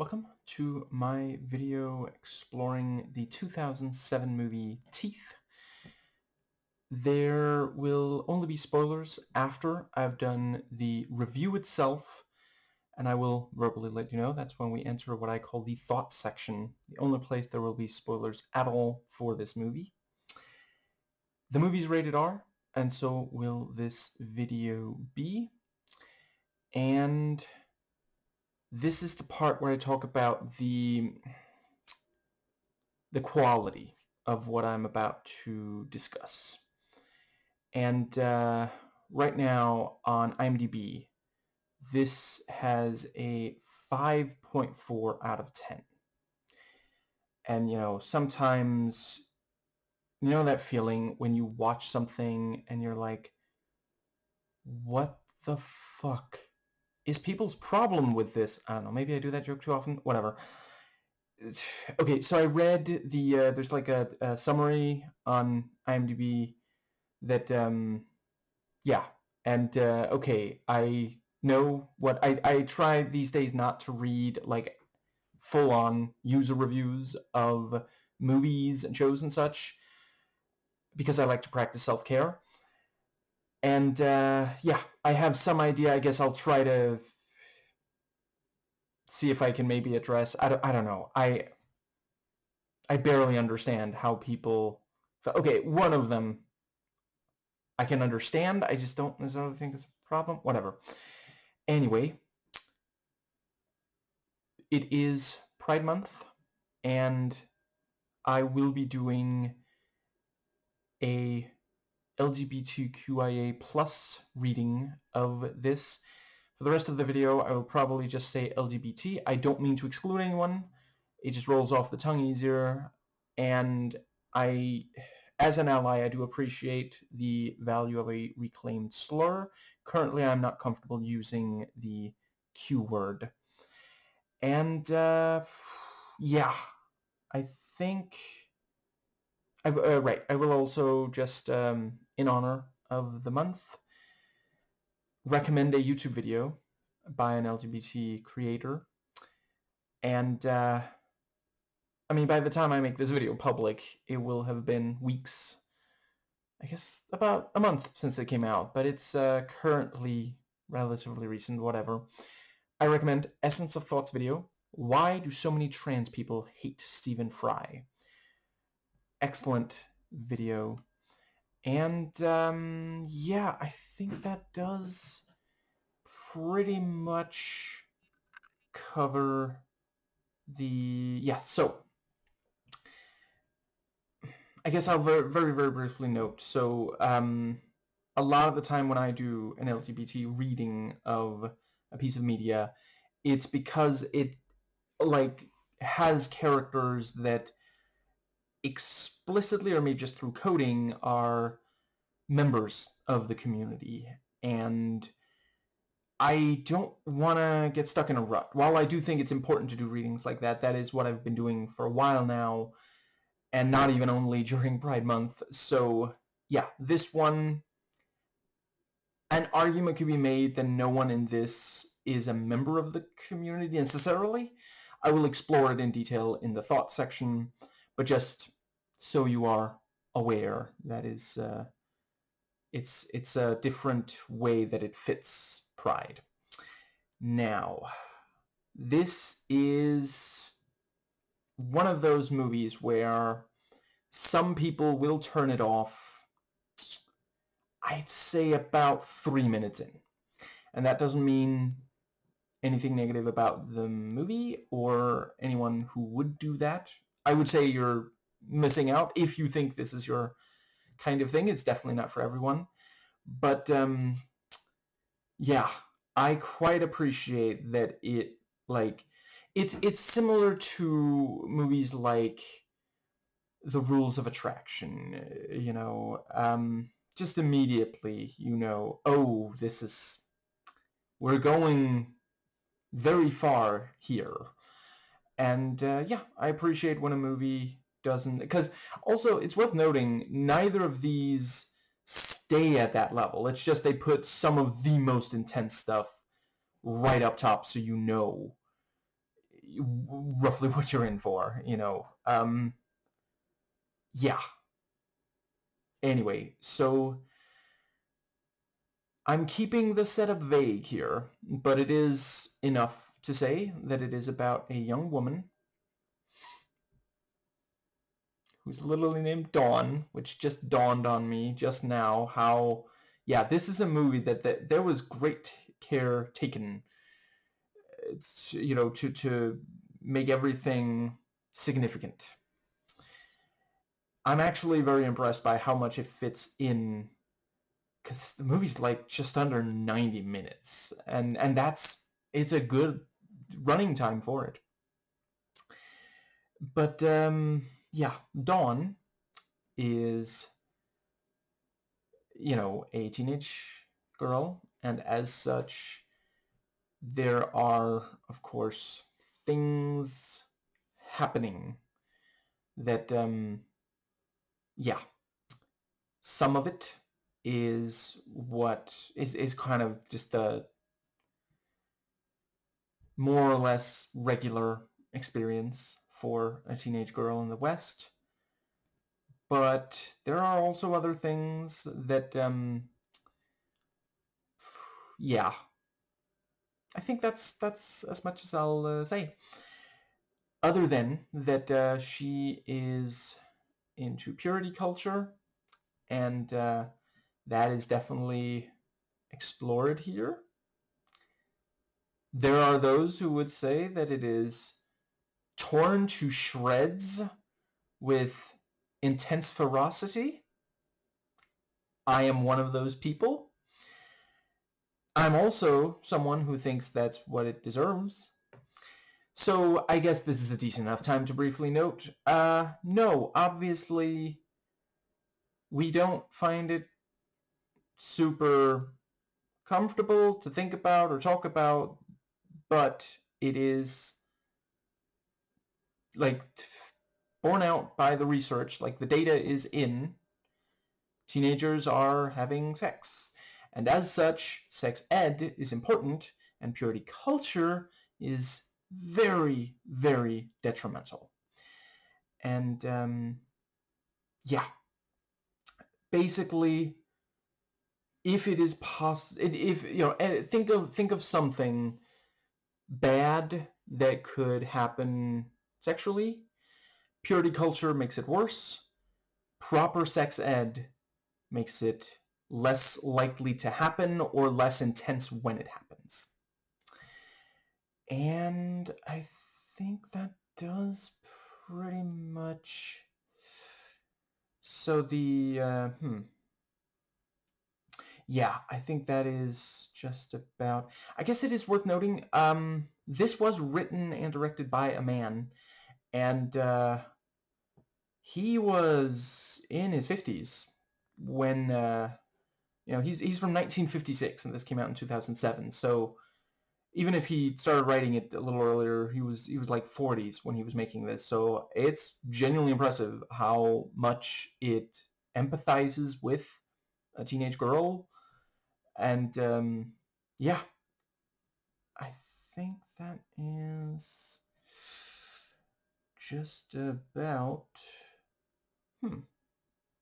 Welcome to my video exploring the 2007 movie Teeth. There will only be spoilers after I've done the review itself, and I will verbally let you know. That's when we enter what I call the thoughts section, the only place there will be spoilers at all for this movie. The movie's rated R, and so will this video be. And this is the part where I talk about the quality of what I'm about to discuss. And right now on IMDb, this has a 5.4 out of 10. And, sometimes, that feeling when you watch something and you're like, what the fuck is people's problem with this? I don't know, maybe I do that joke too often, whatever. Okay, so I read the, there's like a summary on IMDb that, yeah, and, okay, I know what, I try these days not to read, like, full-on user reviews of movies and shows and such, because I like to practice self-care, and, yeah, I have some idea. I guess I'll try to see if I can maybe address, I don't know, I barely understand how people, okay, one of them I can understand, I just don't necessarily think it's a problem, whatever. Anyway, it is Pride Month, and I will be doing a LGBTQIA plus reading of this. For the rest of the video, I will probably just say LGBT. I don't mean to exclude anyone. It just rolls off the tongue easier, and as an ally, I do appreciate the value of a reclaimed slur. Currently, I'm not comfortable using the Q word. And, yeah, I think, right, I will also just, in honor of the month, recommend a YouTube video by an LGBT creator. And, I mean, by the time I make this video public, it will have been weeks, I guess about a month since it came out, but it's currently relatively recent, whatever. I recommend Essence of Thoughts video. Why do so many trans people hate Stephen Fry? Excellent video. And yeah, I think that does pretty much cover the, yeah, so I guess I'll very, very briefly note. So a lot of the time when I do an LGBT reading of a piece of media, it's because it like has characters that explicitly or maybe just through coding are members of the community, and I don't want to get stuck in a rut. While I do think it's important to do readings like that, that is what I've been doing for a while now, and not even only during Pride Month. So yeah, this one, an argument could be made that no one in this is a member of the community necessarily. I will explore it in detail in the thought section, but just so you are aware, that is, it's a different way that it fits Pride. Now, this is one of those movies where some people will turn it off, I'd say about 3 minutes in. And that doesn't mean anything negative about the movie or anyone who would do that. I would say you're missing out if you think this is your kind of thing. It's definitely not for everyone. But yeah, I quite appreciate that it, like, it's similar to movies like The Rules of Attraction, just immediately, oh, we're going very far here. And yeah, I appreciate when a movie doesn't, because also it's worth noting, neither of these stay at that level. It's just they put some of the most intense stuff right up top, so roughly what you're in for, you know. Yeah. Anyway, so I'm keeping the setup vague here, but it is enough to say that it is about a young woman who's literally named Dawn, which just dawned on me just now how, yeah, this is a movie that there was great care taken, you know, to make everything significant. I'm actually very impressed by how much it fits in, because the movie's like just under 90 minutes, and it's a good running time for it. But yeah, Dawn is, you know, a teenage girl, and as such, there are, of course, things happening that, yeah, some of it is what is kind of just the more or less regular experience for a teenage girl in the West. But there are also other things that, yeah, I think that's as much as I'll say. Other than that, she is into purity culture, and that is definitely explored here. There are those who would say that it is torn to shreds with intense ferocity. I am one of those people. I'm also someone who thinks that's what it deserves. So I guess this is a decent enough time to briefly note, no, obviously we don't find it super comfortable to think about or talk about, but it is like borne out by the research, like the data is in, teenagers are having sex. And as such, sex ed is important, and purity culture is very, very detrimental. And yeah, basically, if it is possible, if you know, think of something bad that could happen sexually. Purity culture makes it worse. Proper sex ed makes it less likely to happen or less intense when it happens. And I think that does pretty much. So yeah, I think that is just about. I guess it is worth noting. This was written and directed by a man, and he was in his 50s when you know, he's from 1956, and this came out in 2007. So even if he started writing it a little earlier, he was like 40s when he was making this. So it's genuinely impressive how much it empathizes with a teenage girl. And yeah, I think that is just about.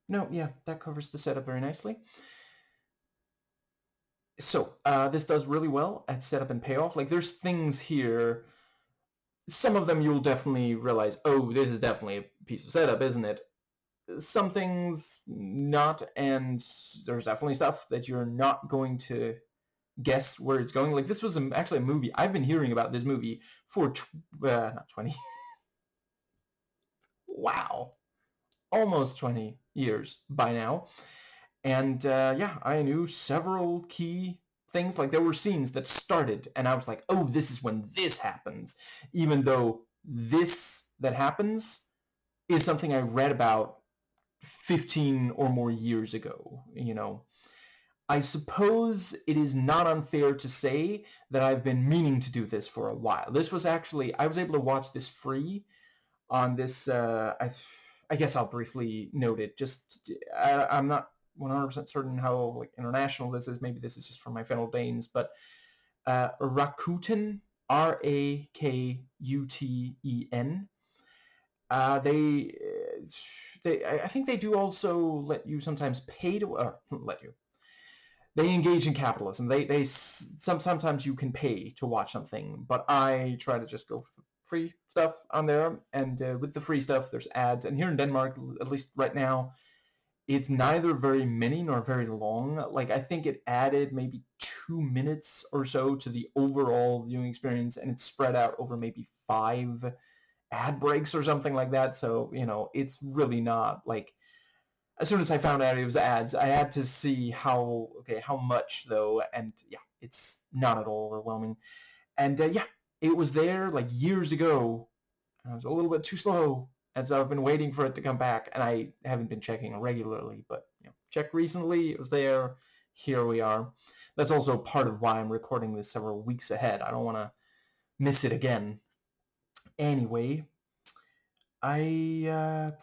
No, yeah, that covers the setup very nicely. So this does really well at setup and payoff. Like, there's things here. Some of them you'll definitely realize, oh, this is definitely a piece of setup, isn't it? Some things not, and there's definitely stuff that you're not going to guess where it's going. Like, this was actually a movie. I've been hearing about this movie for not 20. Wow. Almost 20 years by now. And yeah, I knew several key things. Like, there were scenes that started, and I was like, oh, this is when this happens. Even though this that happens is something I read about 15 or more years ago, you know. I suppose it is not unfair to say that I've been meaning to do this for a while. This was actually, I was able to watch this free on this, I guess I'll briefly note it. Just, I'm not 100% certain how like international this is. Maybe this is just for my fellow Danes, but Rakuten Rakuten. I think they do also let you sometimes pay to let you. They engage in capitalism. Sometimes you can pay to watch something, but I try to just go for free stuff on there. And with the free stuff, there's ads. And here in Denmark, at least right now, it's neither very many nor very long. Like, I think it added maybe 2 minutes or so to the overall viewing experience, and it's spread out over maybe 5 ad breaks or something like that. So, it's really not like, as soon as I found out it was ads, I had to see how much though, and yeah, it's not at all overwhelming. And yeah, it was there like years ago. I was a little bit too slow, and so I've been waiting for it to come back, and I haven't been checking regularly, but checked recently, it was there, here we are. That's also part of why I'm recording this several weeks ahead. I don't want to miss it again. Anyway, let's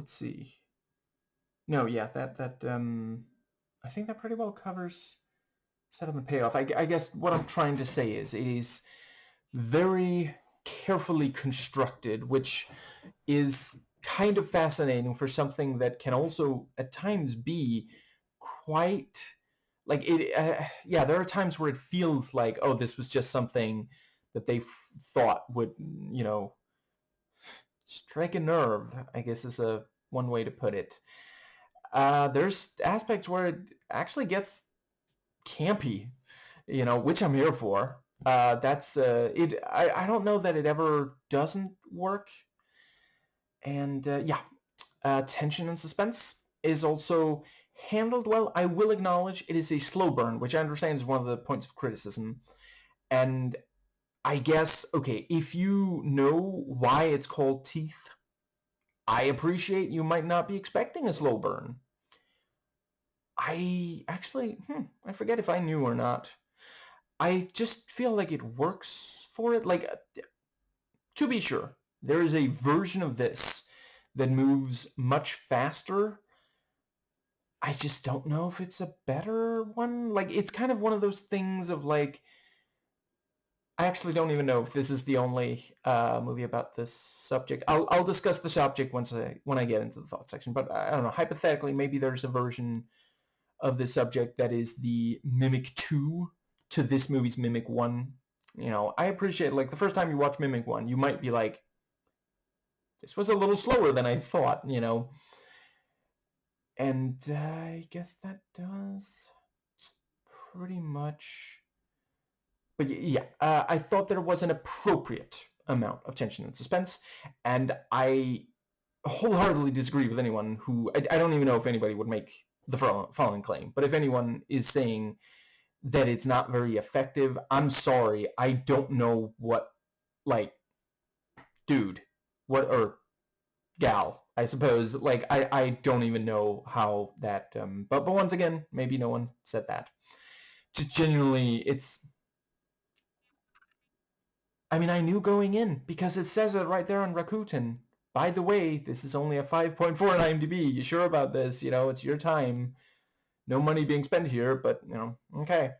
see. No, yeah, I think that pretty well covers setup and payoff. I guess what I'm trying to say is it is very carefully constructed, which is kind of fascinating for something that can also at times be quite like it. Yeah, there are times where it feels like, oh, this was just something that they thought would, strike a nerve, I guess is one way to put it. There's aspects where it actually gets campy, which I'm here for. That's it. I don't know that it ever doesn't work. And yeah, tension and suspense is also handled well. I will acknowledge it is a slow burn, which I understand is one of the points of criticism. And I guess, okay, if you know why it's called Teeth, I appreciate you might not be expecting a slow burn. I actually, I forget if I knew or not. I just feel like it works for it. Like, to be sure, there is a version of this that moves much faster. I just don't know if it's a better one. Like, it's kind of one of those things of like, I actually don't even know if this is the only movie about this subject. I'll discuss the subject when I get into the thought section. But I don't know. Hypothetically, maybe there's a version of this subject that is the Mimic 2 to this movie's Mimic 1. I appreciate, like, the first time you watch Mimic 1, you might be like, this was a little slower than I thought, And I guess that does pretty much. But yeah, I thought there was an appropriate amount of tension and suspense, and I wholeheartedly disagree with anyone who, I don't even know if anybody would make the following claim, but if anyone is saying that it's not very effective, I'm sorry, I don't know what, like, dude, what, or gal, I suppose, like, I don't even know how that, but once again, maybe no one said that. Just genuinely, I mean, I knew going in, because it says it right there on Rakuten. By the way, this is only a 5.4 on IMDb. You sure about this? It's your time. No money being spent here, but, okay.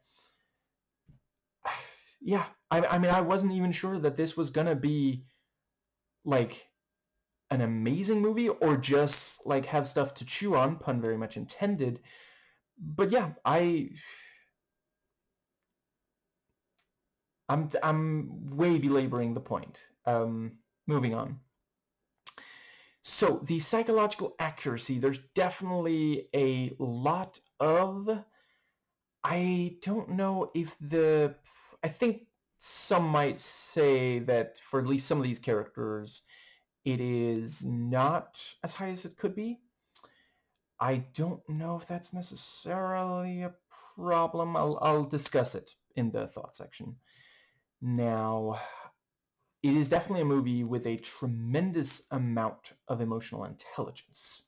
Yeah, I mean, I wasn't even sure that this was gonna be, like, an amazing movie or just, like, have stuff to chew on, pun very much intended. But yeah, I'm way belaboring the point. Moving on. So the psychological accuracy, there's definitely a lot of. I don't know if I think some might say that for at least some of these characters, it is not as high as it could be. I don't know if that's necessarily a problem. I'll discuss it in the thought section. Now, it is definitely a movie with a tremendous amount of emotional intelligence.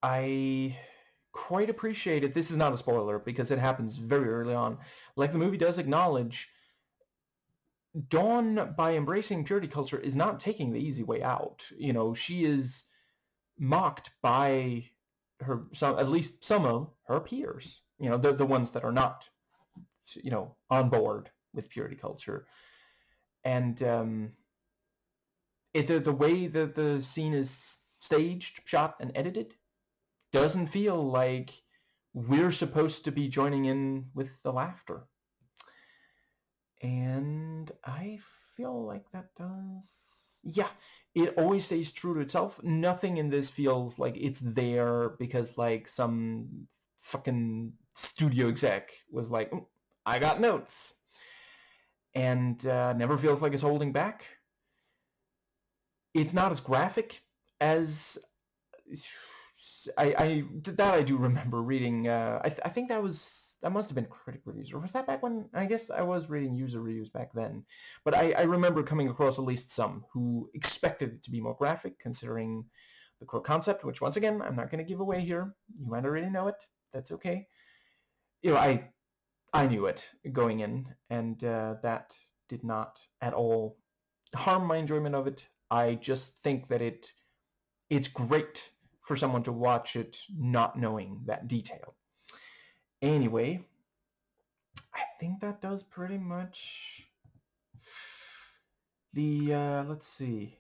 I quite appreciate it. This is not a spoiler because it happens very early on. Like, the movie does acknowledge, Dawn, by embracing purity culture, is not taking the easy way out. She is mocked by at least some of her peers. The ones that are not on board with purity culture. And the way that the scene is staged, shot, and edited doesn't feel like we're supposed to be joining in with the laughter. And I feel like that does... Yeah, it always stays true to itself. Nothing in this feels like it's there because like some fucking studio exec was like, I got notes. And never feels like it's holding back. It's not as graphic as... I do remember reading. I think that must have been critic reviews, or was that back when? I guess I was reading user reviews back then. But I remember coming across at least some who expected it to be more graphic, considering the core concept. Which, once again, I'm not going to give away here. You might already know it. That's okay. I knew it going in, and that did not at all harm my enjoyment of it. I just think that it's great for someone to watch it not knowing that detail. Anyway, I think that does pretty much the, let's see.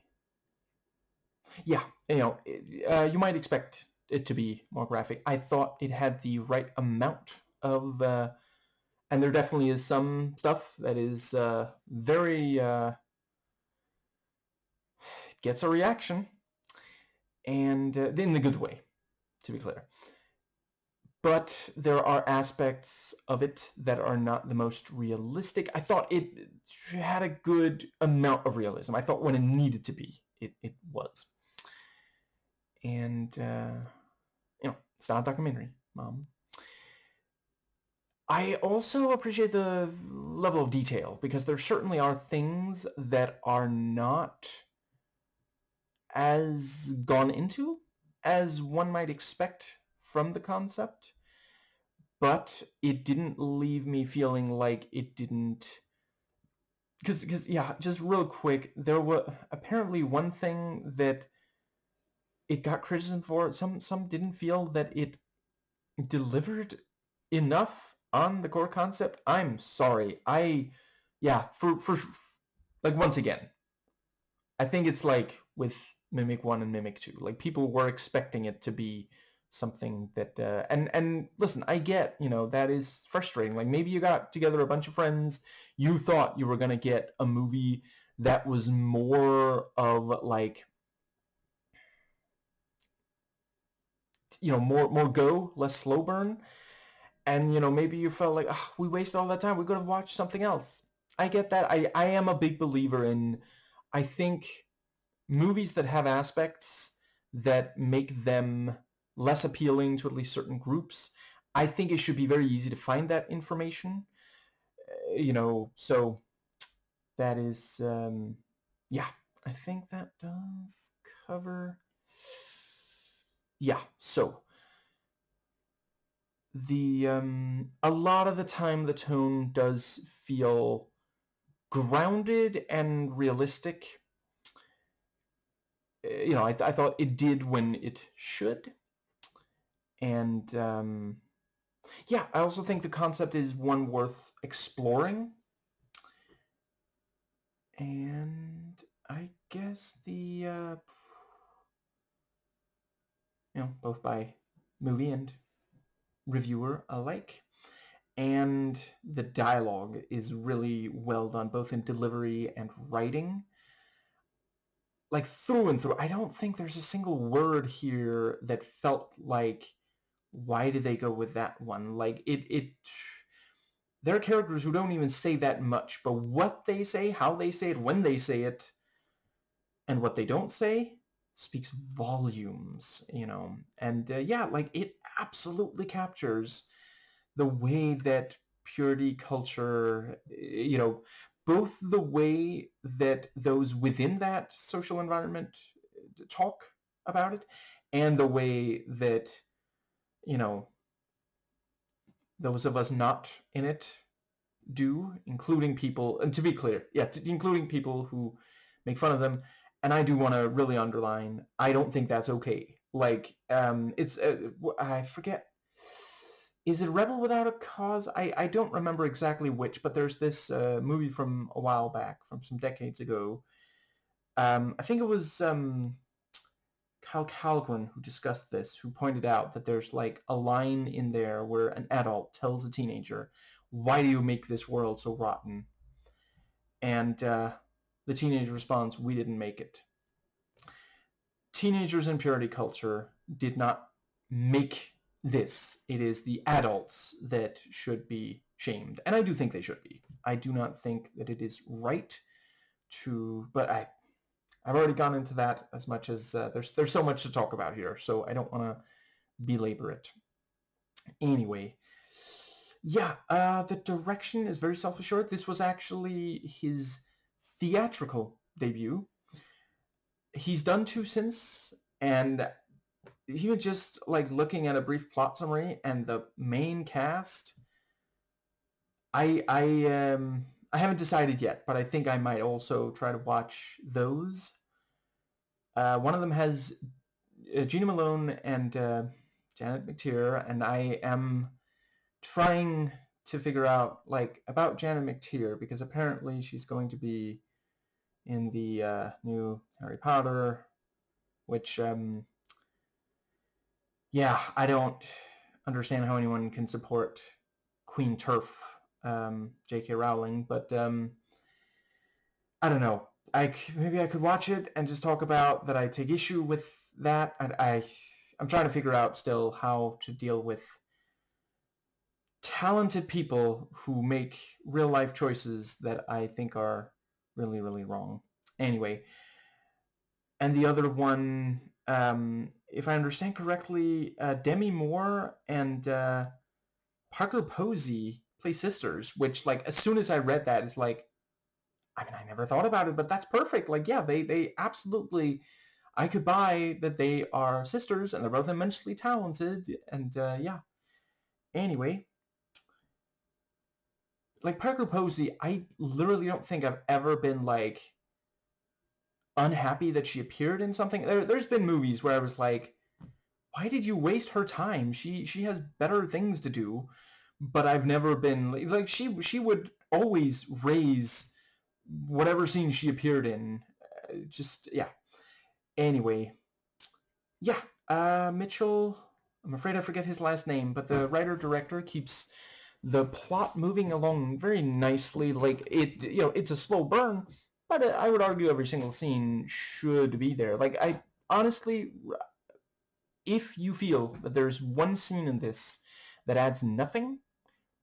Yeah, you might expect it to be more graphic. I thought it had the right amount of, and there definitely is some stuff that is very, gets a reaction, and in the good way, to be clear. But there are aspects of it that are not the most realistic. I thought it had a good amount of realism. I thought when it needed to be, it was. And, it's not a documentary, Mom. I also appreciate the level of detail, because there certainly are things that are not as gone into as one might expect from the concept, but it didn't leave me feeling like it didn't... Because yeah, just real quick, there was apparently one thing that it got criticism for. Some didn't feel that it delivered enough on the core concept. I'm sorry. For like, once again, I think it's like with Mimic 1 and Mimic 2. Like, people were expecting it to be something that... and listen, I get, that is frustrating. Like, maybe you got together a bunch of friends, you thought you were going to get a movie that was more of, like, more go, less slow burn. And, maybe you felt like, we wasted all that time. We could have watched something else. I get that. I am a big believer in... I think movies that have aspects that make them less appealing to at least certain groups, I think it should be very easy to find that information. So that is... yeah, I think that does cover... Yeah, so... a lot of the time the tone does feel grounded and realistic. I thought it did when it should. And yeah, I also think the concept is one worth exploring. And I guess the both by movie and reviewer alike. And the dialogue is really well done, both in delivery and writing. Like, through and through. I don't think there's a single word here that felt like, why did they go with that one? Like, there are characters who don't even say that much, but what they say, how they say it, when they say it, and what they don't say speaks volumes, And yeah, like, it absolutely captures the way that purity culture, both the way that those within that social environment talk about it, and the way that, those of us not in it do, including people, and to be clear, including people who make fun of them. And I do want to really underline, I don't think that's okay. Like, it's, I forget, Is it Rebel Without a Cause? I don't remember exactly which, but there's this movie from a while back, from some decades ago. I think it was Kyle Calgren who discussed this, who pointed out that there's like a line in there where an adult tells a teenager, "Why do you make this world so rotten?" And the teenager responds, "We didn't make it." Teenagers in purity culture did not make this. It is the adults that should be shamed. And I do think they should be. I do not think that it is right to, but I've already gone into that as much as there's so much to talk about here, so I don't want to belabor it. Anyway, yeah, the direction is very self-assured. This was actually his theatrical debut. He's done two since, and even just like looking at a brief plot summary and the main cast, I haven't decided yet, but I think I might also try to watch those. One of them has Gina Malone and Janet McTeer, and I am trying to figure out like about Janet McTeer, because apparently she's going to be in the new Harry Potter, which yeah, I don't understand how anyone can support Queen Turf, J.K. Rowling, but I don't know. Maybe I could watch it and just talk about that I take issue with that. I'm trying to figure out still how to deal with talented people who make real life choices that I think are really, really wrong. Anyway, and the other one, if I understand correctly, Demi Moore and Parker Posey play sisters, which like as soon as I read that, it's like, I mean, I never thought about it, but that's perfect. Like, yeah, they absolutely, I could buy that they are sisters and they're both immensely talented. And yeah, anyway, like Parker Posey, I literally don't think I've ever been like unhappy that she appeared in something. There's been movies where I was like, why did you waste her time? She has better things to do. But I've never been like she would always raise whatever scene she appeared in. Just yeah. Anyway, yeah. Mitchell. I'm afraid I forget his last name, but the writer-director keeps the plot moving along very nicely. Like it's a slow burn, but I would argue every single scene should be there. Like I honestly, if you feel that there's one scene in this that adds nothing,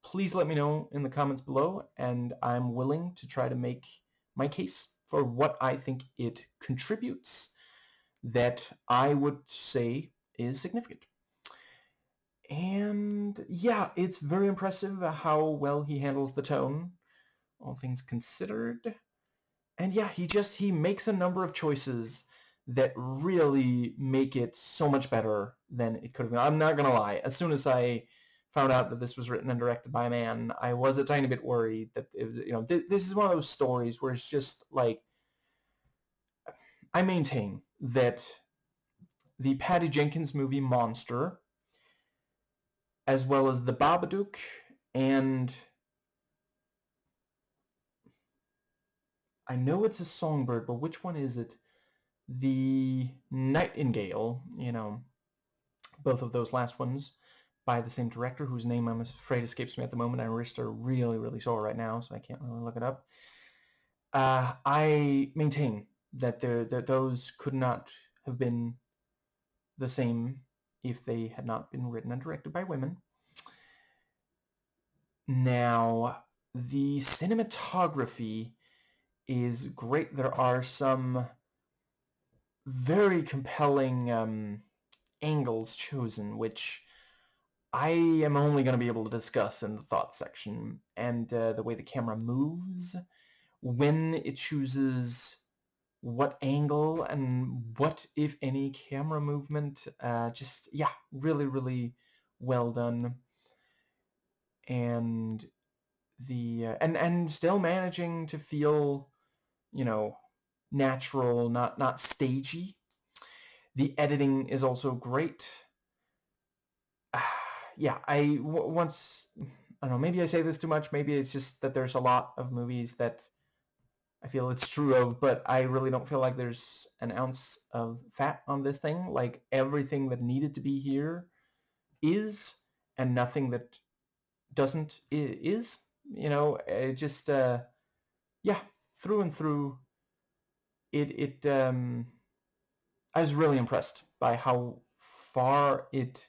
please let me know in the comments below, and I'm willing to try to make my case for what I think it contributes that I would say is significant. And yeah, it's very impressive how well he handles the tone, all things considered. And yeah, he makes a number of choices that really make it so much better than it could have been. I'm not gonna lie, as soon as I found out that this was written and directed by a man, I was a tiny bit worried that this is one of those stories where it's just like, I maintain that the Patty Jenkins movie Monster, as well as The Babadook and I know it's a Songbird, but which one is it? The Nightingale, both of those last ones by the same director, whose name I'm afraid escapes me at the moment. I wrist are really, really sore right now, so I can't really look it up. I maintain that those could not have been the same if they had not been written and directed by women. Now, the cinematography is great. There are some very compelling angles chosen, which I am only going to be able to discuss in the thoughts section, and the way the camera moves when it chooses what angle and what, if any, camera movement. Just, yeah, really, really well done. And and still managing to feel, natural, not stagey. The editing is also great. yeah, once, I don't know, maybe I say this too much, maybe it's just that there's a lot of movies that I feel it's true of, but I really don't feel like there's an ounce of fat on this thing. Like, everything that needed to be here is, and nothing that doesn't is, it just, yeah, through and through, I was really impressed by how far it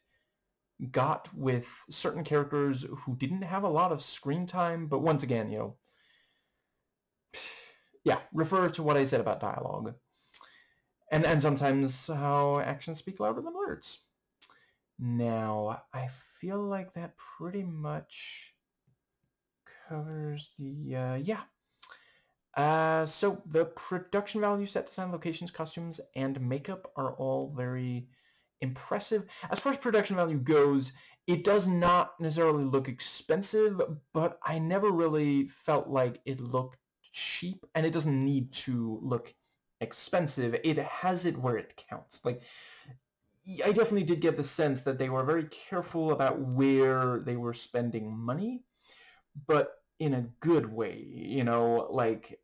got with certain characters who didn't have a lot of screen time, but once again, yeah, refer to what I said about dialogue. And sometimes how actions speak louder than words. Now, I feel like that pretty much covers the, yeah. So the production value, set design, locations, costumes, and makeup are all very impressive. As far as production value goes, it does not necessarily look expensive, but I never really felt like it looked cheap, and it doesn't need to look expensive. It has it where it counts. Like, I definitely did get the sense that they were very careful about where they were spending money, but in a good way, like,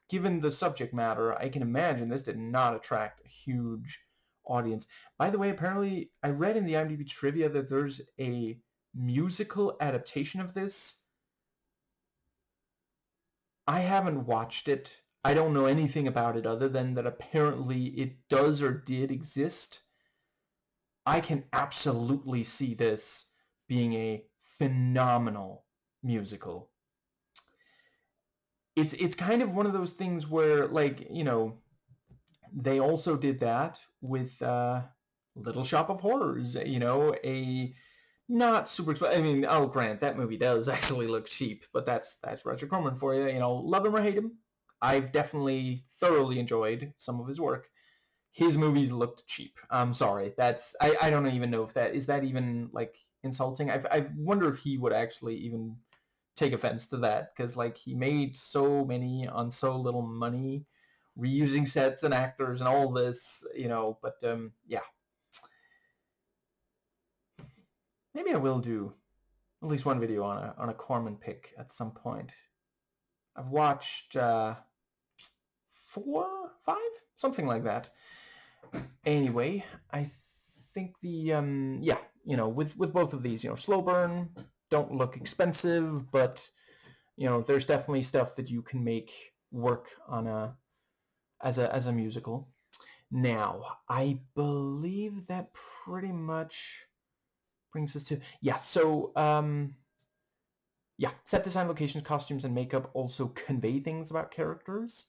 given the subject matter, I can imagine this did not attract a huge audience. By the way, apparently, I read in the IMDb trivia that there's a musical adaptation of this. I haven't watched it. I don't know anything about it other than that apparently it does or did exist. I can absolutely see this being a phenomenal musical. It's kind of one of those things where, like, they also did that with Little Shop of Horrors, a not super, I mean, I'll grant that movie does actually look cheap, but that's Roger Corman for you. Love him or hate him, I've definitely thoroughly enjoyed some of his work. His movies looked cheap. I'm sorry. I don't even know if that is that even, like, insulting. I wonder if he would actually even take offense to that, because, like, he made so many on so little money, reusing sets and actors and all this, but yeah. Maybe I will do at least one video on a Corman pick at some point. I've watched 4, 5, something like that. Anyway, I think yeah, with both of these, slow burn, don't look expensive, but there's definitely stuff that you can make work on as a musical. Now, I believe that pretty much brings us to, yeah, so yeah, set design, locations, costumes, and makeup also convey things about characters.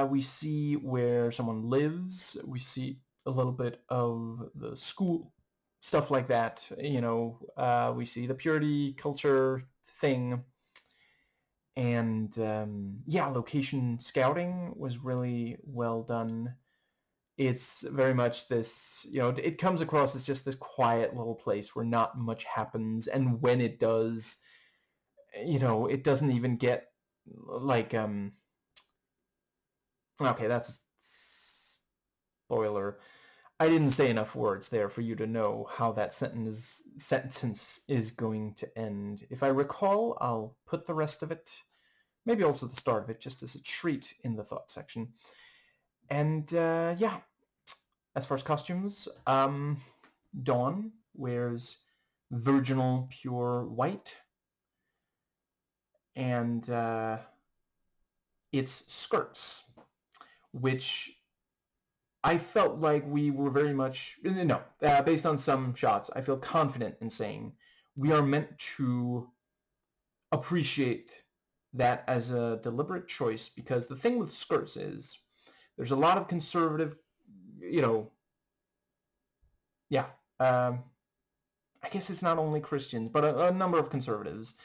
We see where someone lives. We see a little bit of the school, stuff like that. We see the purity culture thing. And yeah, location scouting was really well done. It's very much this, it comes across as just this quiet little place where not much happens. And when it does, it doesn't even get, like, okay, that's a spoiler. I didn't say enough words there for you to know how that sentence is going to end. If I recall, I'll put the rest of it, maybe also the start of it, just as a treat in the thought section. And yeah, as far as costumes, Dawn wears virginal pure white, and it's skirts, which I felt like we were very much, no, based on some shots, I feel confident in saying we are meant to appreciate that as a deliberate choice, because the thing with skirts is there's a lot of conservative, yeah, I guess it's not only Christians, but a number of conservatives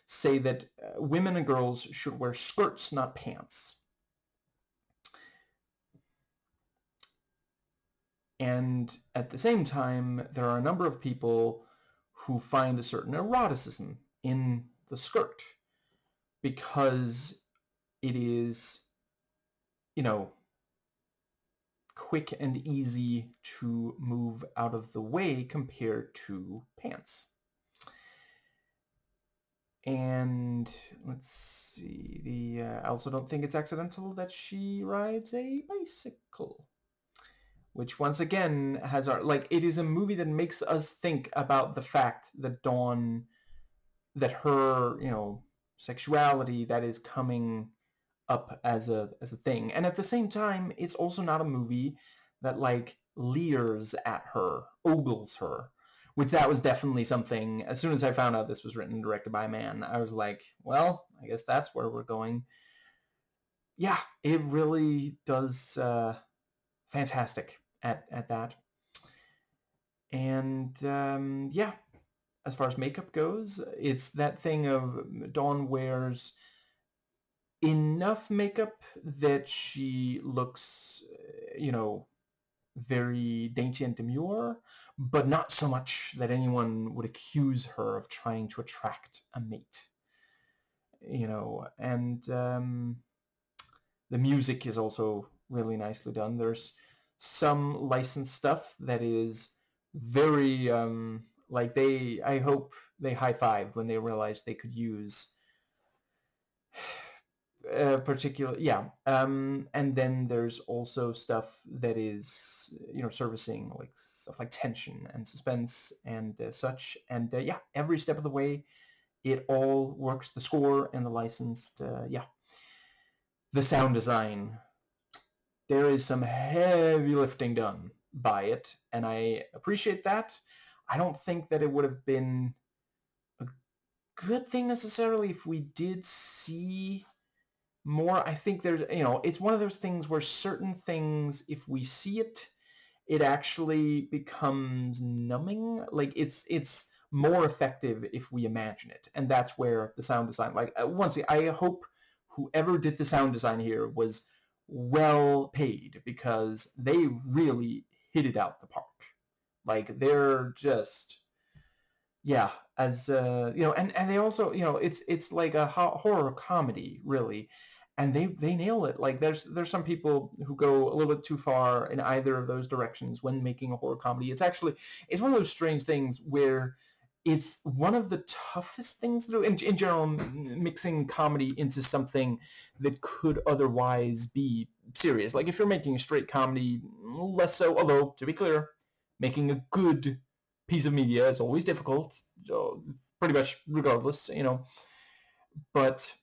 say that women and girls should wear skirts, not pants. And at the same time, there are a number of people who find a certain eroticism in the skirt because it is, quick and easy to move out of the way compared to pants. And let's see, I also don't think it's accidental that she rides a bicycle, which once again has it is a movie that makes us think about the fact that Dawn, that her, sexuality, that is coming up as a thing. And at the same time, it's also not a movie that leers at her, ogles her, which that was definitely something. As soon as I found out this was written and directed by a man, I was like, well, I guess that's where we're going. Yeah, it really does fantastic at that. And yeah, as far as makeup goes, it's that thing of Dawn wears enough makeup that she looks, very dainty and demure, but not so much that anyone would accuse her of trying to attract a mate. And the music is also really nicely done. There's some licensed stuff that is very, I hope they high-fived when they realized they could use particular, yeah. And then there's also stuff that is, servicing stuff like tension and suspense and such. And yeah, every step of the way, it all works. The score and the licensed, yeah. The sound design, there is some heavy lifting done by it, and I appreciate that. I don't think that it would have been a good thing necessarily if we did see more. I think there's, it's one of those things where certain things, if we see it, it actually becomes numbing. It's more effective if we imagine it, and that's where the sound design, once again, I hope whoever did the sound design here was well paid, because they really hit it out the park. They're just, yeah, as and they also, it's like a horror comedy, really, and they nail it. There's some people who go a little bit too far in either of those directions when making a horror comedy. It's one of those strange things where it's one of the toughest things to do in general, mixing comedy into something that could otherwise be serious. Like if you're making a straight comedy, less so, although to be clear, making a good piece of media is always difficult, pretty much regardless, but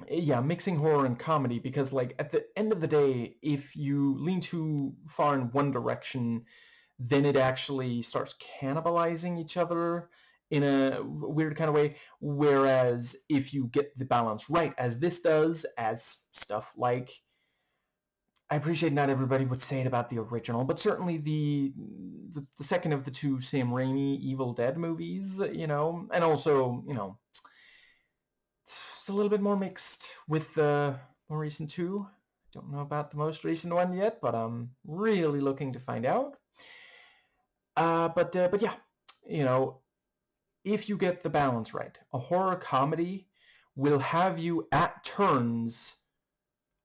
yeah, mixing horror and comedy, because at the end of the day, if you lean too far in one direction, then it actually starts cannibalizing each other in a weird kind of way. Whereas if you get the balance right, as this does, as stuff like, I appreciate not everybody would say it about the original, but certainly the second of the two Sam Raimi Evil Dead movies, and also, it's a little bit more mixed with the more recent two. Don't know about the most recent one yet, but I'm really looking to find out. But yeah, if you get the balance right, a horror comedy will have you at turns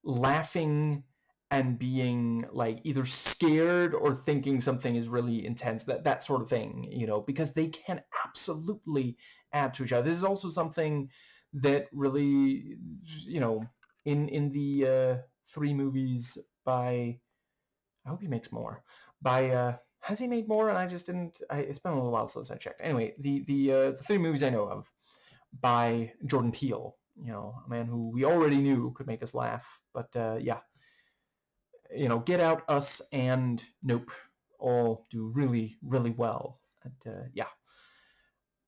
laughing and being either scared or thinking something is really intense, that sort of thing, because they can absolutely add to each other. This is also something that really, in the 3 movies by, I hope he makes more, by, has he made more? And I just didn't, it's been a little while since I checked. Anyway, the 3 movies I know of by Jordan Peele, a man who we already knew could make us laugh, but yeah, Get Out, Us, and Nope all do really, really well. And, yeah.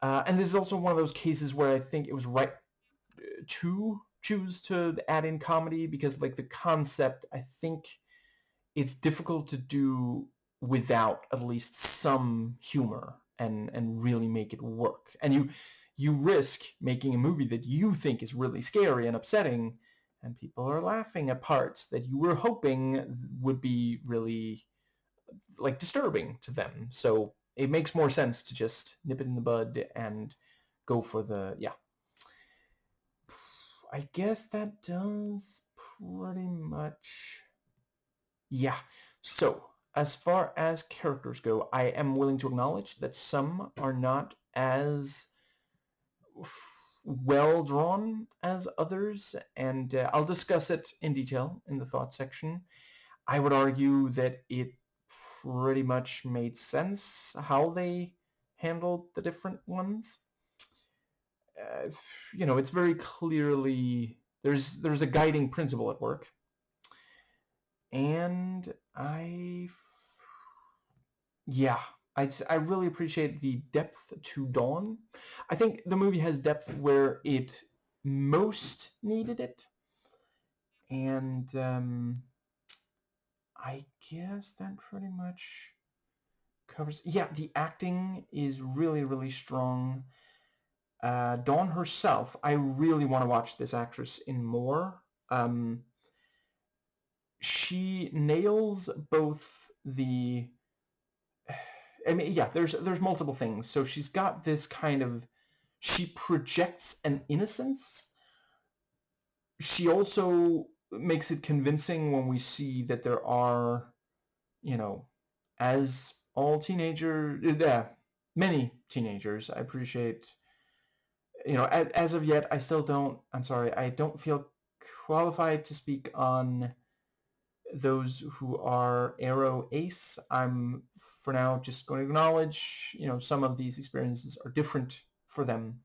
And this is also one of those cases where I think it was right to choose to add in comedy, because the concept, I think it's difficult to do without at least some humor and really make it work. And you risk making a movie that you think is really scary and upsetting, and people are laughing at parts that you were hoping would be really disturbing to them. So it makes more sense to just nip it in the bud and go for the, yeah. I guess that does pretty much, yeah. So, as far as characters go, I am willing to acknowledge that some are not as well drawn as others, and I'll discuss it in detail in the thought section. I would argue that it pretty much made sense how they handled the different ones. Uh, it's very clearly there's a guiding principle at work, and yeah, I really appreciate the depth to Dawn. I think the movie has depth where it most needed it, and I guess that pretty much covers. Yeah, the acting is really, really strong. Dawn herself, I really want to watch this actress in more. She nails both the. I mean, yeah, there's multiple things. So she's got this kind of. She projects an innocence. She also makes it convincing when we see that there are, as all teenagers, many teenagers. I appreciate, as of yet, I still don't. I'm sorry, I don't feel qualified to speak on those who are Arrow Ace. I'm for now just going to acknowledge, some of these experiences are different for them.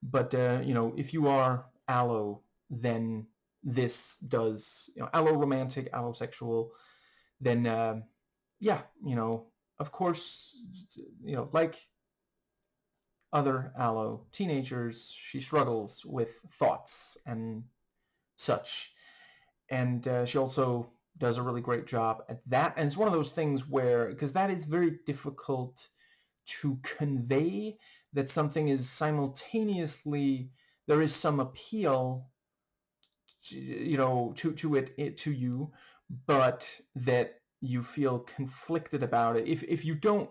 But if you are allo, then this does, allo romantic, allosexual, then yeah, of course, like other allo teenagers, she struggles with thoughts and such. And she also does a really great job at that. And it's one of those things where, because that is very difficult to convey, that something is simultaneously, there is some appeal, to you, but that you feel conflicted about it. If you don't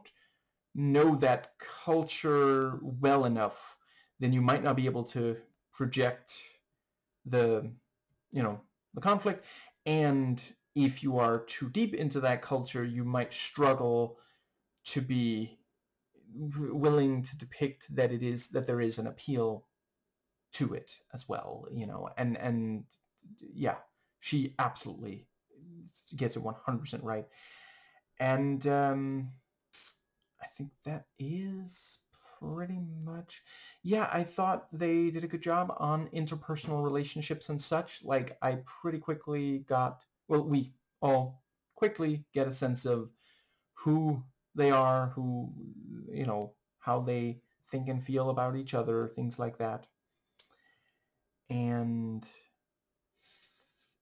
know that culture well enough, then you might not be able to project the the conflict. And if you are too deep into that culture, you might struggle to be willing to depict that there is an appeal to it as well, and yeah, she absolutely gets it 100% right. And I think that is pretty much, yeah, I thought they did a good job on interpersonal relationships and such. Like, I pretty quickly we all quickly get a sense of who they are, how they think and feel about each other, things like that. And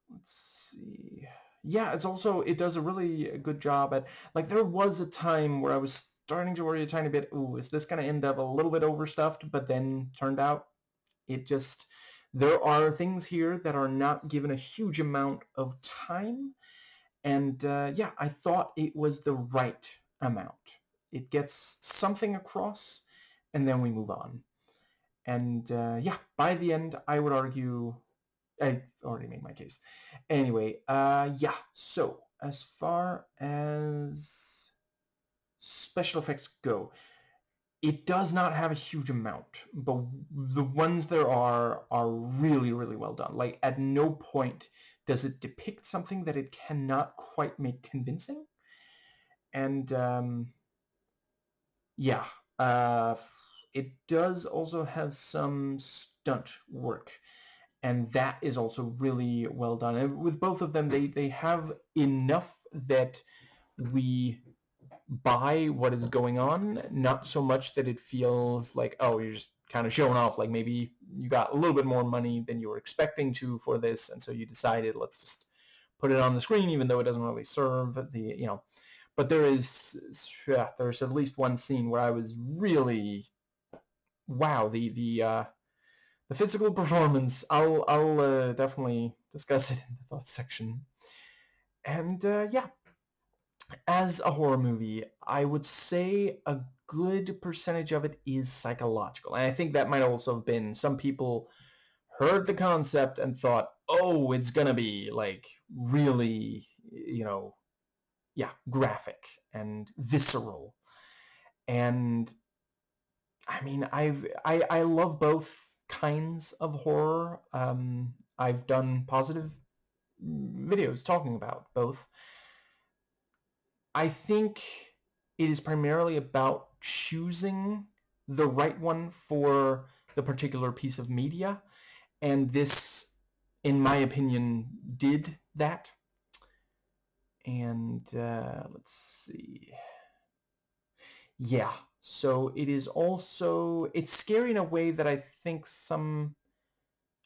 let's see. Yeah, it does a really good job at, like, there was a time where I was starting to worry a tiny bit, ooh, is this going to end up a little bit overstuffed? But then turned out there are things here that are not given a huge amount of time. And yeah, I thought it was the right amount. It gets something across, and then we move on. And yeah, by the end, I would argue I already made my case. Anyway, yeah, so as far as special effects go, it does not have a huge amount, but the ones there are really, really well done. Like, at no point does it depict something that it cannot quite make convincing. And yeah, it does also have some stunt work, and that is also really well done. And with both of them, they have enough that we buy what is going on, not so much that it feels like, oh, you're just kind of showing off, like maybe you got a little bit more money than you were expecting to for this, and so you decided, let's just put it on the screen, even though it doesn't really serve but there's at least one scene where I was really, wow, the physical performance. I'll definitely discuss it in the thoughts section. And yeah, as a horror movie, I would say a good percentage of it is psychological. And I think that might also have been, some people heard the concept and thought, oh, it's gonna be like really, graphic and visceral. And I mean, I love both kinds of horror. I've done positive videos talking about both. I think it is primarily about choosing the right one for the particular piece of media, and this, in my opinion, did that. And let's see. Yeah, so it is also, it's scary in a way that I think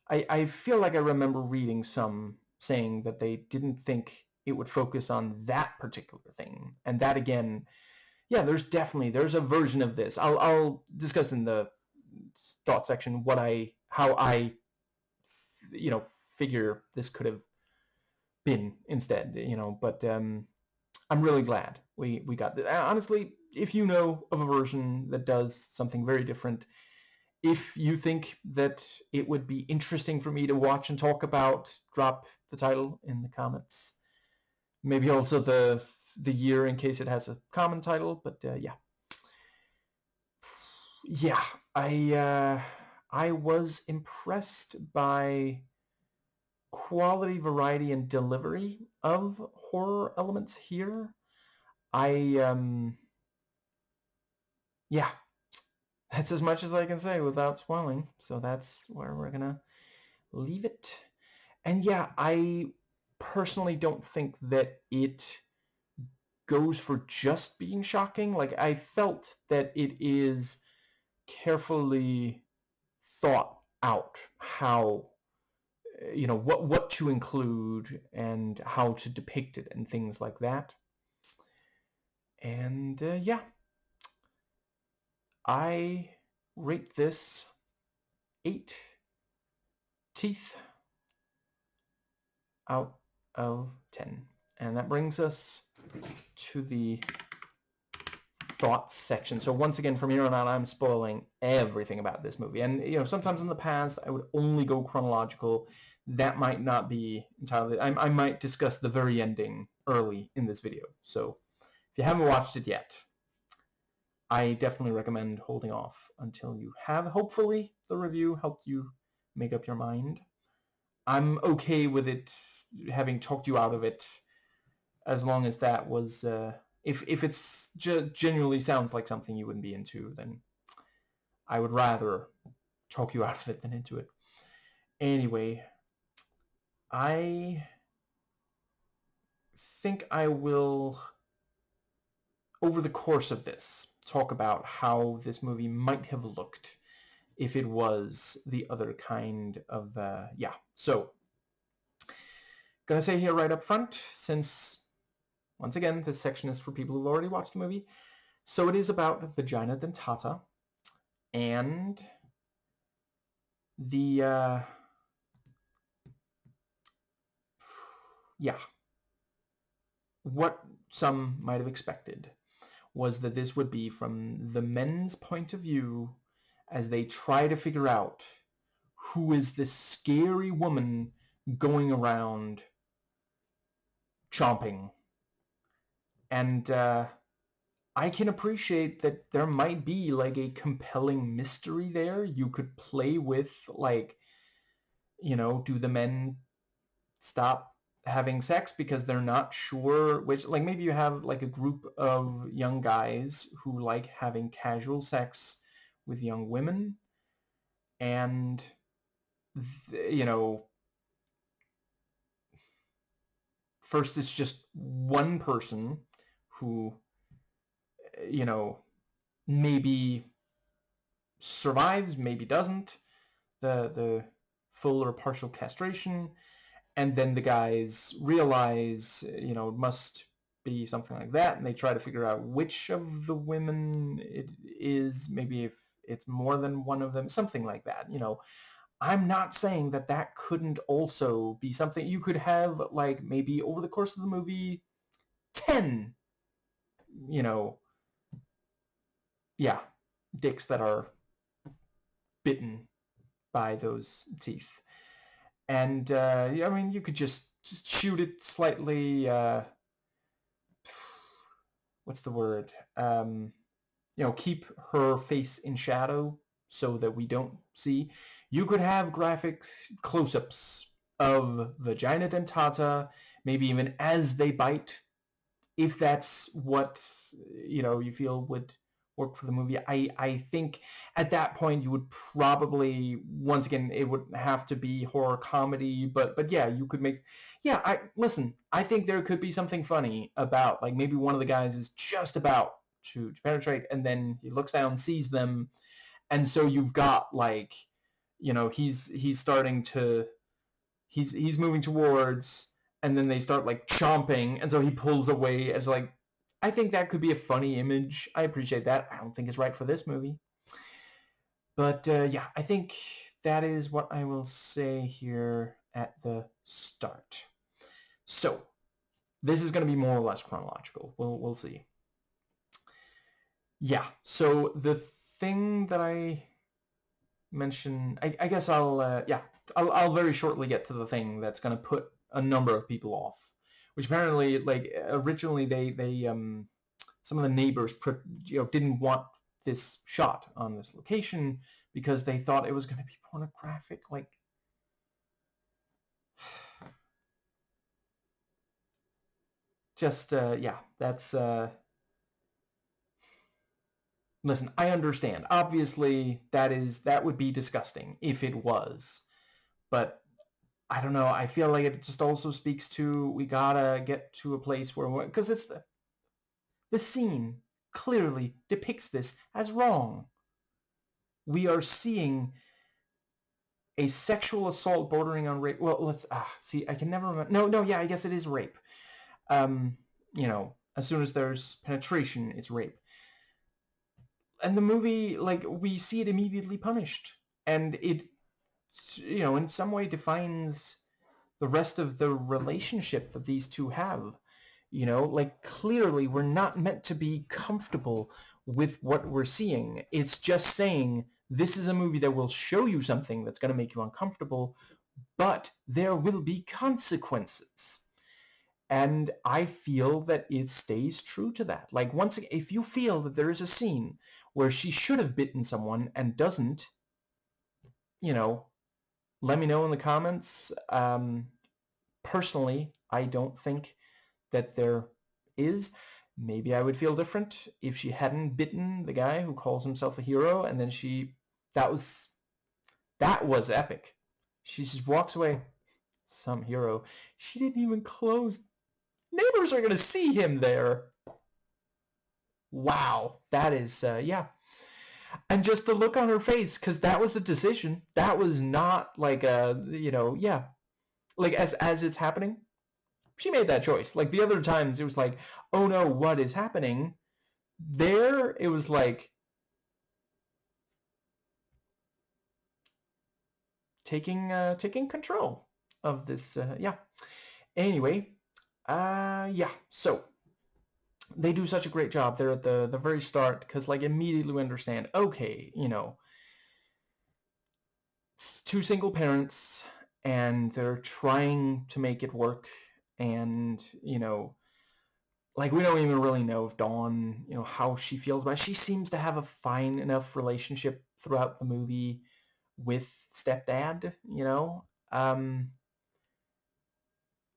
I feel like I remember reading some saying that they didn't think it would focus on that particular thing. And that, again, yeah, there's a version of this. I'll discuss in the thought section how I figure this could have been instead, but I'm really glad we got this. Honestly, if you know of a version that does something very different, if you think that it would be interesting for me to watch and talk about, drop the title in the comments. Maybe also the year in case it has a common title, but yeah, I was impressed by quality, variety, and delivery of horror elements here. Yeah, that's as much as I can say without spoiling. So that's where we're gonna leave it. And yeah, I personally don't think that it goes for just being shocking. Like, I felt that it is carefully thought out how, what to include and how to depict it and things like that. And yeah, I rate this 8 teeth out of 10. And that brings us to the thoughts section. So once again, from here on out, I'm spoiling everything about this movie. And sometimes in the past, I would only go chronological. That might not be entirely. I might discuss the very ending early in this video. So if you haven't watched it yet, I definitely recommend holding off until you have. Hopefully, the review helped you make up your mind. I'm okay with it having talked you out of it, as long as that was. If it's genuinely sounds like something you wouldn't be into, then I would rather talk you out of it than into it. Anyway, I think I will, over the course of this, talk about how this movie might have looked if it was the other kind of, So, gonna say here right up front, since, once again, this section is for people who've already watched the movie, so it is about vagina dentata, and the, what some might have expected was that this would be from the men's point of view as they try to figure out who is this scary woman going around chomping. And I can appreciate that there might be like a compelling mystery there. You could play with, like, do the men stop having sex because they're not sure which, like, maybe you have like a group of young guys who like having casual sex with young women, and first it's just one person who maybe survives, maybe doesn't, the full or partial castration, and then the guys realize, it must be something like that, and they try to figure out which of the women it is, maybe if it's more than one of them, something like that. I'm not saying that that couldn't also be something you could have, like, maybe over the course of the movie, 10, dicks that are bitten by those teeth. And I mean, you could just just shoot it slightly, what's the word? Keep her face in shadow so that we don't see. You could have graphic close-ups of vagina dentata, maybe even as they bite, if that's what you feel would work for the movie. I think at that point you would probably, once again, it would have to be horror comedy, but yeah, you could make, yeah, I think there could be something funny about, like, maybe one of the guys is just about to penetrate, and then he looks down, sees them, and so you've got, like, he's starting to, he's moving towards, and then they start, like, chomping, and so he pulls away. It's like, I think that could be a funny image. I appreciate that. I don't think it's right for this movie, but yeah, I think that is what I will say here at the start. So this is going to be more or less chronological. We'll see. Yeah, so the thing that I mentioned, I guess I'll very shortly get to the thing that's going to put a number of people off, which apparently, like, originally they some of the neighbors didn't want this shot on this location because they thought it was going to be pornographic. Like, just yeah, that's listen, I understand. Obviously, that would be disgusting if it was, but I don't know. I feel like it just also speaks to, we gotta get to a place where, because it's the scene clearly depicts this as wrong. We are seeing a sexual assault bordering on rape. Well, let's see. I can never remember. No. Yeah, I guess it is rape. As soon as there's penetration, it's rape. And the movie, like, we see it immediately punished, and it, in some way defines the rest of the relationship that these two have. Like, clearly we're not meant to be comfortable with what we're seeing. It's just saying, this is a movie that will show you something that's going to make you uncomfortable, but there will be consequences. And I feel that it stays true to that. Like, once again, if you feel that there is a scene where she should have bitten someone and doesn't, let me know in the comments. Personally, I don't think that there is. Maybe I would feel different if she hadn't bitten the guy who calls himself a hero, and then that was epic. She just walks away. Some hero. She didn't even close. Neighbors are gonna see him there. Wow, that is yeah. And just the look on her face, because that was the decision. That was not like a, yeah, like, as it's happening, she made that choice. Like, the other times it was like, oh no, what is happening? There it was like taking control of this. Yeah. Anyway, yeah. So they do such a great job there at the very start, because, like, immediately we understand, okay, two single parents, and they're trying to make it work, and like, we don't even really know if Dawn, how she feels about it. She seems to have a fine enough relationship throughout the movie with stepdad,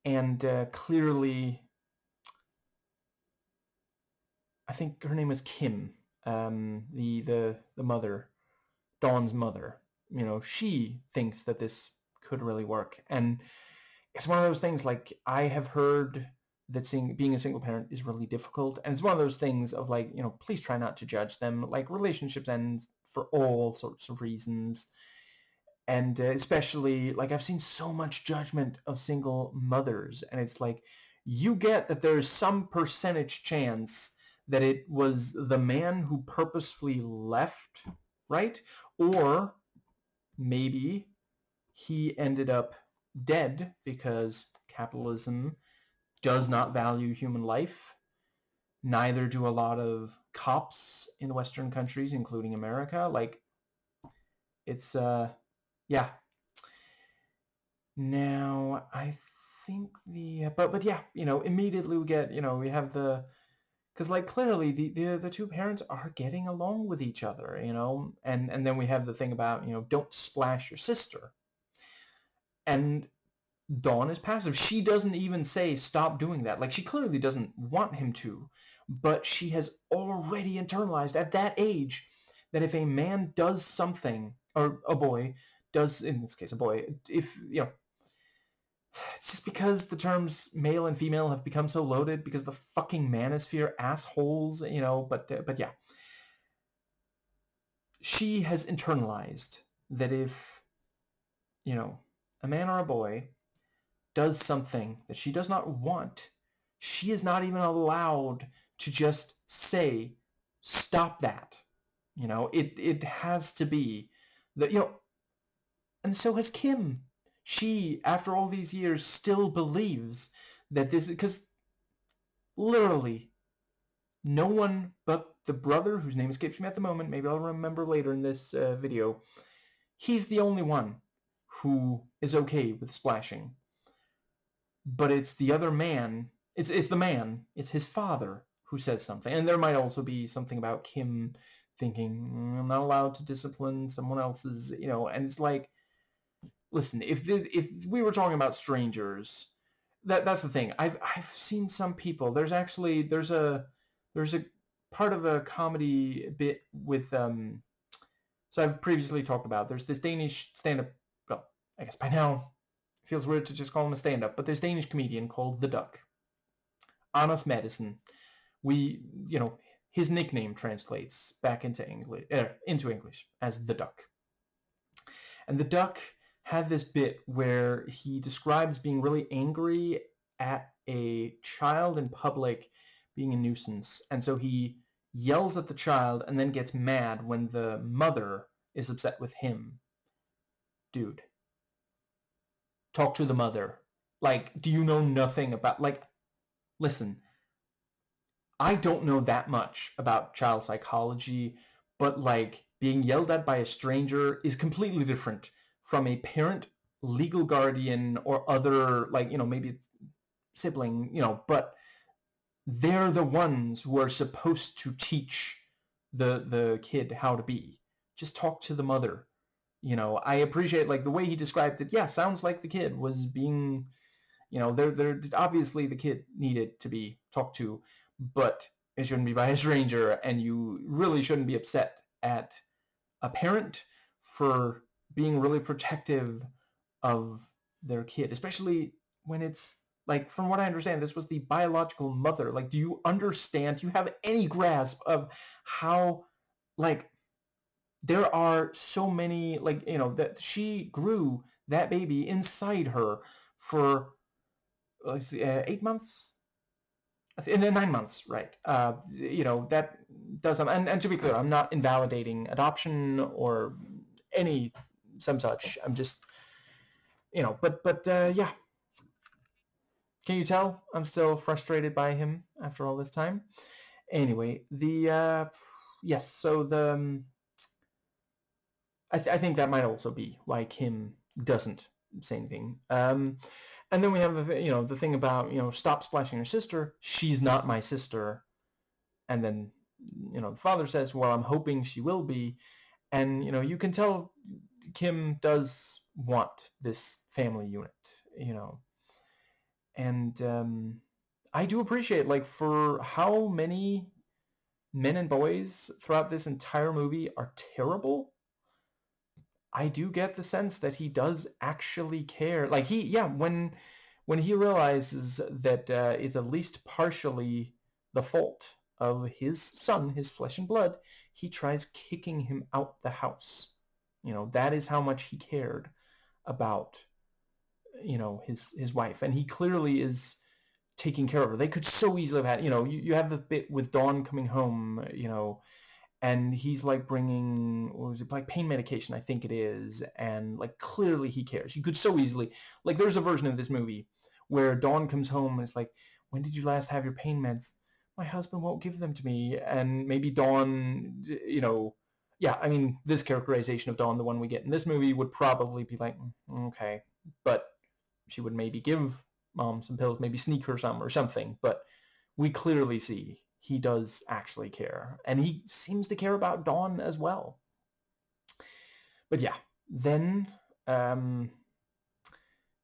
and clearly, I think her name is Kim, the mother, Dawn's mother. She thinks that this could really work, and it's one of those things, like, I have heard that being a single parent is really difficult, and it's one of those things of, like, please try not to judge them. Like, relationships end for all sorts of reasons, and especially, like, I've seen so much judgment of single mothers, and it's like, you get that there's some percentage chance that it was the man who purposefully left, right? Or maybe he ended up dead because capitalism does not value human life. Neither do a lot of cops in Western countries, including America. Like, it's yeah. Now, I think but yeah, immediately we get, we have because like clearly the two parents are getting along with each other, and then we have the thing about, don't splash your sister. And Dawn is passive. She doesn't even say stop doing that. Like, she clearly doesn't want him to, but she has already internalized at that age that if a man does something, or a boy does, in this case a boy, if, it's just because the terms male and female have become so loaded because the fucking manosphere assholes, but yeah. She has internalized that if, a man or a boy does something that she does not want, she is not even allowed to just say, stop that. It has to be that, and so has Kim. She, after all these years, still believes that this, because literally no one but the brother, whose name escapes me at the moment, maybe I'll remember later in this video, he's the only one who is okay with splashing. But it's the other man, it's the man, it's his father who says something. And there might also be something about Kim thinking, I'm not allowed to discipline someone else's, and it's like, listen, if we were talking about strangers, that's the thing. I've seen some people, there's a part of a comedy bit with, so I've previously talked about, there's this Danish stand-up, well, I guess by now it feels weird to just call him a stand-up, but this Danish comedian called The Duck. Anders Madison. His nickname translates back into English as The Duck. And The Duck had this bit where he describes being really angry at a child in public being a nuisance. And so he yells at the child and then gets mad when the mother is upset with him. Dude, talk to the mother. Like, do you know nothing about, like, listen, I don't know that much about child psychology, but like being yelled at by a stranger is completely different from a parent, legal guardian, or other, like, maybe sibling, but they're the ones who are supposed to teach the kid how to be. Just talk to the mother. I appreciate, like, the way he described it. Yeah, sounds like the kid was being, they're obviously the kid needed to be talked to, but it shouldn't be by a stranger, and you really shouldn't be upset at a parent for being really protective of their kid, especially when it's, like, from what I understand, this was the biological mother. Like, do you understand? Do you have any grasp of how, like, there are so many, like, that she grew that baby inside her for, let's see, 8 months? And then 9 months, right? That does, and to be clear, I'm not invalidating adoption or any some such. I'm just, but yeah. Can you tell I'm still frustrated by him after all this time? Anyway, yes, so I think that might also be why Kim doesn't say anything. And then we have, the thing about, stop splashing your sister. She's not my sister. And then, the father says, well, I'm hoping she will be. And, you can tell Kim does want this family unit, And I do appreciate, like, for how many men and boys throughout this entire movie are terrible, I do get the sense that he does actually care. Like, when he realizes that it's at least partially the fault of his son, his flesh and blood, he tries kicking him out the house. That is how much he cared about, his wife. And he clearly is taking care of her. They could so easily have had, you have the bit with Dawn coming home, and he's like bringing, what was it, like pain medication, I think it is, and like clearly he cares. You could so easily, like, there's a version of this movie where Dawn comes home and it's like, when did you last have your pain meds? My husband won't give them to me. And maybe Dawn, yeah, I mean, this characterization of Dawn, the one we get in this movie, would probably be like, okay, but she would maybe give Mom some pills, maybe sneak her some or something. But we clearly see he does actually care. And he seems to care about Dawn as well. But yeah, then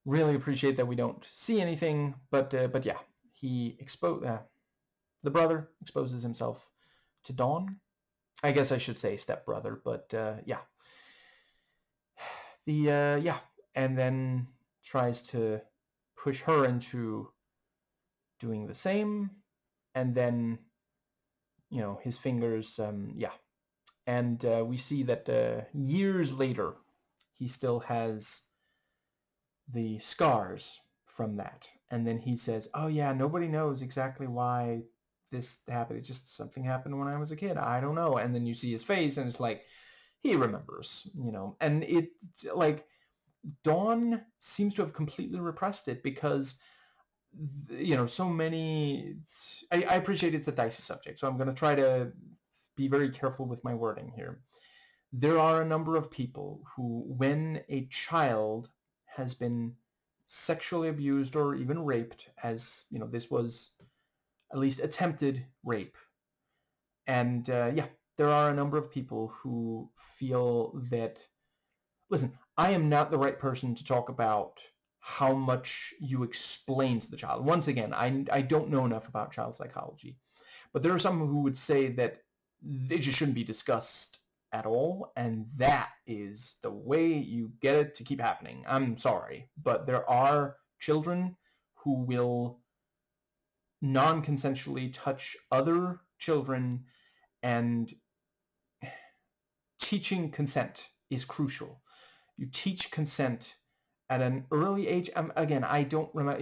really appreciate that we don't see anything. But yeah, he the brother exposes himself to Dawn. I guess I should say stepbrother, but yeah. Yeah, and then tries to push her into doing the same, and then his fingers, yeah, and we see that years later he still has the scars from that, and then he says, "Oh yeah, nobody knows exactly why this happened. It's just something happened when I was a kid. I don't know." And then you see his face, and it's like he remembers, and it like Dawn seems to have completely repressed it because so many. I appreciate it's a dicey subject, so I'm going to try to be very careful with my wording here. There are a number of people who, when a child has been sexually abused or even raped, as this was at least attempted rape, and yeah, there are a number of people who feel that, listen, I am not the right person to talk about how much you explain to the child. Once again, I don't know enough about child psychology, but there are some who would say that they just shouldn't be discussed at all, and that is the way you get it to keep happening. I'm sorry, but there are children who will non-consensually touch other children, and teaching consent is crucial. You teach consent at an early age. Again, I don't remember,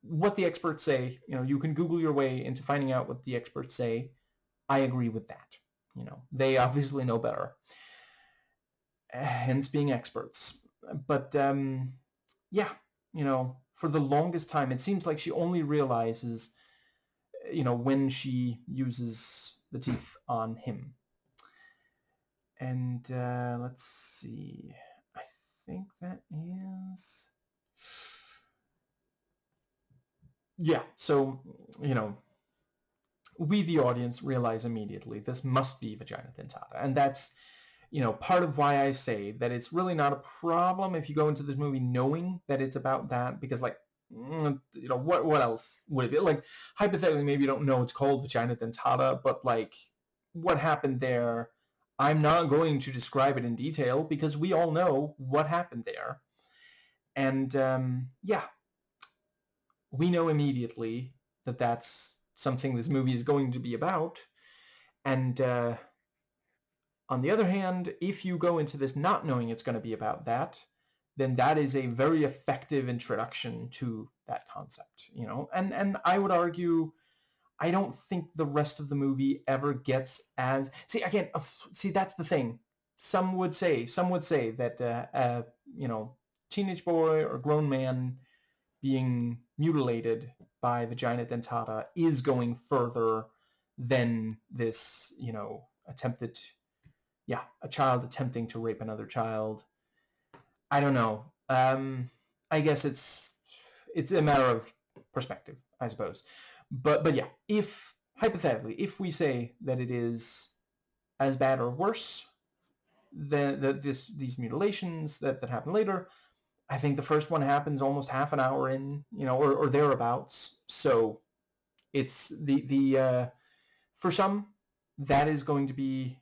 what the experts say. You can Google your way into finding out what the experts say. I agree with that. They obviously know better, hence being experts. But yeah, for the longest time, it seems like she only realizes, when she uses the teeth on him. And let's see. I think that is... Yeah, so, we, the audience, realize immediately this must be vagina dentata. And that's, part of why I say that it's really not a problem if you go into this movie knowing that it's about that, because, like, what else would it be? Like, hypothetically, maybe you don't know it's called vagina dentata, but, like, what happened there, I'm not going to describe it in detail because we all know what happened there. And, yeah, we know immediately that that's something this movie is going to be about. And on the other hand, if you go into this not knowing it's going to be about that, then that is a very effective introduction to that concept, and I would argue, I don't think the rest of the movie ever gets as... See, that's the thing. Some would say that, teenage boy or grown man being mutilated by vagina dentata is going further than this, attempted... Yeah, a child attempting to rape another child. I don't know. I guess it's a matter of perspective, I suppose. But yeah, if hypothetically, if we say that it is as bad or worse than these mutilations that happen later, I think the first one happens almost half an hour in, or thereabouts. So it's the for some, that is going to be,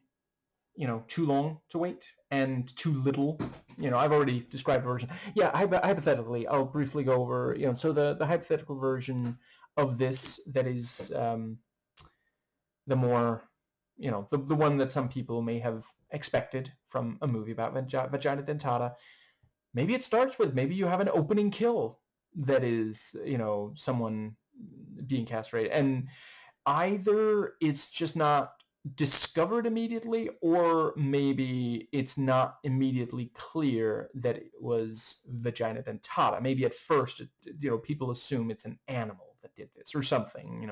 too long to wait and too little. I've already described a version. Yeah, hypothetically, I'll briefly go over, so the hypothetical version of this that is the more, the one that some people may have expected from a movie about vagina dentata. Maybe it starts with, maybe you have an opening kill that is, someone being castrated, and either it's just not discovered immediately, or maybe it's not immediately clear that it was vagina dentata. Maybe at first, people assume it's an animal that did this or something,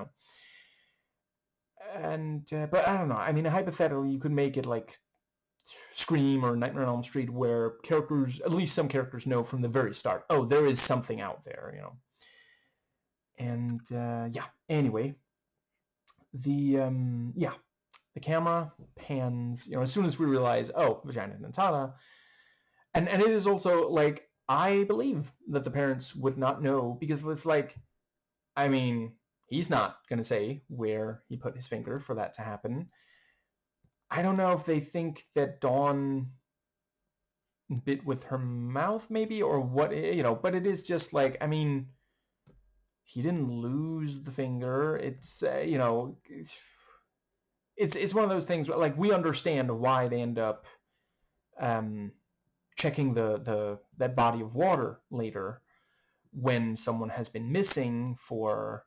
And but I don't know. I mean, hypothetically, you could make it like Scream or Nightmare on Elm Street, where characters, at least some characters, know from the very start, oh, there is something out there, And yeah, anyway, the camera pans, as soon as we realize, oh, vagina dentata. And it is also like, I believe that the parents would not know, because it's like, I mean, he's not going to say where he put his finger for that to happen. I don't know if they think that Dawn bit with her mouth, maybe, or what, but it is just like, I mean, he didn't lose the finger. It's, it's one of those things where, like, we understand why they end up checking that body of water later when someone has been missing for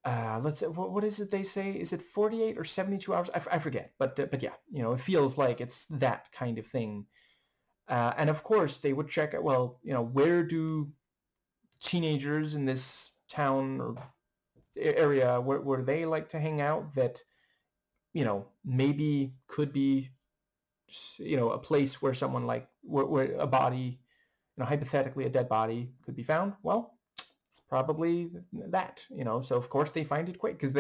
let's say, what is it they say? Is it 48 or 72 hours? I forget, but yeah, it feels like it's that kind of thing. And of course, they would check, well, where do teenagers in this town or area, where they like to hang out, that maybe could be a place where someone, like, where a body, hypothetically a dead body, could be found. Well, it's probably that, so of course they find it quick, because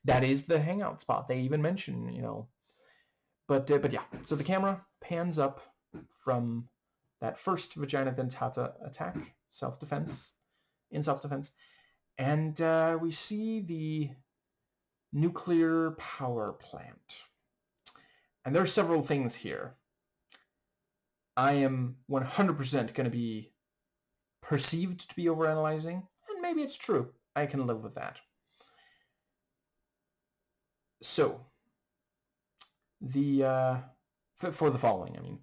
that is the hangout spot. They even mention, but yeah, so the camera pans up from that first vagina dentata attack, self-defense, and we see the nuclear power plant. And there are several things here. I am 100% going to be perceived to be overanalyzing, and maybe it's true. I can live with that. So, for the following, I mean.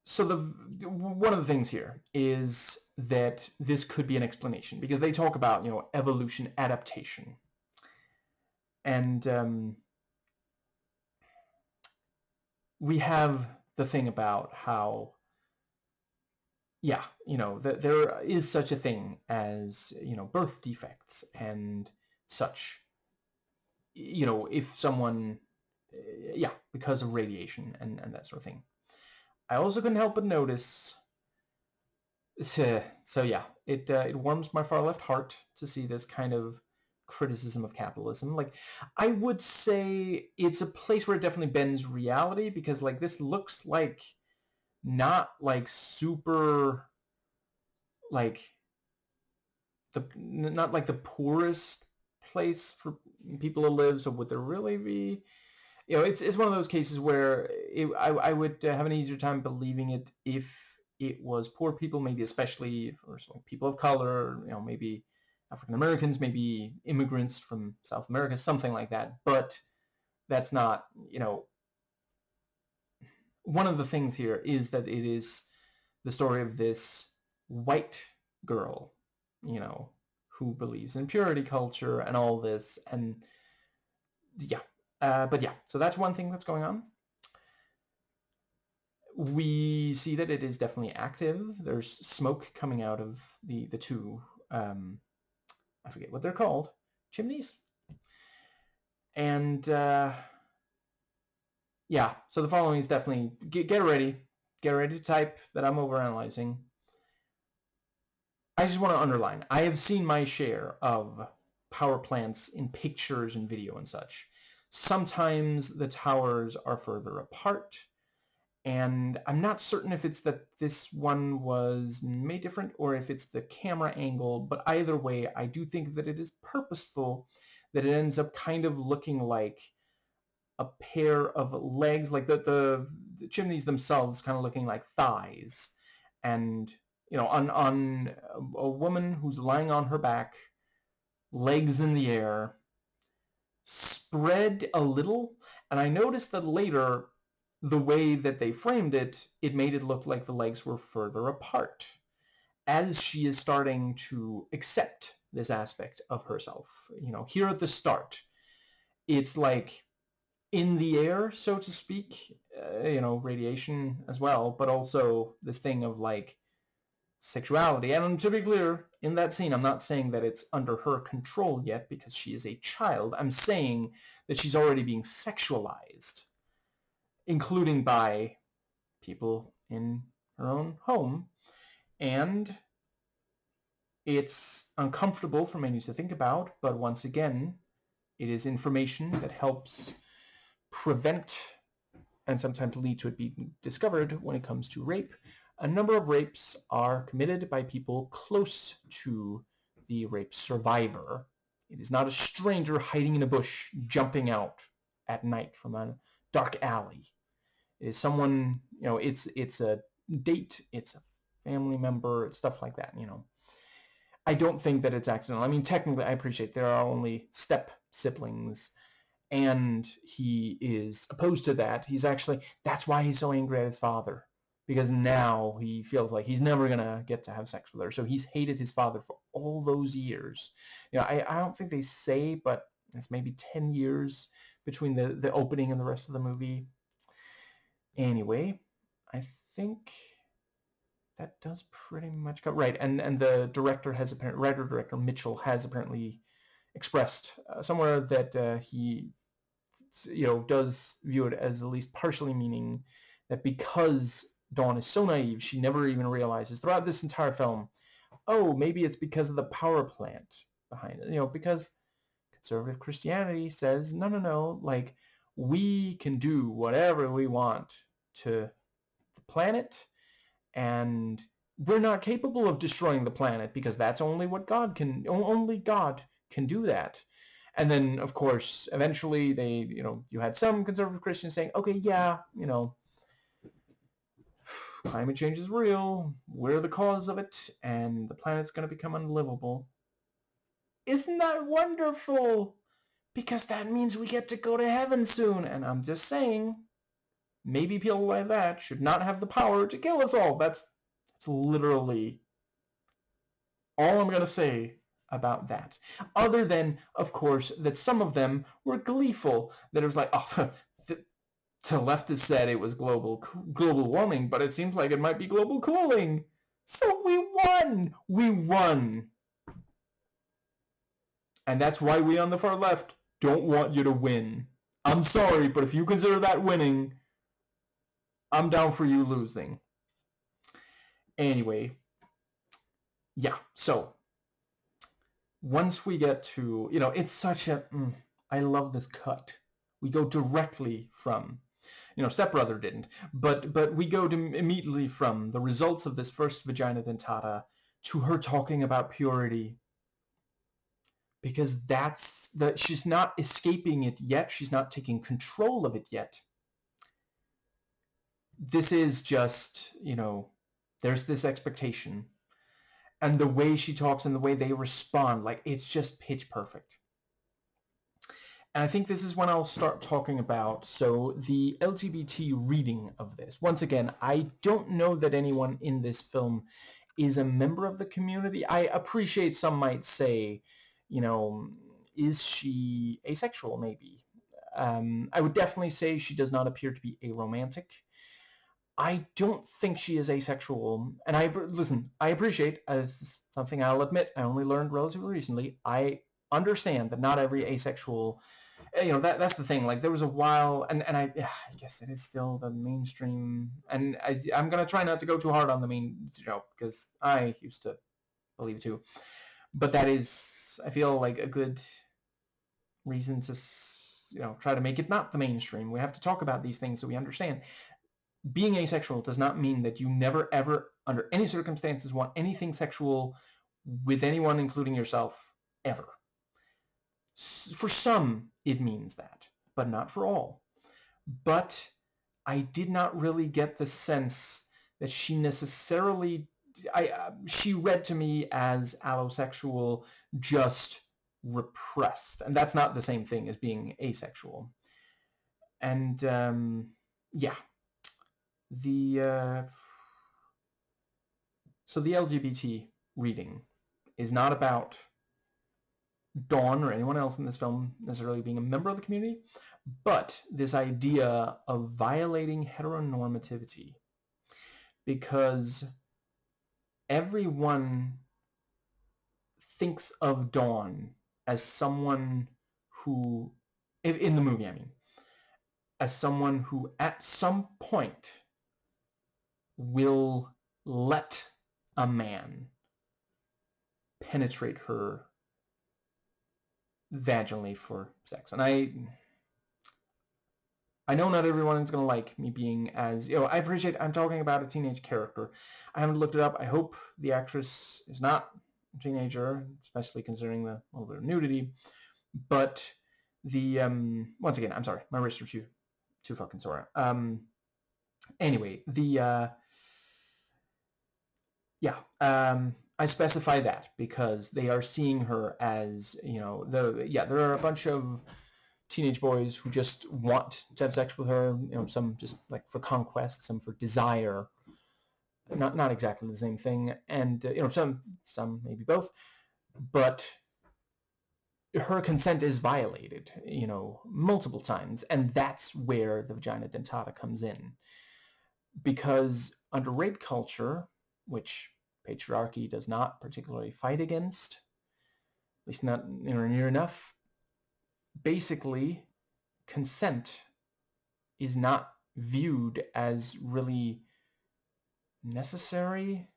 So one of the things here is that this could be an explanation, because they talk about, evolution, adaptation. And we have the thing about how, yeah, that there is such a thing as, birth defects and such, if someone, yeah, because of radiation and that sort of thing. I also couldn't help but notice, so yeah, it warms my far left heart to see this kind of criticism of capitalism. Like, I would say it's a place where it definitely bends reality, because, like, this looks like not like super, like, not like the poorest place for people to live. So would there really be, it's one of those cases where I would have an easier time believing it if it was poor people, maybe especially for people of color, maybe African Americans, maybe immigrants from South America, something like that. But that's not, one of the things here is that it is the story of this white girl, who believes in purity culture and all this. And yeah, but yeah, so that's one thing that's going on. We see that it is definitely active. There's smoke coming out of the two, I forget what they're called, chimneys. And yeah, so the following is definitely, get ready to type that I'm overanalyzing. I just want to underline, I have seen my share of power plants in pictures and video and such. Sometimes the towers are further apart, and I'm not certain if it's that this one was made different or if it's the camera angle, but either way, I do think that it is purposeful, that it ends up kind of looking like a pair of legs, like the chimneys themselves kind of looking like thighs. And, on a woman who's lying on her back, legs in the air, spread a little. And I noticed that later, the way that they framed it, it made it look like the legs were further apart, as she is starting to accept this aspect of herself. Here at the start, it's like in the air, so to speak, radiation as well, but also this thing of, like, sexuality. And to be clear, in that scene, I'm not saying that it's under her control yet, because she is a child. I'm saying that she's already being sexualized, including by people in her own home. And It's uncomfortable for many to think about, but once again, it is information that helps prevent and sometimes lead to it being discovered when it comes to rape. A number of rapes are committed by people close to the rape survivor. It is not a stranger hiding in a bush, jumping out at night from a dark alley. It is someone, it's a date, it's a family member, stuff like that, I don't think that it's accidental. I mean, technically, I appreciate there are only step siblings, and he is opposed to that. That's why he's so angry at his father, because now he feels like he's never going to get to have sex with her. So he's hated his father for all those years. I don't think they say, but it's maybe 10 years between the opening and the rest of the movie. Anyway, I think that does pretty much cover right. And the director has apparently, writer-director Mitchell has apparently expressed somewhere that he does view it as at least partially meaning that because Dawn is so naive, she never even realizes throughout this entire film, oh, maybe it's because of the power plant behind it, because conservative Christianity says, no, like, we can do whatever we want to the planet, and we're not capable of destroying the planet because that's only what only God can do that. And then, of course, eventually you had some conservative Christians saying, okay, yeah, climate change is real, we're the cause of it, and the planet's going to become unlivable. Isn't that wonderful? Because that means we get to go to heaven soon. And I'm just saying, maybe people like that should not have the power to kill us all. That's literally all I'm going to say about that. Other than, of course, that some of them were gleeful. That it was like, oh, the leftists said it was global warming, but it seems like it might be global cooling. So we won! We won! And that's why we on the far left don't want you to win. I'm sorry, but if you consider that winning, I'm down for you losing. Anyway, yeah, so once we get to, it's such a, I love this cut. We go directly from, Step Brother didn't, but we go to immediately from the results of this first vagina dentata to her talking about purity. Because she's not escaping it yet. She's not taking control of it yet. This is just, there's this expectation. And the way she talks and the way they respond, like, it's just pitch perfect. And I think this is when I'll start talking about, so the LGBT reading of this. Once again, I don't know that anyone in this film is a member of the community. I appreciate some might say, is she asexual, maybe? I would definitely say she does not appear to be aromantic. I don't think she is asexual. And I appreciate, as something I'll admit, I only learned relatively recently, I understand that not every asexual, that's the thing. Like, there was a while, and I guess it is still the mainstream, and I'm going to try not to go too hard on the main joke, because I used to believe it too. But that is, I feel like, a good reason to, try to make it not the mainstream. We have to talk about these things so we understand. Being asexual does not mean that you never, ever, under any circumstances, want anything sexual with anyone, including yourself, ever. For some, it means that, but not for all. But I did not really get the sense that she necessarily... she read to me as allosexual, just repressed. And that's not the same thing as being asexual. And, yeah. So the LGBT reading is not about Dawn or anyone else in this film necessarily being a member of the community, but this idea of violating heteronormativity. Because everyone thinks of Dawn as someone who, in the movie, I mean, as someone who at some point will let a man penetrate her vaginally for sex. And I know not everyone is going to like me being as, I appreciate I'm talking about a teenage character. I haven't looked it up. I hope the actress is not a teenager, especially considering the little bit of nudity. But the, once again, I'm sorry, my wrists are too fucking sore. Anyway, the, I specify that because they are seeing her as, there are a bunch of teenage boys who just want to have sex with her, some just like for conquest, some for desire, not exactly the same thing, and some maybe both, but her consent is violated, multiple times, and that's where the vagina dentata comes in, because under rape culture, which patriarchy does not particularly fight against, at least not near enough, basically consent is not viewed as really necessary.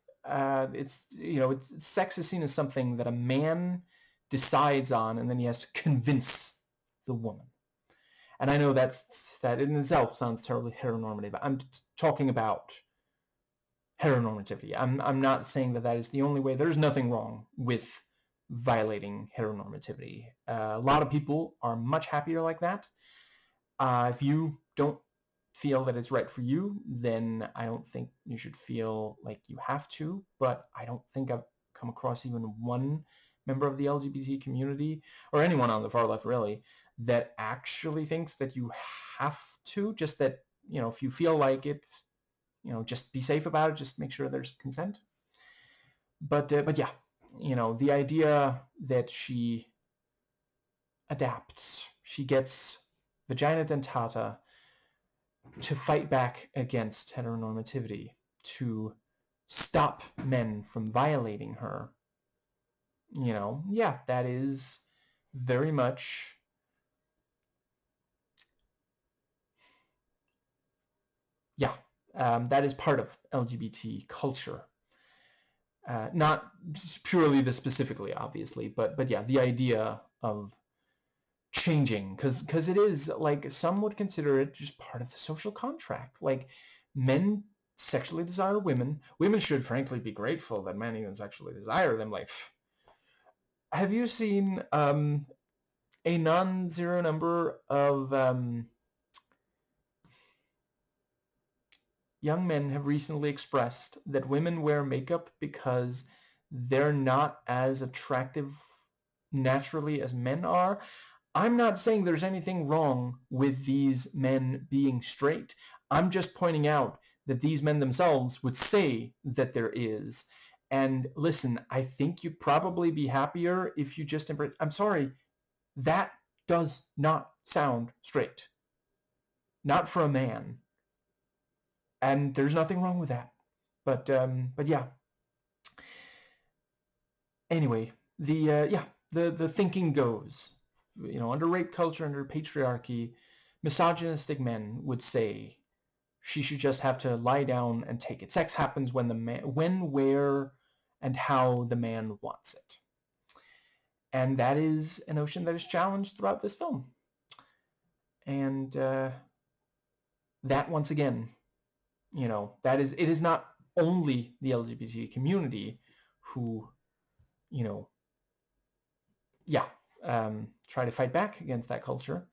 Sex is seen as something that a man decides on, and then he has to convince the woman. And I know that in itself sounds terribly heteronormative. I'm talking about heteronormativity. I'm not saying that is the only way. There's nothing wrong with violating heteronormativity. A lot of people are much happier like that. If you don't feel that it's right for you, then I don't think you should feel like you have to. But I don't think I've come across even one member of the LGBT community, or anyone on the far left really, that actually thinks that you have to. Just that, if you feel like it, just be safe about it. Just make sure there's consent. But yeah, the idea that she adapts, she gets vagina dentata to fight back against heteronormativity, to stop men from violating her, that is very much, that is part of LGBT culture. Not purely this specifically, obviously, but yeah, the idea of changing, because it is, like, some would consider it just part of the social contract. Like, men sexually desire women. Women should frankly be grateful that men even sexually desire them. Like, have you seen a non-zero number of young men have recently expressed that women wear makeup because they're not as attractive naturally as men are? I'm not saying there's anything wrong with these men being straight. I'm just pointing out that these men themselves would say that there is. And listen, I think you'd probably be happier if you just embrace. I'm sorry, that does not sound straight. Not for a man. And there's nothing wrong with that. But yeah. Anyway, the thinking goes, under rape culture, under patriarchy, misogynistic men would say she should just have to lie down and take it. Sex happens when, where, and how the man wants it. And that is a notion that is challenged throughout this film. And that, once again, it is not only the LGBT community who, try to fight back against that culture.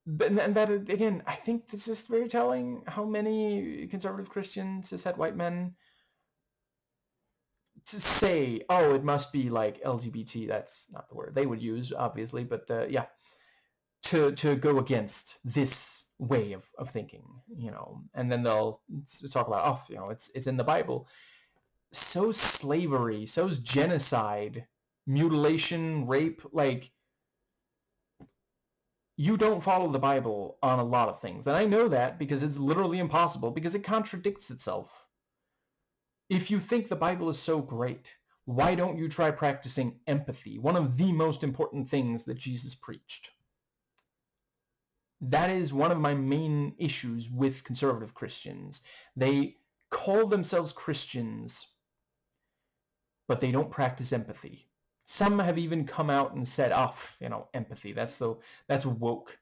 And that, again, I think this is very telling how many conservative Christian cishet white men to say, oh, it must be like LGBT. That's not the word they would use, obviously, but to go against this way of thinking, and then they'll talk about, it's in the Bible. So's slavery, so's genocide, mutilation, rape. Like, you don't follow the Bible on a lot of things. And I know that because it's literally impossible, because it contradicts itself. If you think the Bible is so great, why don't you try practicing empathy? One of the most important things that Jesus preached. That is one of my main issues with conservative Christians. They call themselves Christians but they don't practice empathy. Some have even come out and said, "Oh, empathy. That's woke."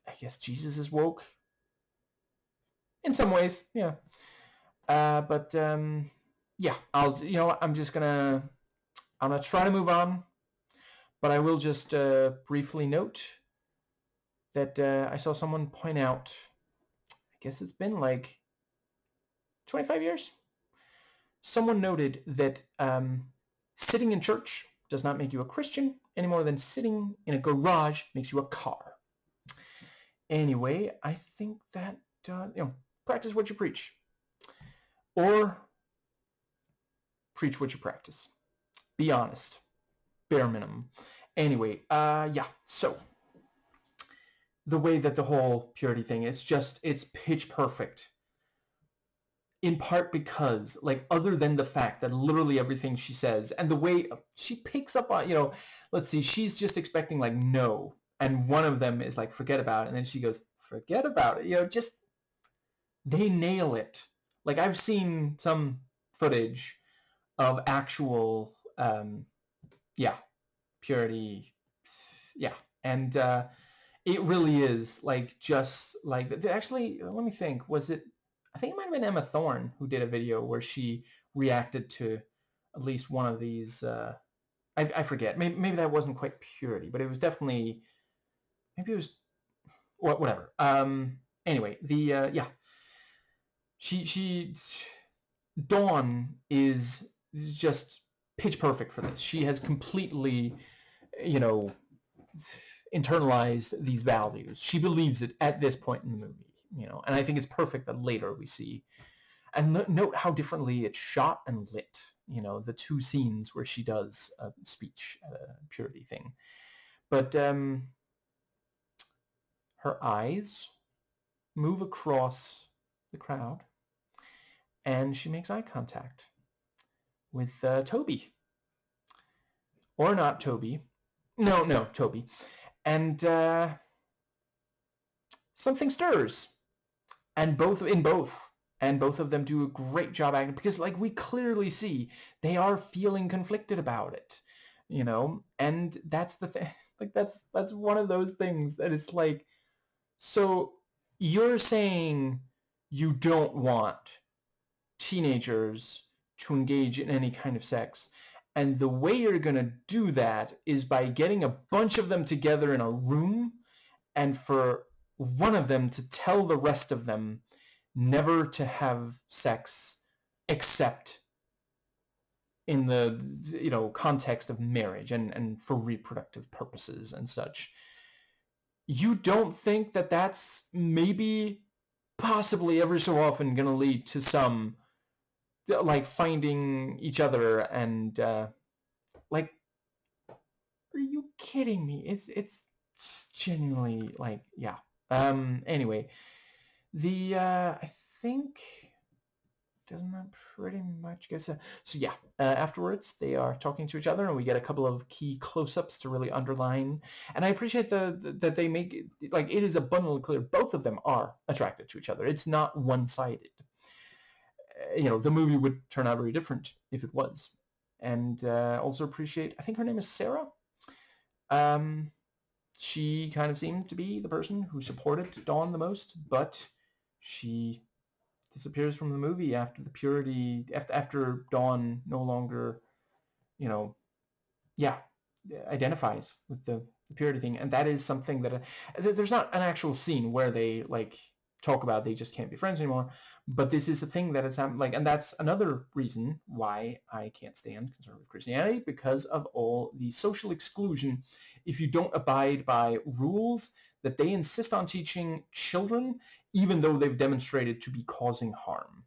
I guess Jesus is woke in some ways, yeah. But yeah, I'm gonna try to move on, but I will just briefly note that I saw someone point out, I guess it's been like 25 years. Someone noted that sitting in church does not make you a Christian any more than sitting in a garage makes you a car. Anyway, I think that, practice what you preach. Or preach what you practice. Be honest. Bare minimum. Anyway, yeah, so the way that the whole purity thing, it's pitch perfect. In part because, like, other than the fact that literally everything she says and the way she picks up on, let's see, she's just expecting like no. And one of them is like, forget about it. And then she goes, forget about it. Just, they nail it. Like, I've seen some footage of actual, purity. Yeah. And it really is like, just like, actually, let me think, I think it might have been Emma Thorne who did a video where she reacted to at least one of these, I forget, maybe that wasn't quite purity, but it was definitely, maybe it was, whatever. Anyway, yeah. Dawn is just pitch perfect for this. She has completely, internalized these values. She believes it at this point in the movie, and I think it's perfect that later we see. And note how differently it's shot and lit, the two scenes where she does a speech, purity thing. But her eyes move across the crowd, and she makes eye contact with Toby. Or not Toby. No, Toby. And something stirs. And both of them do a great job acting, because like we clearly see they are feeling conflicted about it, and that's the thing. Like that's one of those things that is like, so you're saying you don't want teenagers to engage in any kind of sex, and the way you're going to do that is by getting a bunch of them together in a room, and for one of them to tell the rest of them never to have sex except in the context of marriage and for reproductive purposes and such. You don't think that that's maybe possibly every so often going to lead to some like finding each other and like, are you kidding me? It's genuinely like, yeah. Anyway, I think, doesn't that pretty much get so yeah, afterwards they are talking to each other, and we get a couple of key close-ups to really underline, and I appreciate that they make it like it is abundantly clear both of them are attracted to each other. It's not one-sided. The movie would turn out very different if it was. And also appreciate, I think her name is Sarah. She kind of seemed to be the person who supported Dawn the most, but she disappears from the movie after the purity, after Dawn no longer, identifies with the purity thing. And that is something that there's not an actual scene where they like talk about they just can't be friends anymore, but this is a thing that it's like, and that's another reason why I can't stand conservative Christianity, because of all the social exclusion if you don't abide by rules that they insist on teaching children, even though they've demonstrated to be causing harm.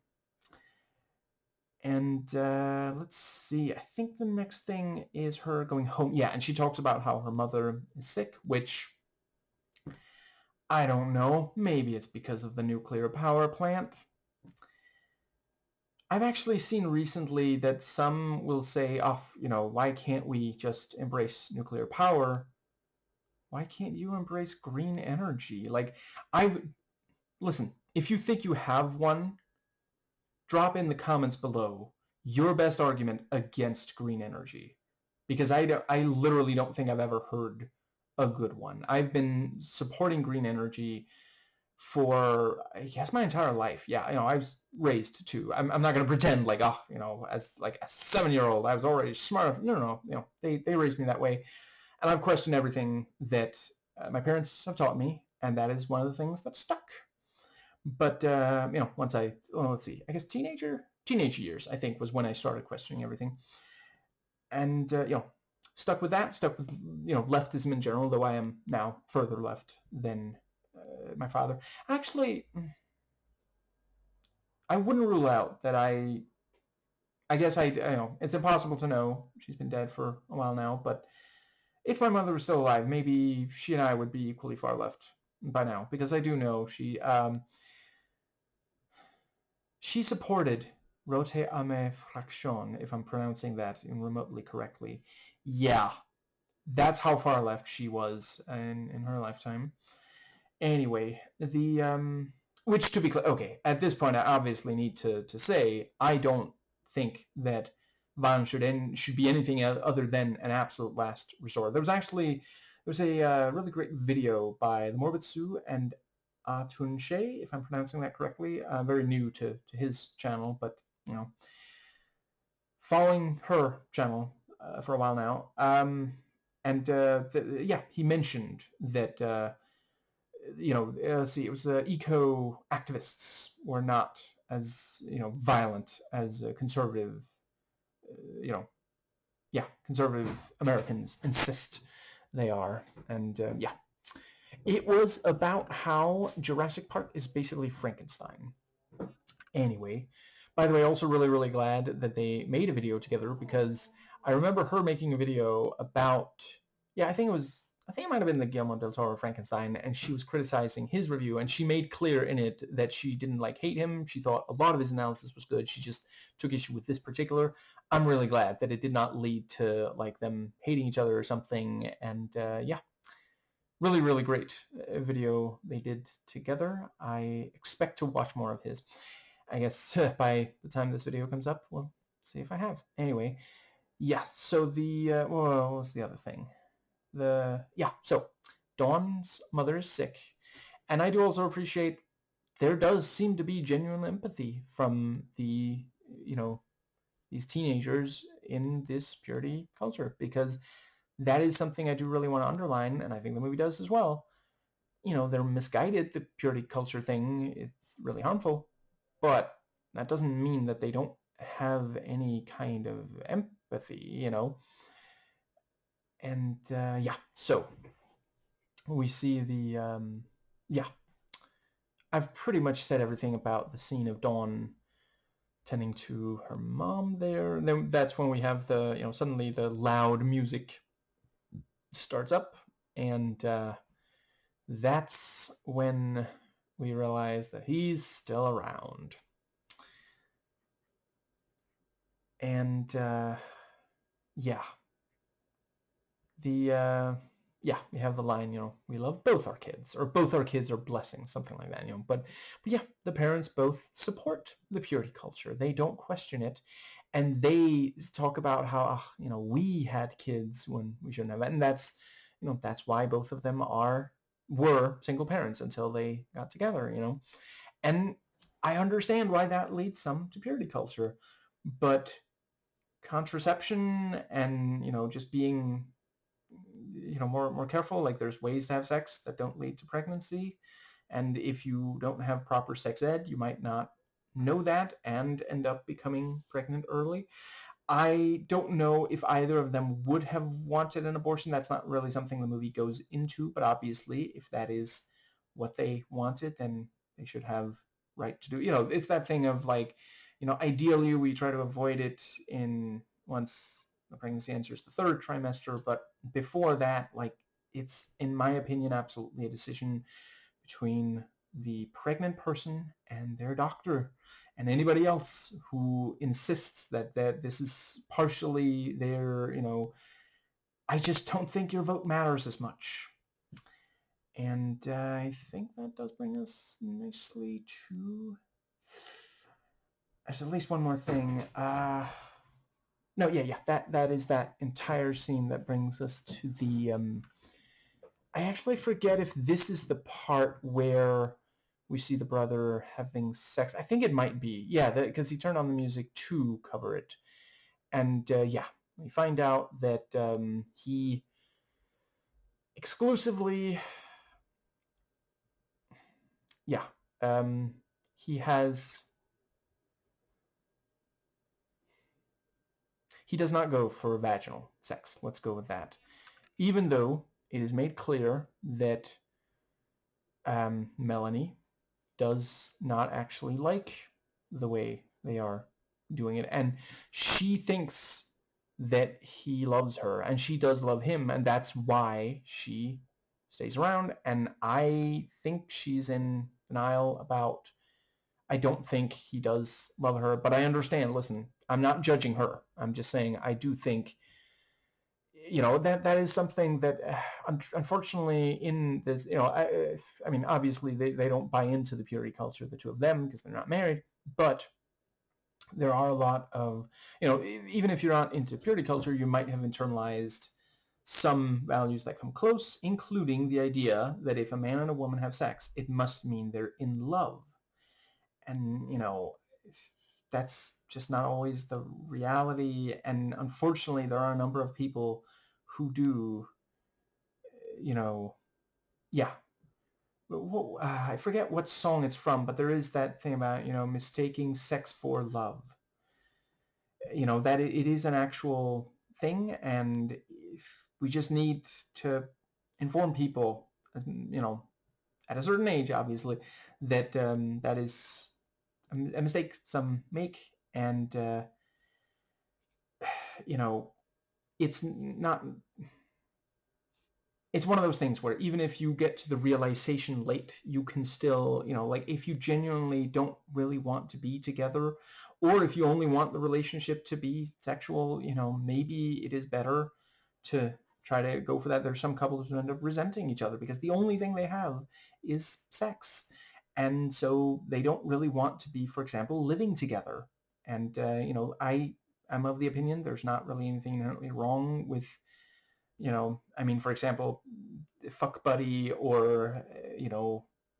And let's see, I think the next thing is her going home. Yeah, and she talks about how her mother is sick, which I don't know. Maybe it's because of the nuclear power plant. I've actually seen recently that some will say, oh, why can't we just embrace nuclear power? Why can't you embrace green energy? Like, listen, if you think you have one, drop in the comments below your best argument against green energy, because I literally don't think I've ever heard a good one. I've been supporting green energy for, I guess, my entire life. Yeah, I was raised to. I'm not going to pretend like, as like a 7-year-old, I was already smart. No. They raised me that way, and I've questioned everything that my parents have taught me, and that is one of the things that stuck. But once let's see, I guess teenage years, I think, was when I started questioning everything, and stuck with that, stuck with leftism in general, though I am now further left than my father. Actually, I wouldn't rule out that I guess it's impossible to know. She's been dead for a while now, but if my mother was still alive, maybe she and I would be equally far left by now, because I do know she supported Rote Ame Fraction, if I'm pronouncing that remotely correctly. Yeah, that's how far left she was in her lifetime. Anyway, which, to be clear, okay, at this point I obviously need to say I don't think that Van should be anything other than an absolute last resort. There's a really great video by the Morbid Sue and Tunshe, if I'm pronouncing that correctly. Very new to his channel, but following her channel for a while now. And he mentioned that let's see, it was eco activists were not as violent as conservative conservative Americans insist they are. And it was about how Jurassic Park is basically Frankenstein. Anyway, by the way, also really, really glad that they made a video together, because I remember her making a video about, I think it might have been the Guillermo del Toro Frankenstein, and she was criticizing his review, and she made clear in it that she didn't hate him. She thought a lot of his analysis was good. She just took issue with this particular. I'm really glad that it did not lead to them hating each other or something. And really, really great video they did together. I expect to watch more of his. I guess by the time this video comes up, we'll see if I have. Anyway, so what was the other thing? So Dawn's mother is sick, and I do also appreciate there does seem to be genuine empathy from the these teenagers in this purity culture, because that is something I do really want to underline, and I think the movie does as well. They're misguided, the purity culture thing. It's really harmful, but that doesn't mean that they don't have any kind of empathy, And so we see I've pretty much said everything about the scene of Dawn tending to her mom there. And then that's when we have the, suddenly the loud music starts up, and that's when we realize that he's still around. And we have the line, we love both our kids, or both our kids are blessings, something like that, but the parents both support the purity culture. They don't question it, and they talk about how we had kids when we shouldn't have, and that's that's why both of them were single parents until they got together, and I understand why that leads some to purity culture. But contraception and just being more careful, there's ways to have sex that don't lead to pregnancy, and if you don't have proper sex ed, you might not know that and end up becoming pregnant early. I don't know if either of them would have wanted an abortion. That's not really something the movie goes into, but obviously if that is what they wanted, then they should have right to do. It's that thing of ideally we try to avoid it once the pregnancy enters the third trimester, but before that, it's, in my opinion, absolutely a decision between the pregnant person and their doctor, and anybody else who insists that this is partially their, I just don't think your vote matters as much. And I think that does bring us nicely to there's at least one more thing. No, yeah. That is that entire scene that brings us to the. I actually forget if this is the part where we see the brother having sex. I think it might be. Yeah, because he turned on the music to cover it. And yeah, we find out that he exclusively, yeah, he does not go for vaginal sex. Let's go with that. Even though it is made clear that Melanie does not actually like the way they are doing it. And she thinks that he loves her, and she does love him, and that's why she stays around. And I think she's in denial about, I don't think he does love her, but I understand. Listen, I'm not judging her. I'm just saying I do think, that is something that unfortunately in this, I mean, obviously they don't buy into the purity culture, the two of them, because they're not married, but there are a lot of, even if you're not into purity culture, you might have internalized some values that come close, including the idea that if a man and a woman have sex, it must mean they're in love. And, that's just not always the reality. And unfortunately, there are a number of people who do, yeah. I forget what song it's from, but there is that thing about, mistaking sex for love. That it is an actual thing, and we just need to inform people, at a certain age, obviously, that that is a mistake some make, and it's not. It's one of those things where even if you get to the realization late, you can still, like if you genuinely don't really want to be together, or if you only want the relationship to be sexual, maybe it is better to try to go for that. There's some couples who end up resenting each other because the only thing they have is sex. And so they don't really want to be, for example, living together. And, I am of the opinion there's not really anything inherently wrong with, I mean, for example, fuck buddy or,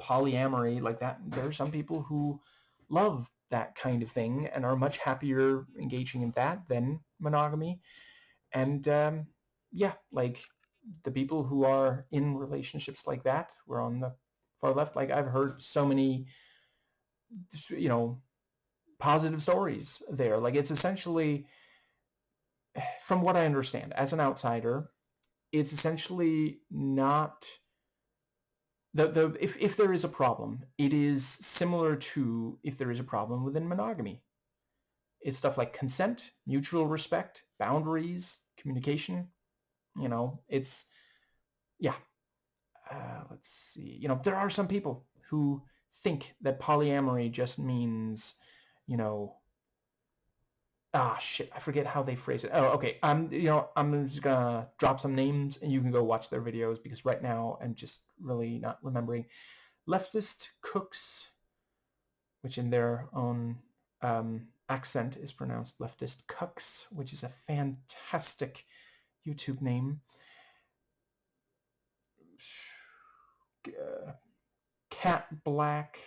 polyamory like that. There are some people who love that kind of thing and are much happier engaging in that than monogamy. And yeah, like the people who are in relationships like that, were on the far left. Like I've heard so many, positive stories there. Like it's essentially, from what I understand as an outsider, it's essentially not if there is a problem, it is similar to if there is a problem within monogamy. It's stuff like consent, mutual respect, boundaries, communication. It's, yeah. Let's see. There are some people who think that polyamory just means, shit, I forget how they phrase it. Oh, okay. I'm just gonna drop some names and you can go watch their videos, because right now I'm just really not remembering. Leftist cooks, which in their own accent is pronounced leftist cucks, which is a fantastic YouTube name. Cat Black.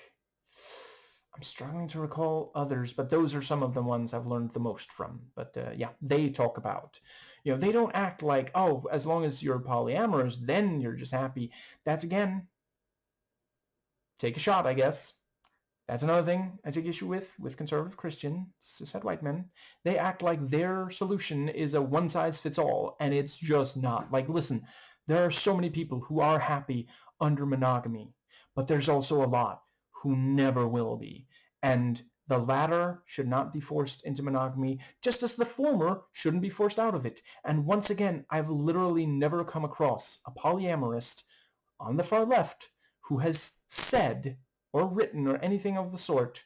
I'm struggling to recall others, but those are some of the ones I've learned the most from. But yeah, they talk about, they don't act like, oh, as long as you're polyamorous, then you're just happy. That's, again, take a shot, I guess. That's another thing I take issue with conservative Christian cishet white men. They act like their solution is a one-size-fits-all, and it's just not. Like, listen, there are so many people who are happy under monogamy, but there's also a lot who never will be. And the latter should not be forced into monogamy, just as the former shouldn't be forced out of it. And once again, I've literally never come across a polyamorist on the far left who has said or written or anything of the sort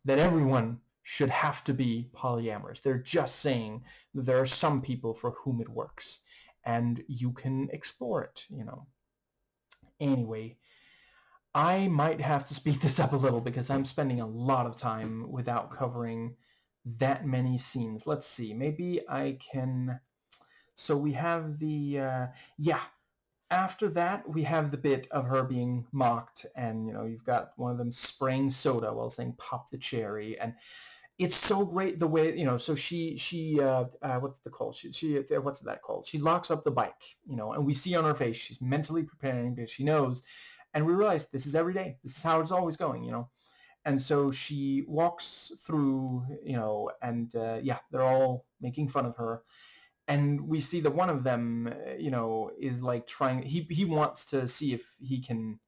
that everyone should have to be polyamorous. They're just saying that there are some people for whom it works, and you can explore it, Anyway, I might have to speed this up a little because I'm spending a lot of time without covering that many scenes. Let's see. Maybe I can... So we have the... yeah. After that, we have the bit of her being mocked, and you've got one of them spraying soda while saying "pop the cherry," and it's so great the way So she what's the call? She what's that called? She locks up the bike, and we see on her face she's mentally preparing because she knows, and we realize this is every day. This is how it's always going, And so she walks through, and yeah, they're all making fun of her. And we see that one of them, is like trying. He wants to see if he can,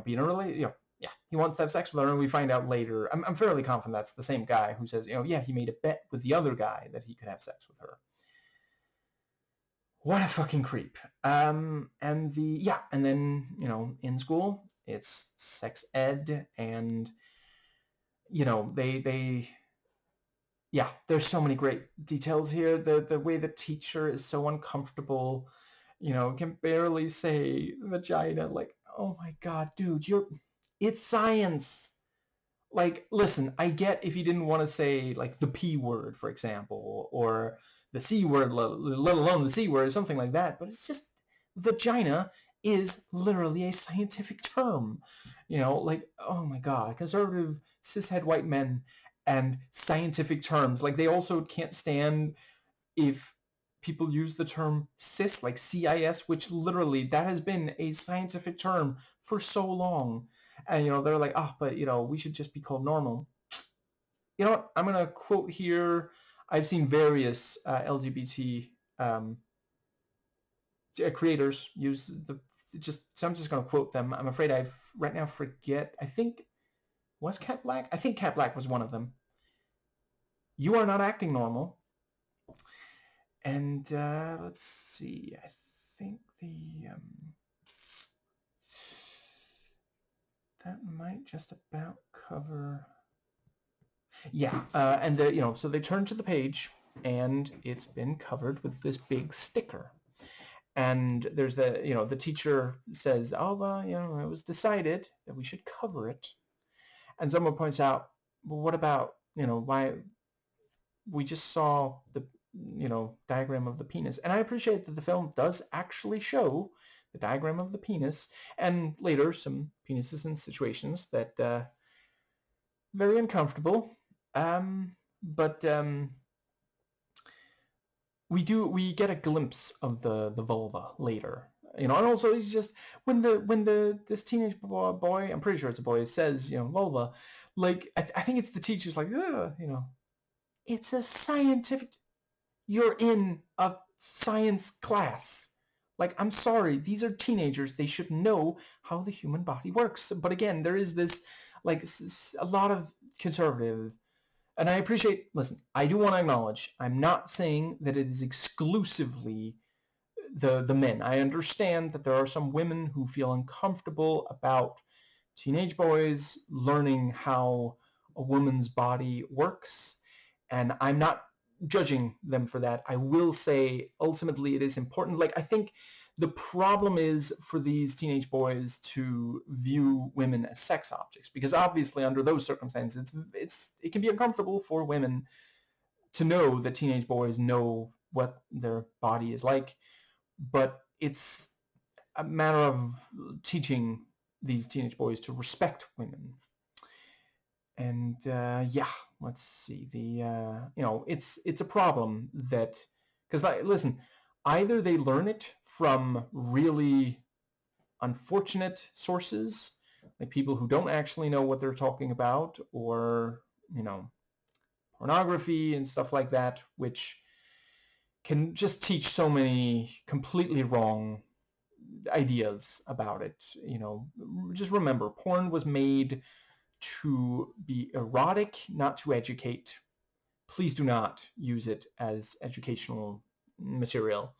be in a relationship. Yeah, he wants to have sex with her, and we find out later. I'm fairly confident that's the same guy who says, yeah, he made a bet with the other guy that he could have sex with her. What a fucking creep. And then in school it's sex ed, and they yeah, there's so many great details here. The way the teacher is so uncomfortable, can barely say vagina. Like, oh my God, dude, it's science. Like, listen, I get if you didn't want to say like the P word, for example, or the C word, let alone the C word, or something like that. But it's just vagina is literally a scientific term. Like, oh my God, conservative cishet white men and scientific terms. Like, they also can't stand if people use the term cis, like CIS, which literally that has been a scientific term for so long. And, they're like, oh, but, we should just be called normal. You know what? I'm going to quote here. I've seen various LGBT creators use so I'm just going to quote them. I'm afraid I right now forget. I think, was Cat Black? I think Cat Black was one of them. You are not acting normal. And let's see. I think that might just about cover. Yeah, and so they turn to the page, and it's been covered with this big sticker. And there's the teacher says, oh, well, it was decided that we should cover it. And someone points out, well, what about, why we just saw the, diagram of the penis. And I appreciate that the film does actually show the diagram of the penis, and later some penises in situations that very uncomfortable. But we get a glimpse of the vulva later, and also it's just when this teenage boy, I'm pretty sure it's a boy, says vulva, like I think it's the teacher's like, it's a scientific. You're in a science class. Like, I'm sorry, these are teenagers. They should know how the human body works. But again, there is this, like, a lot of conservative, and I appreciate, listen, I do want to acknowledge, I'm not saying that it is exclusively the men. I understand that there are some women who feel uncomfortable about teenage boys learning how a woman's body works, and I'm not judging them for that. I will say ultimately it is important. Like, I think the problem is for these teenage boys to view women as sex objects, because obviously under those circumstances it can be uncomfortable for women to know that teenage boys know what their body is like. But it's a matter of teaching these teenage boys to respect women. And yeah, let's see. It's a problem that, because listen, either they learn it from really unfortunate sources, like people who don't actually know what they're talking about, or pornography and stuff like that, which can just teach so many completely wrong ideas about it. Just remember, porn was made to be erotic, not to educate. Please do not use it as educational material.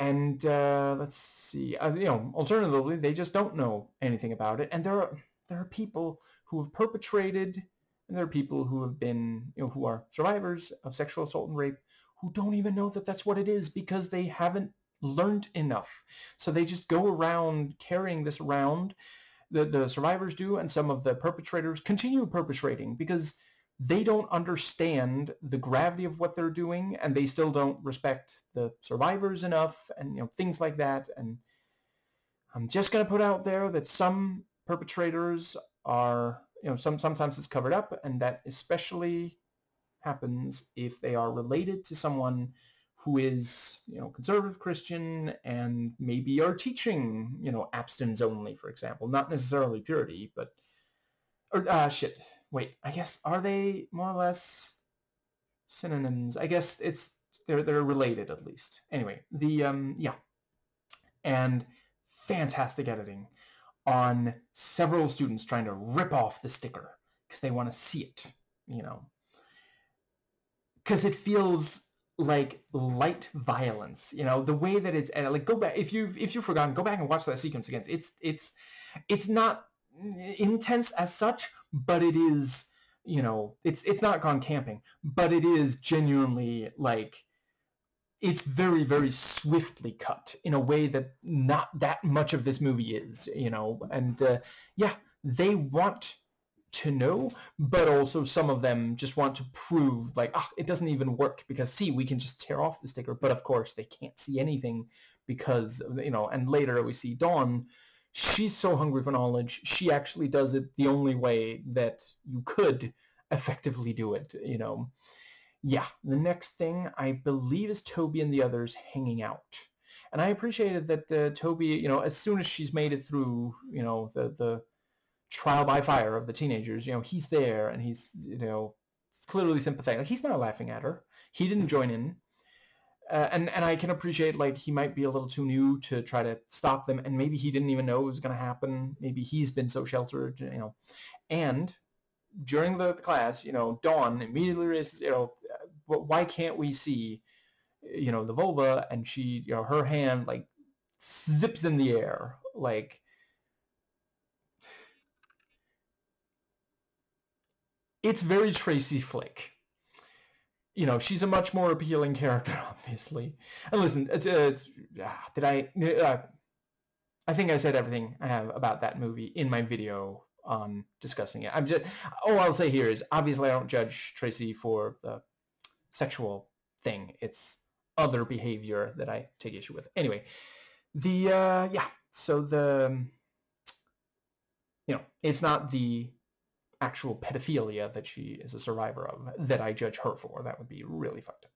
And let's see, alternatively, they just don't know anything about it. And there are people who have perpetrated, and there are people who have been, who are survivors of sexual assault and rape, who don't even know that that's what it is, because they haven't learned enough. So they just go around carrying this around, the survivors do, and some of the perpetrators continue perpetrating because they don't understand the gravity of what they're doing, and they still don't respect the survivors enough, and things like that. And I'm just going to put out there that some perpetrators are, sometimes it's covered up, and that especially happens if they are related to someone who is, conservative Christian and maybe are teaching, abstinence only, for example. Not necessarily purity, but, shit. Wait, I guess, are they more or less synonyms? I guess they're related at least. Anyway, yeah. And fantastic editing on several students trying to rip off the sticker because they want to see it, because it feels like light violence, the way that it's like, go back, if you've forgotten, go back and watch that sequence again. It's not intense as such, but it is, it's not gone camping, but it is genuinely like, it's very, very swiftly cut in a way that not that much of this movie is, and yeah, they want to know, but also some of them just want to prove like, it doesn't even work because, see, we can just tear off the sticker. But of course they can't see anything because, and later we see Dawn, she's so hungry for knowledge, she actually does it the only way that you could effectively do it, Yeah, the next thing I believe is Toby and the others hanging out. And I appreciated that Toby, as soon as she's made it through, the trial by fire of the teenagers, he's there and he's, clearly sympathetic. He's not laughing at her. He didn't join in. And I can appreciate, like, he might be a little too new to try to stop them, and maybe he didn't even know it was going to happen. Maybe he's been so sheltered, And during the class, Dawn immediately raises, why can't we see, the vulva? And she, her hand, like, zips in the air, like, it's very Tracy Flick. She's a much more appealing character, obviously. And listen, did I think I said everything I have about that movie in my video on discussing it. All I'll say here is, obviously I don't judge Tracy for the sexual thing. It's other behavior that I take issue with. Anyway, so it's not the actual pedophilia that she is a survivor of that I judge her for. That would be really fucked up.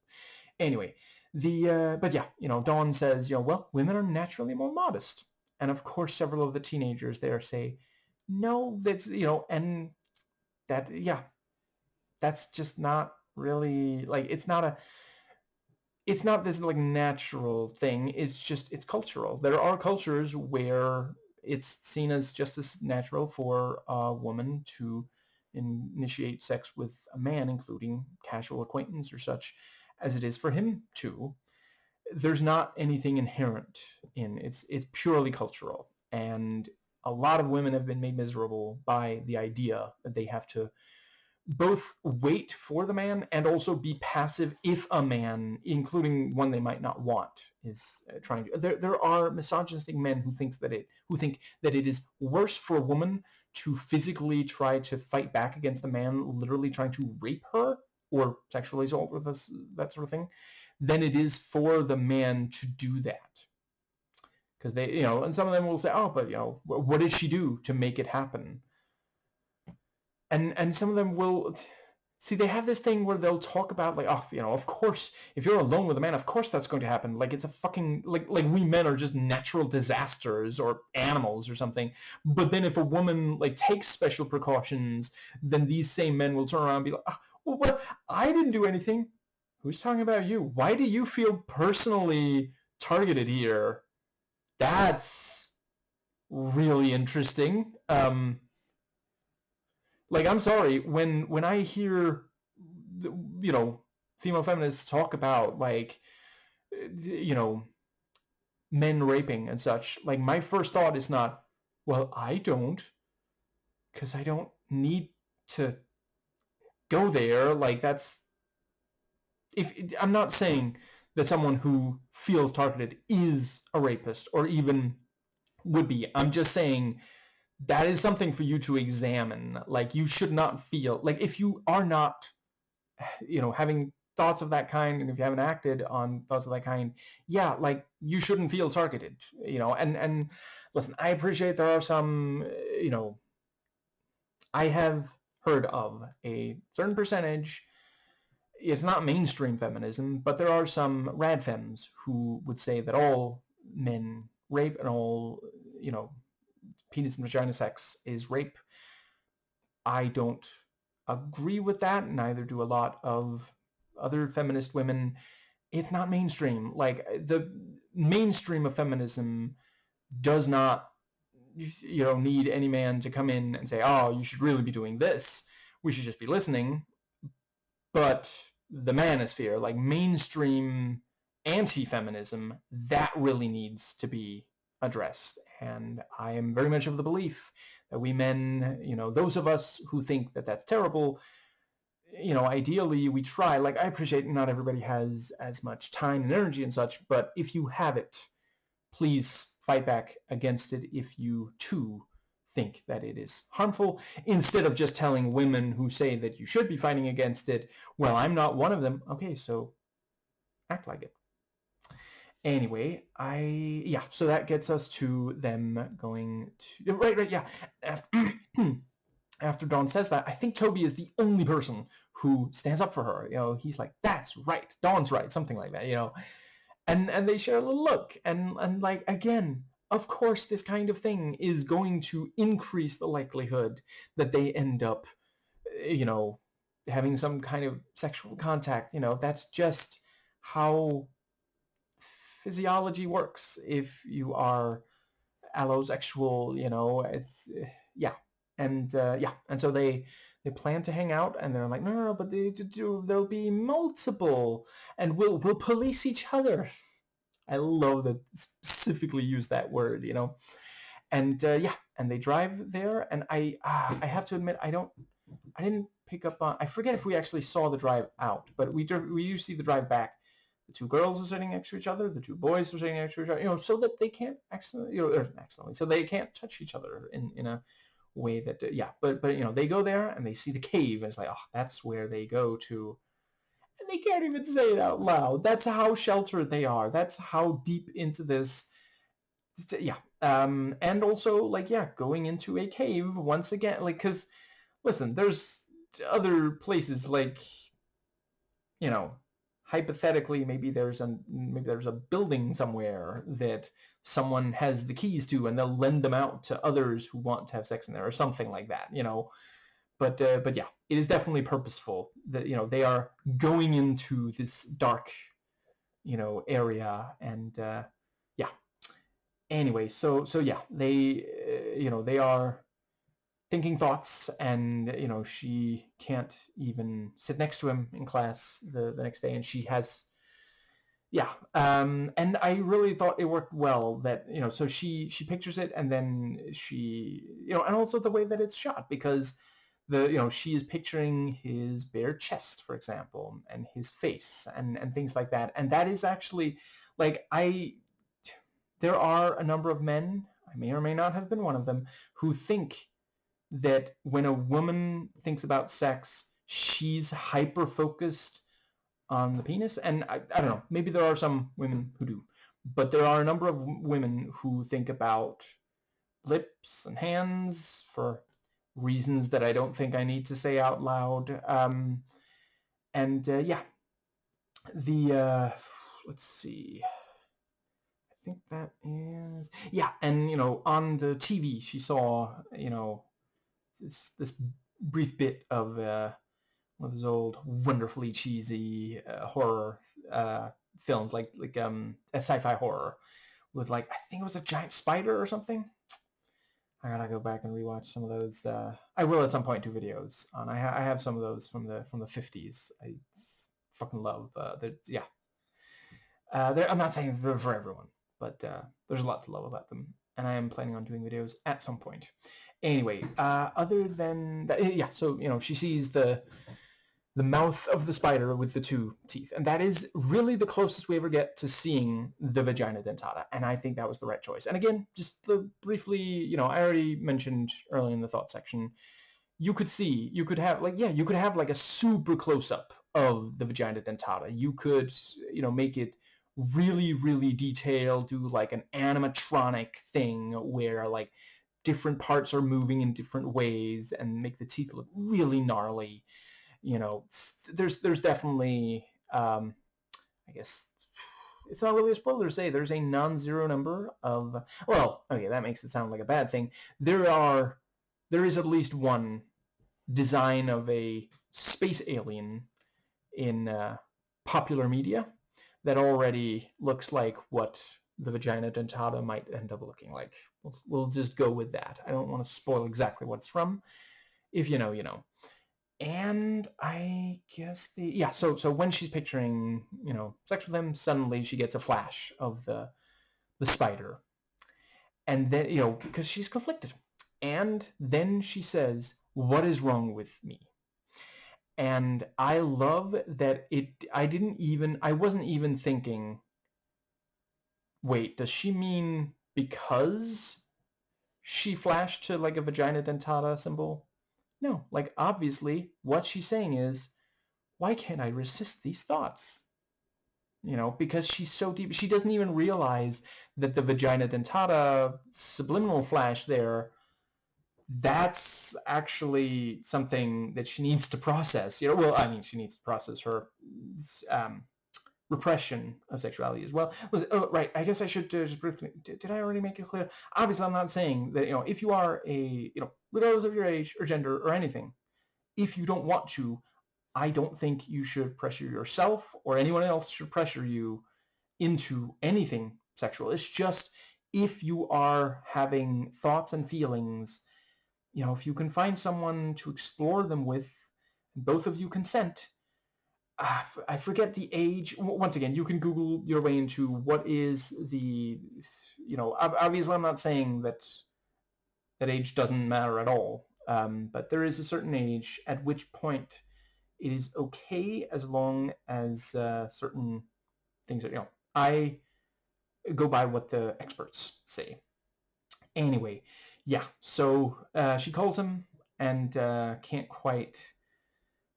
Anyway, but yeah, Dawn says, well, women are naturally more modest. And of course, several of the teenagers there say, no, that's, and that, yeah, that's just not really, like, it's not this, like, natural thing. It's cultural. There are cultures where it's seen as just as natural for a woman to initiate sex with a man, including casual acquaintance or such, as it is for him to. There's not anything inherent in it's purely cultural, and a lot of women have been made miserable by the idea that they have to both wait for the man and also be passive if a man, including one they might not want, is trying to. There are misogynistic men who think that it is worse for a woman to physically try to fight back against a man literally trying to rape her or sexually assault with us, that sort of thing, than it is for the man to do that. Because they, and some of them will say, oh, but, what did she do to make it happen? And some of them will, see, they have this thing where they'll talk about, like, of course, if you're alone with a man, of course that's going to happen. Like, it's a fucking, like we men are just natural disasters or animals or something. But then if a woman, like, takes special precautions, then these same men will turn around and be like, well, I didn't do anything. Who's talking about you? Why do you feel personally targeted here? That's really interesting. Like, I'm sorry, when I hear, female feminists talk about, like, men raping and such, like, my first thought is not, well, I don't, because I don't need to go there. Like, that's, I'm not saying that someone who feels targeted is a rapist or even would be. I'm just saying that is something for you to examine. Like, you should not feel like, if you are not, having thoughts of that kind, and if you haven't acted on thoughts of that kind, yeah, like, you shouldn't feel targeted, and listen, I appreciate there are some, I have heard of a certain percentage. It's not mainstream feminism, but there are some rad femmes who would say that all men rape and all, penis and vagina sex is rape. I don't agree with that. Neither do a lot of other feminist women. It's not mainstream. Like, the mainstream of feminism does not, need any man to come in and say, oh, you should really be doing this. We should just be listening. But the manosphere, like mainstream anti-feminism, that really needs to be addressed. And I am very much of the belief that we men, those of us who think that that's terrible, ideally we try. Like, I appreciate not everybody has as much time and energy and such, but if you have it, please fight back against it if you too think that it is harmful, instead of just telling women who say that you should be fighting against it, well, I'm not one of them. Okay, so act like it. Anyway, so that gets us to them going to, right, yeah. After Dawn says that, I think Toby is the only person who stands up for her. He's like, that's right, Dawn's right, something like that, and they share a little look, and like, again, of course this kind of thing is going to increase the likelihood that they end up, having some kind of sexual contact. That's just how physiology works. If you are allosexual, it's yeah. And and so they plan to hang out, and they're like, no, but there'll be multiple, and we'll police each other. I love that specifically use that word, and and they drive there, and I have to admit, I didn't pick up on, I forget if we actually saw the drive out, but we do see the drive back. The two girls are sitting next to each other, the two boys are sitting next to each other, so that they can't accidentally, so they can't touch each other in a way that, but they go there and they see the cave, and it's like, oh, that's where they go to. And they can't even say it out loud. That's how sheltered they are. That's how deep into this. Yeah. And also, like, going into a cave once again. Like, because, listen, there's other places, like, hypothetically, maybe there's a building somewhere that someone has the keys to, and they'll lend them out to others who want to have sex in there, or something like that. But yeah, it is definitely purposeful that, they are going into this dark, area, and yeah. Anyway, so yeah, they they are thinking thoughts, and she can't even sit next to him in class the next day, and she has. Yeah, and I really thought it worked well that, so she pictures it, and then she, and also the way that it's shot, because she is picturing his bare chest, for example, and his face, and things like that. And that is actually, like, there are a number of men, I may or may not have been one of them, who think that when a woman thinks about sex, she's hyper-focused on the penis. And I don't know, maybe there are some women who do, but there are a number of women who think about lips and hands for reasons that I don't think I need to say out loud. And yeah, the let's see, I think that is, yeah. And on the TV she saw, this brief bit of one of those old wonderfully cheesy horror films, like a sci-fi horror with, like, I think it was a giant spider or something. I gotta go back and rewatch some of those. I will at some point do videos on. I have some of those from the 50s. I fucking love. Yeah. I'm not saying they're for everyone, but there's a lot to love about them, and I am planning on doing videos at some point. Anyway, other than that, yeah. So she sees the the mouth of the spider with the two teeth. And that is really the closest we ever get to seeing the vagina dentata. And I think that was the right choice. And again, just briefly, I already mentioned early in the thought section, you could have like a super close up of the vagina dentata. You could, make it really, really detailed, do like an animatronic thing where like different parts are moving in different ways and make the teeth look really gnarly. There's definitely, I guess it's not really a spoiler to say there's a non-zero number of, well, okay, that makes it sound like a bad thing. There is at least one design of a space alien in popular media that already looks like what the vagina dentata might end up looking like. We'll just go with that. I don't want to spoil exactly what it's from. If you know, you know. And I guess so when she's picturing, sex with him, suddenly she gets a flash of the spider. And then, because she's conflicted. And then she says, "What is wrong with me?" And I love that I wasn't even thinking, wait, does she mean because she flashed to like a vagina dentata symbol? No, like obviously what she's saying is, why can't I resist these thoughts? Because she's so deep, she doesn't even realize that the vagina dentata subliminal flash there, that's actually something that she needs to process. Well, I mean, she needs to process her repression of sexuality as well. Oh, right. I guess I should just briefly. Did I already make it clear? Obviously, I'm not saying that if you are regardless of your age or gender or anything, if you don't want to, I don't think you should pressure yourself or anyone else should pressure you into anything sexual. It's just if you are having thoughts and feelings, if you can find someone to explore them with, both of you consent. I forget the age. Once again, you can Google your way into what is the, obviously I'm not saying that age doesn't matter at all, but there is a certain age at which point it is okay as long as certain things are, I go by what the experts say. Anyway, yeah, so she calls him and can't quite,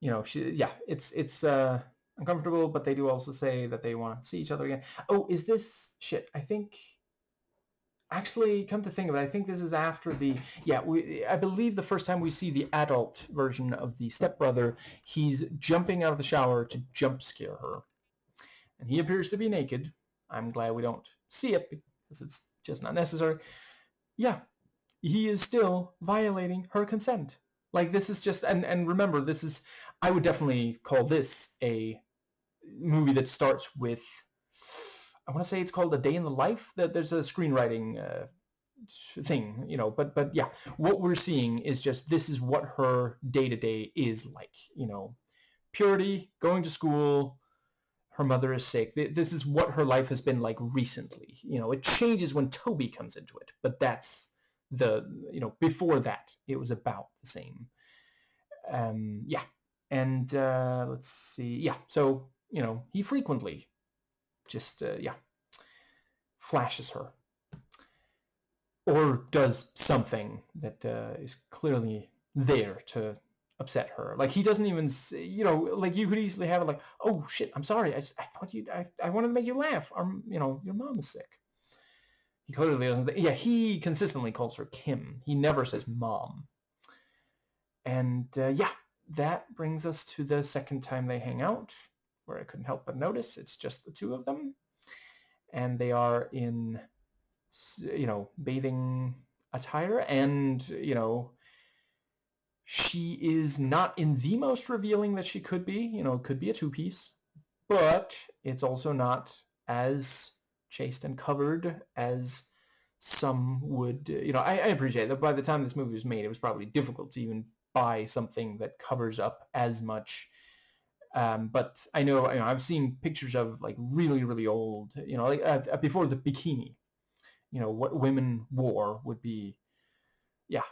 it's uncomfortable, but they do also say that they want to see each other again. Oh, is this shit? I think, actually, come to think of it, I think this is after I believe the first time we see the adult version of the stepbrother, he's jumping out of the shower to jump scare her. And he appears to be naked. I'm glad we don't see it because it's just not necessary. Yeah, he is still violating her consent. Like, this is just, and remember, I would definitely call this a movie that starts with, I want to say it's called A Day in the Life. That there's a screenwriting thing, but yeah, what we're seeing is just, this is what her day-to-day is like, purity, going to school, her mother is sick. This is what her life has been like recently. It changes when Toby comes into it, but that's before that, it was about the same. Yeah. And let's see. Yeah. So, he frequently just, flashes her or does something that is clearly there to upset her. Like, he doesn't even, like, you could easily have it like, oh shit, I'm sorry, I thought I wanted to make you laugh, your mom is sick. He clearly doesn't. Yeah, he consistently calls her Kim. He never says mom. And that brings us to the second time they hang out, where I couldn't help but notice it's just the two of them, and they are in bathing attire, and she is not in the most revealing that she could be. It could be a two-piece, but it's also not as chaste and covered as some would. I appreciate that by the time this movie was made, it was probably difficult to even buy something that covers up as much. But I know, I've seen pictures of like really, really old, like before the bikini. What women wore would be, yeah,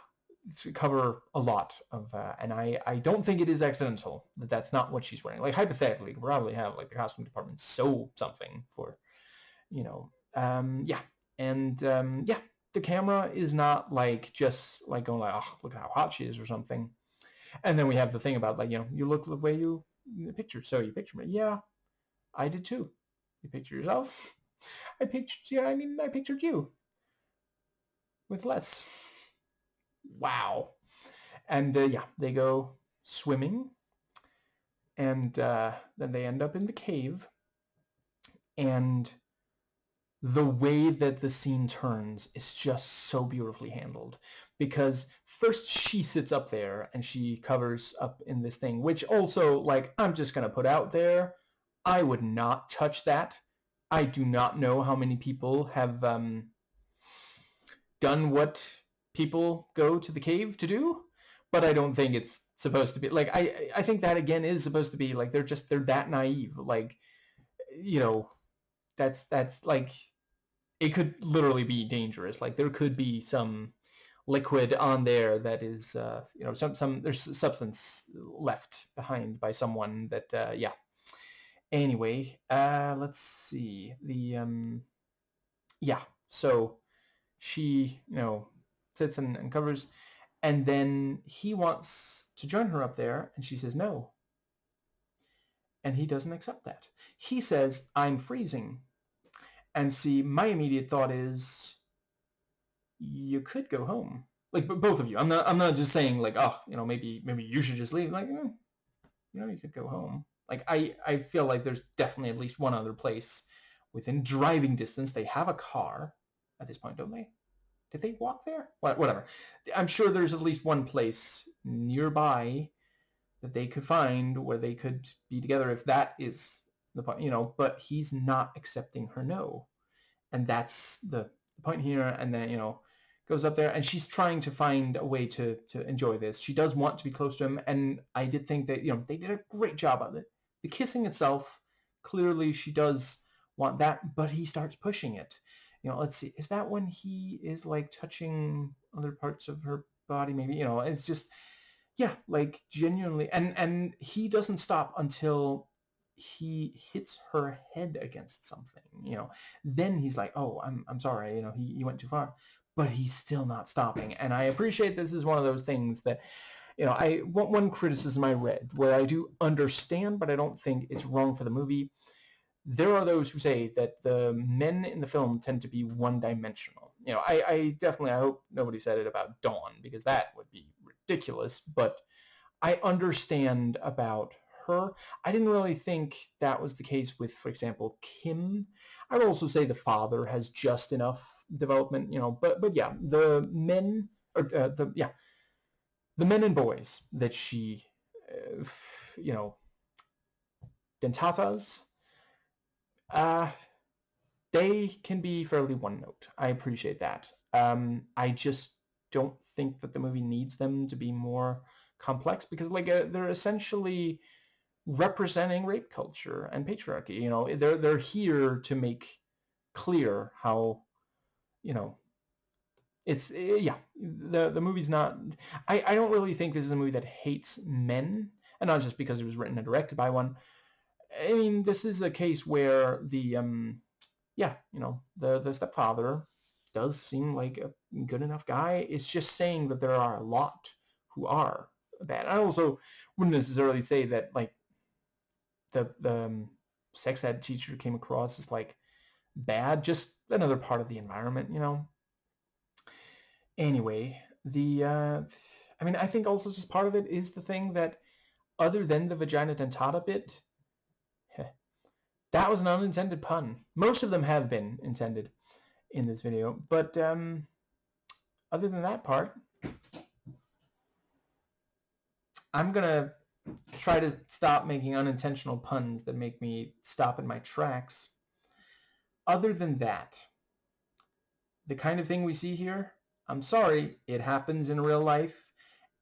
cover a lot of, and I don't think it is accidental that that's not what she's wearing. Like, hypothetically, you could probably have like the costume department sew something for, yeah, and yeah, the camera is not like just like going like, oh, look at how hot she is or something. And then we have the thing about like, you look the way you pictured, so you picture me. Yeah, I did too. You picture yourself. I pictured you with less. Wow. And yeah, they go swimming, and then they end up in the cave. And the way that the scene turns is just so beautifully handled, because first she sits up there and she covers up in this thing, which also, like, I'm just going to put out there, I would not touch that. I do not know how many people have done what people go to the cave to do, but I don't think it's supposed to be like, I think that again is supposed to be like they're that naive, like, that's like, it could literally be dangerous. Like, there could be some liquid on there that is some there's substance left behind by someone that yeah. Anyway, let's see, the yeah, so she sits and covers, and then he wants to join her up there, and she says no, and he doesn't accept that. He says, I'm freezing. And see, my immediate thought is, you could go home, like, both of you. I'm not just saying like, oh, maybe you should just leave. Like, you could go home. Like, I feel like there's definitely at least one other place within driving distance. They have a car at this point, don't they? Did they walk there? Whatever. I'm sure there's at least one place nearby that they could find where they could be together, if that is the point, but he's not accepting her no. And that's the point here. And then, goes up there, and she's trying to find a way to enjoy this. She does want to be close to him, and I did think that, they did a great job of it. The kissing itself, clearly she does want that, but he starts pushing it. Let's see, is that when he is like touching other parts of her body? Maybe, it's just, yeah, like, genuinely, and he doesn't stop until he hits her head against something. Then he's like, oh, I'm sorry, he went too far, but he's still not stopping. And I appreciate this is one of those things that, one criticism I read, where I do understand, but I don't think it's wrong for the movie. There are those who say that the men in the film tend to be one-dimensional. I definitely, I hope nobody said it about Dawn, because that would be ridiculous, but I understand about her. I didn't really think that was the case with, for example, Kim. I would also say the father has just enough development, but yeah, the men, or the men and boys that she, dentatas, they can be fairly one note. I appreciate that. I just don't think that the movie needs them to be more complex, because like, they're essentially representing rape culture and patriarchy. They're here to make clear how, it's, yeah, the movie's not, I don't really think this is a movie that hates men, and not just because it was written and directed by one. I mean, this is a case where the yeah, the stepfather does seem like a good enough guy. It's just saying that there are a lot who are bad. I also wouldn't necessarily say that like the sex ed teacher came across as like bad, just another part of the environment. Anyway, I mean, I think also just part of it is the thing that, other than the vagina dentata bit, that was an unintended pun. Most of them have been intended in this video, but other than that part, I'm gonna try to stop making unintentional puns that make me stop in my tracks. Other than that, the kind of thing we see here, I'm sorry, it happens in real life,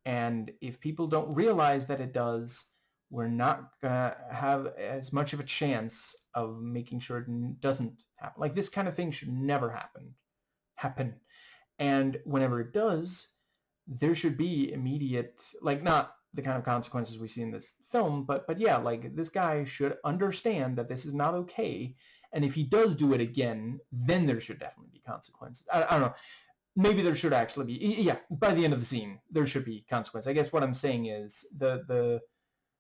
and if people don't realize that it does, we're not gonna have as much of a chance of making sure it doesn't happen. Like, this kind of thing should never happen. And whenever it does, there should be immediate, like, not the kind of consequences we see in this film, but yeah, like, this guy should understand that this is not okay, and if he does do it again, then there should definitely be consequences. I don't know. Maybe there should actually be, yeah, by the end of the scene, there should be consequence. I guess what I'm saying is the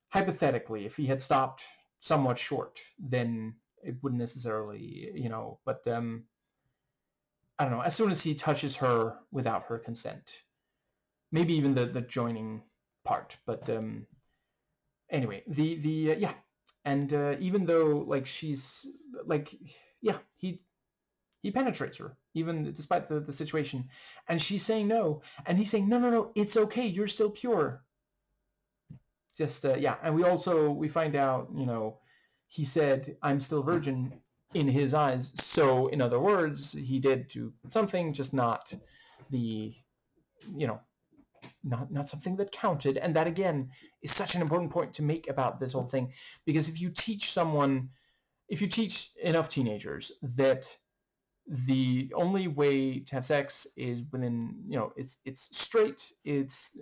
hypothetically, if he had stopped somewhat short, then it wouldn't necessarily, but I don't know. As soon as he touches her without her consent, maybe even the joining part, but anyway, the yeah, and even though, like, she's like, yeah, he penetrates her even despite the situation, and she's saying no, and he's saying, no, no, no, it's okay, you're still pure. Just yeah, and we find out, he said, I'm still virgin in his eyes, so in other words, he did do something, just not the, you know not something that counted. And that, again, is such an important point to make about this whole thing, because if you teach enough teenagers that the only way to have sex is within, it's straight, it's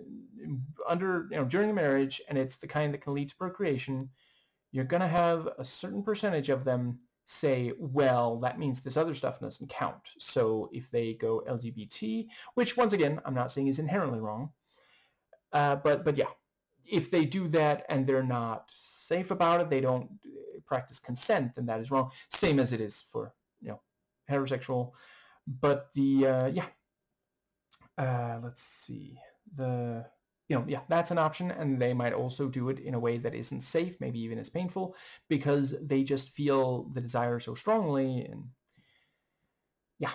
under, during the marriage, and it's the kind that can lead to procreation, you're going to have a certain percentage of them say, well, that means this other stuff doesn't count. So if they go LGBT, which, once again, I'm not saying is inherently wrong, but yeah, if they do that and they're not safe about it, they don't practice consent, then that is wrong. Same as it is for, heterosexual. But the let's see, yeah, that's an option, and they might also do it in a way that isn't safe, maybe even as painful, because they just feel the desire so strongly. And yeah,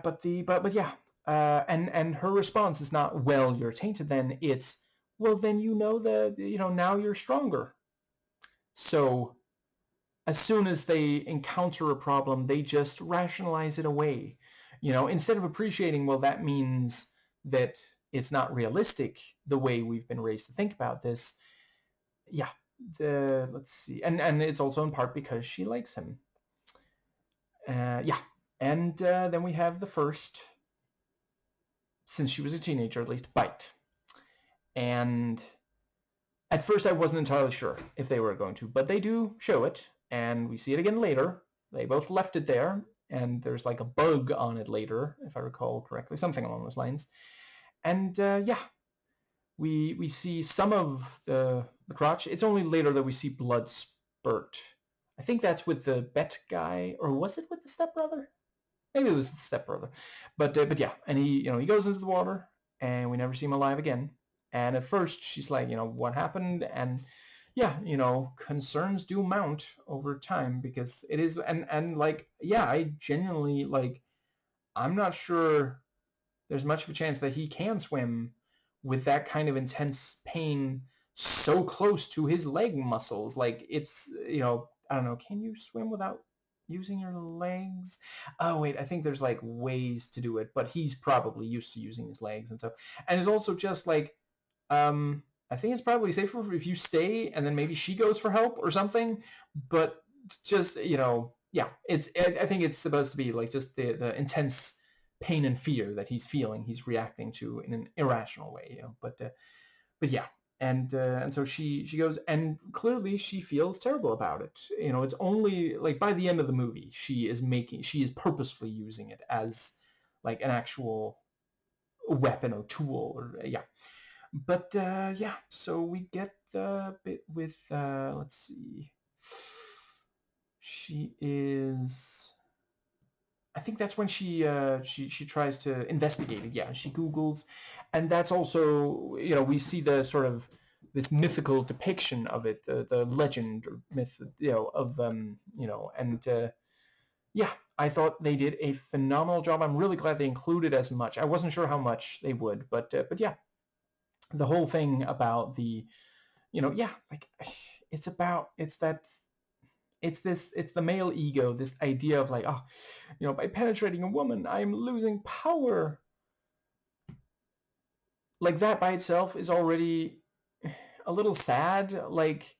but yeah, and her response is not, well, you're tainted then. It's, well, then, now you're stronger. So as soon as they encounter a problem, they just rationalize it away. Instead of appreciating, well, that means that it's not realistic the way we've been raised to think about this. Yeah, let's see, and it's also in part because she likes him. Yeah, and then we have the first, since she was a teenager at least, bite. And at first I wasn't entirely sure if they were going to, but they do show it, and we see it again later. They both left it there, and there's like a bug on it later, if I recall correctly, something along those lines. And yeah, we see some of the crotch. It's only later that we see blood spurt. I think that's with the Bet guy, or was it with the stepbrother? Maybe it was the stepbrother. But yeah, and he goes into the water, and we never see him alive again. And at first she's like, what happened? And yeah, concerns do mount over time, because it is, and like, yeah, I genuinely, like, I'm not sure there's much of a chance that he can swim with that kind of intense pain so close to his leg muscles. Like, it's, I don't know, can you swim without using your legs? Oh wait, I think there's like ways to do it, but he's probably used to using his legs and stuff. And it's also just like, I think it's probably safer if you stay and then maybe she goes for help or something. But just, yeah, I think it's supposed to be like just the intense pain and fear that he's feeling, he's reacting to in an irrational way, but yeah. And so she goes, and clearly she feels terrible about it. It's only like by the end of the movie she is purposefully using it as like an actual weapon or tool, or yeah. But yeah, so we get the bit with let's see, she is, I think that's when she tries to investigate it. Yeah, she Googles, and that's also, we see the sort of this mythical depiction of it, the legend or myth, of and yeah, I thought they did a phenomenal job. I'm really glad they included as much. I wasn't sure how much they would, but yeah, the whole thing about the, yeah, like, it's the male ego, this idea of like, oh, by penetrating a woman, I'm losing power. Like, that by itself is already a little sad. Like,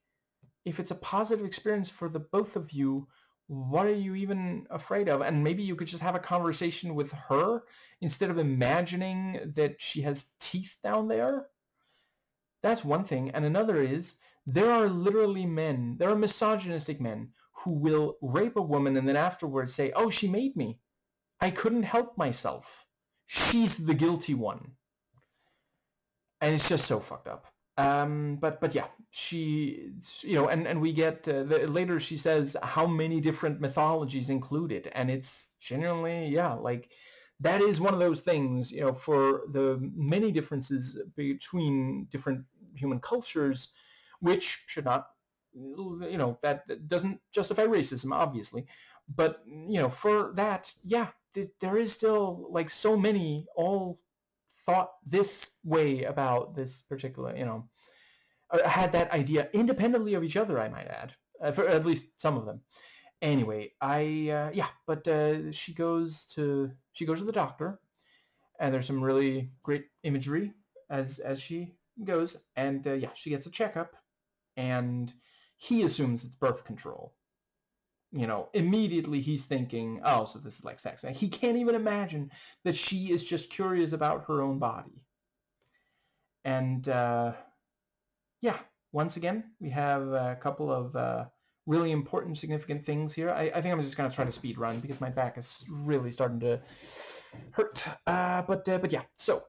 if it's a positive experience for the both of you, what are you even afraid of? And maybe you could just have a conversation with her instead of imagining that she has teeth down there. That's one thing. And another is, there are literally men, there are misogynistic men who will rape a woman and then afterwards say, oh, she made me. I couldn't help myself. She's the guilty one. And it's just so fucked up. But yeah, she, and we get, later she says how many different mythologies include it. And it's genuinely, yeah, like, that is one of those things, for the many differences between different human cultures, which should not, that doesn't justify racism, obviously. But, for that, yeah, there is still, like, so many all thought this way about this particular, had that idea independently of each other, I might add, for at least some of them. Anyway, she goes to the doctor, and there's some really great imagery as she goes, and she gets a checkup, and he assumes it's birth control. Immediately he's thinking, oh, so this is like sex. And he can't even imagine that she is just curious about her own body. And once again, we have a couple of really important, significant things here. I think I'm just going to try to speed run because my back is really starting to hurt. But yeah, so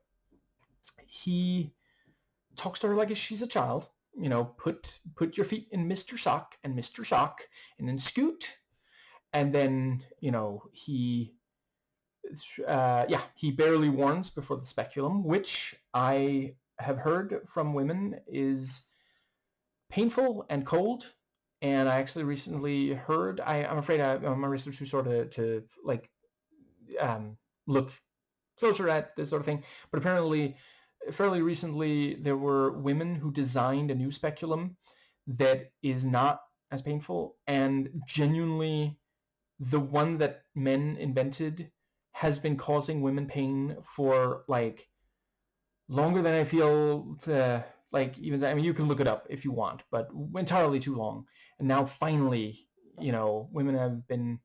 he talks to her like she's a child. Put your feet in Mr. Sock and Mr. Sock, and then scoot. And then, he barely warns before the speculum, which I have heard from women is painful and cold. And I actually recently heard, I'm afraid my research too sort of to like look closer at this sort of thing. But apparently, fairly recently, there were women who designed a new speculum that is not as painful, and genuinely the one that men invented has been causing women pain for like longer than I feel even, I mean, you can look it up if you want, but entirely too long. And now finally, women have been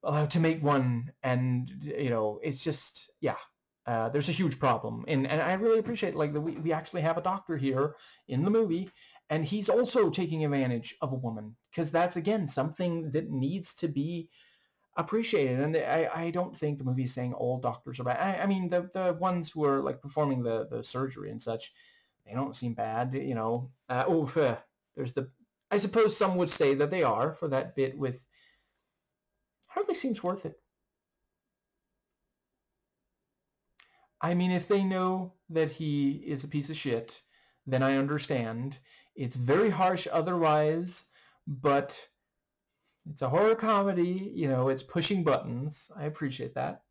allowed to make one, and it's just, there's a huge problem. And I really appreciate like that we actually have a doctor here in the movie, and he's also taking advantage of a woman, because that's, again, something that needs to be appreciated. And I don't think the movie is saying all doctors are bad. I mean, the ones who are like performing the surgery and such, they don't seem bad, there's I suppose some would say that they are, for that bit with hardly seems worth it. I mean, if they know that he is a piece of shit, then I understand. It's very harsh otherwise, but it's a horror comedy, it's pushing buttons. I appreciate that.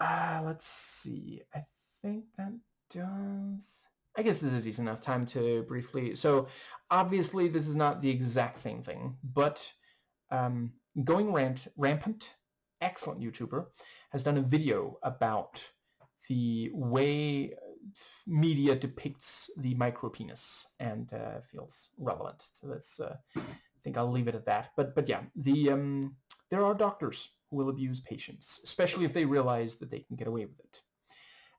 Let's see. I think that does... I guess this is decent enough time to briefly... So, obviously, this is not the exact same thing, but Going Rampant, excellent YouTuber, has done a video about the way media depicts the micropenis, and feels relevant to this. I think I'll leave it at that. But yeah, there are doctors who will abuse patients, especially if they realize that they can get away with it.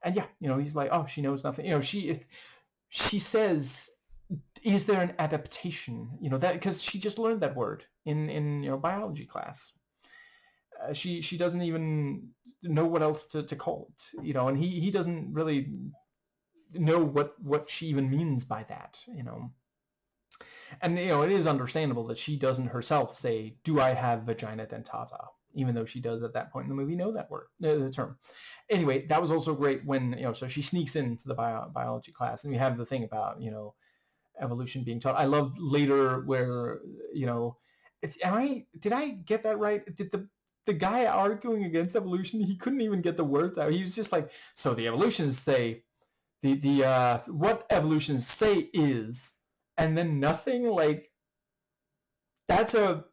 And yeah, he's like, oh, she knows nothing. She says, is there an adaptation? That, because she just learned that word in biology class. She doesn't even know what else to call it, and he doesn't really know what she even means by that, And it is understandable that she doesn't herself say, do I have vagina dentata? Even though she does at that point in the movie know that word, the term. Anyway, that was also great when, so she sneaks into the biology class, and we have the thing about, evolution being taught. I loved later where, did I get that right? Did the guy arguing against evolution, he couldn't even get the words out. He was just like, so the evolutionists say, what evolutionists say is, and then nothing. Like, that's a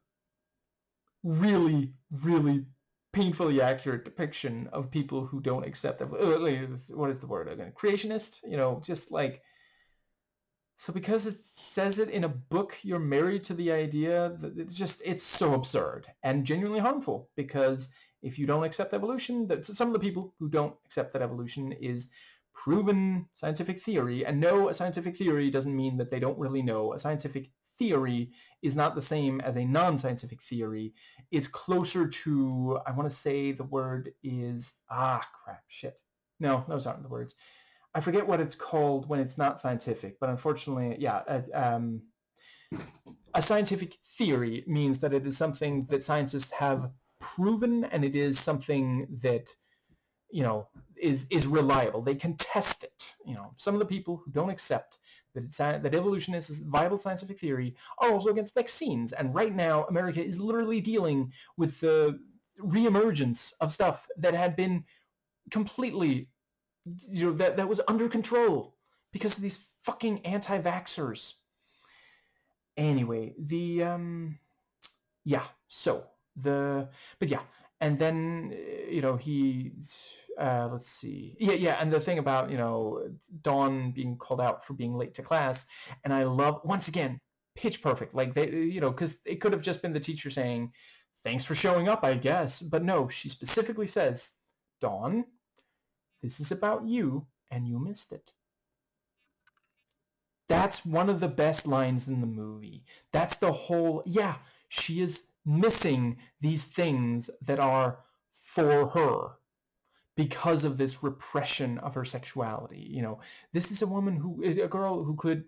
really, really painfully accurate depiction of people who don't accept what is the word again? Creationist, just like, So because it says it in a book, you're married to the idea that it's so absurd and genuinely harmful, because if you don't accept evolution, some of the people who don't accept that evolution is proven scientific theory, and no, a scientific theory doesn't mean that they don't really know. A scientific theory is not the same as a non-scientific theory. It's closer to, I want to say the word is, No, those aren't the words. I forget what it's called when it's not scientific, but unfortunately, yeah, a scientific theory means that it is something that scientists have proven, and it is something that, is reliable. They can test it. Some of the people who don't accept that evolution is a viable scientific theory are also against vaccines. And right now, America is literally dealing with the reemergence of stuff that had been completely, that was under control because of these fucking anti-vaxxers. Anyway, and then, let's see. Yeah, and the thing about, Dawn being called out for being late to class, and I love, once again, pitch perfect. Like, they, because it could have just been the teacher saying, thanks for showing up, I guess. But no, she specifically says, Dawn, this is about you, and you missed it. That's one of the best lines in the movie. That's the whole, she is missing these things that are for her because of this repression of her sexuality. This is a girl who could,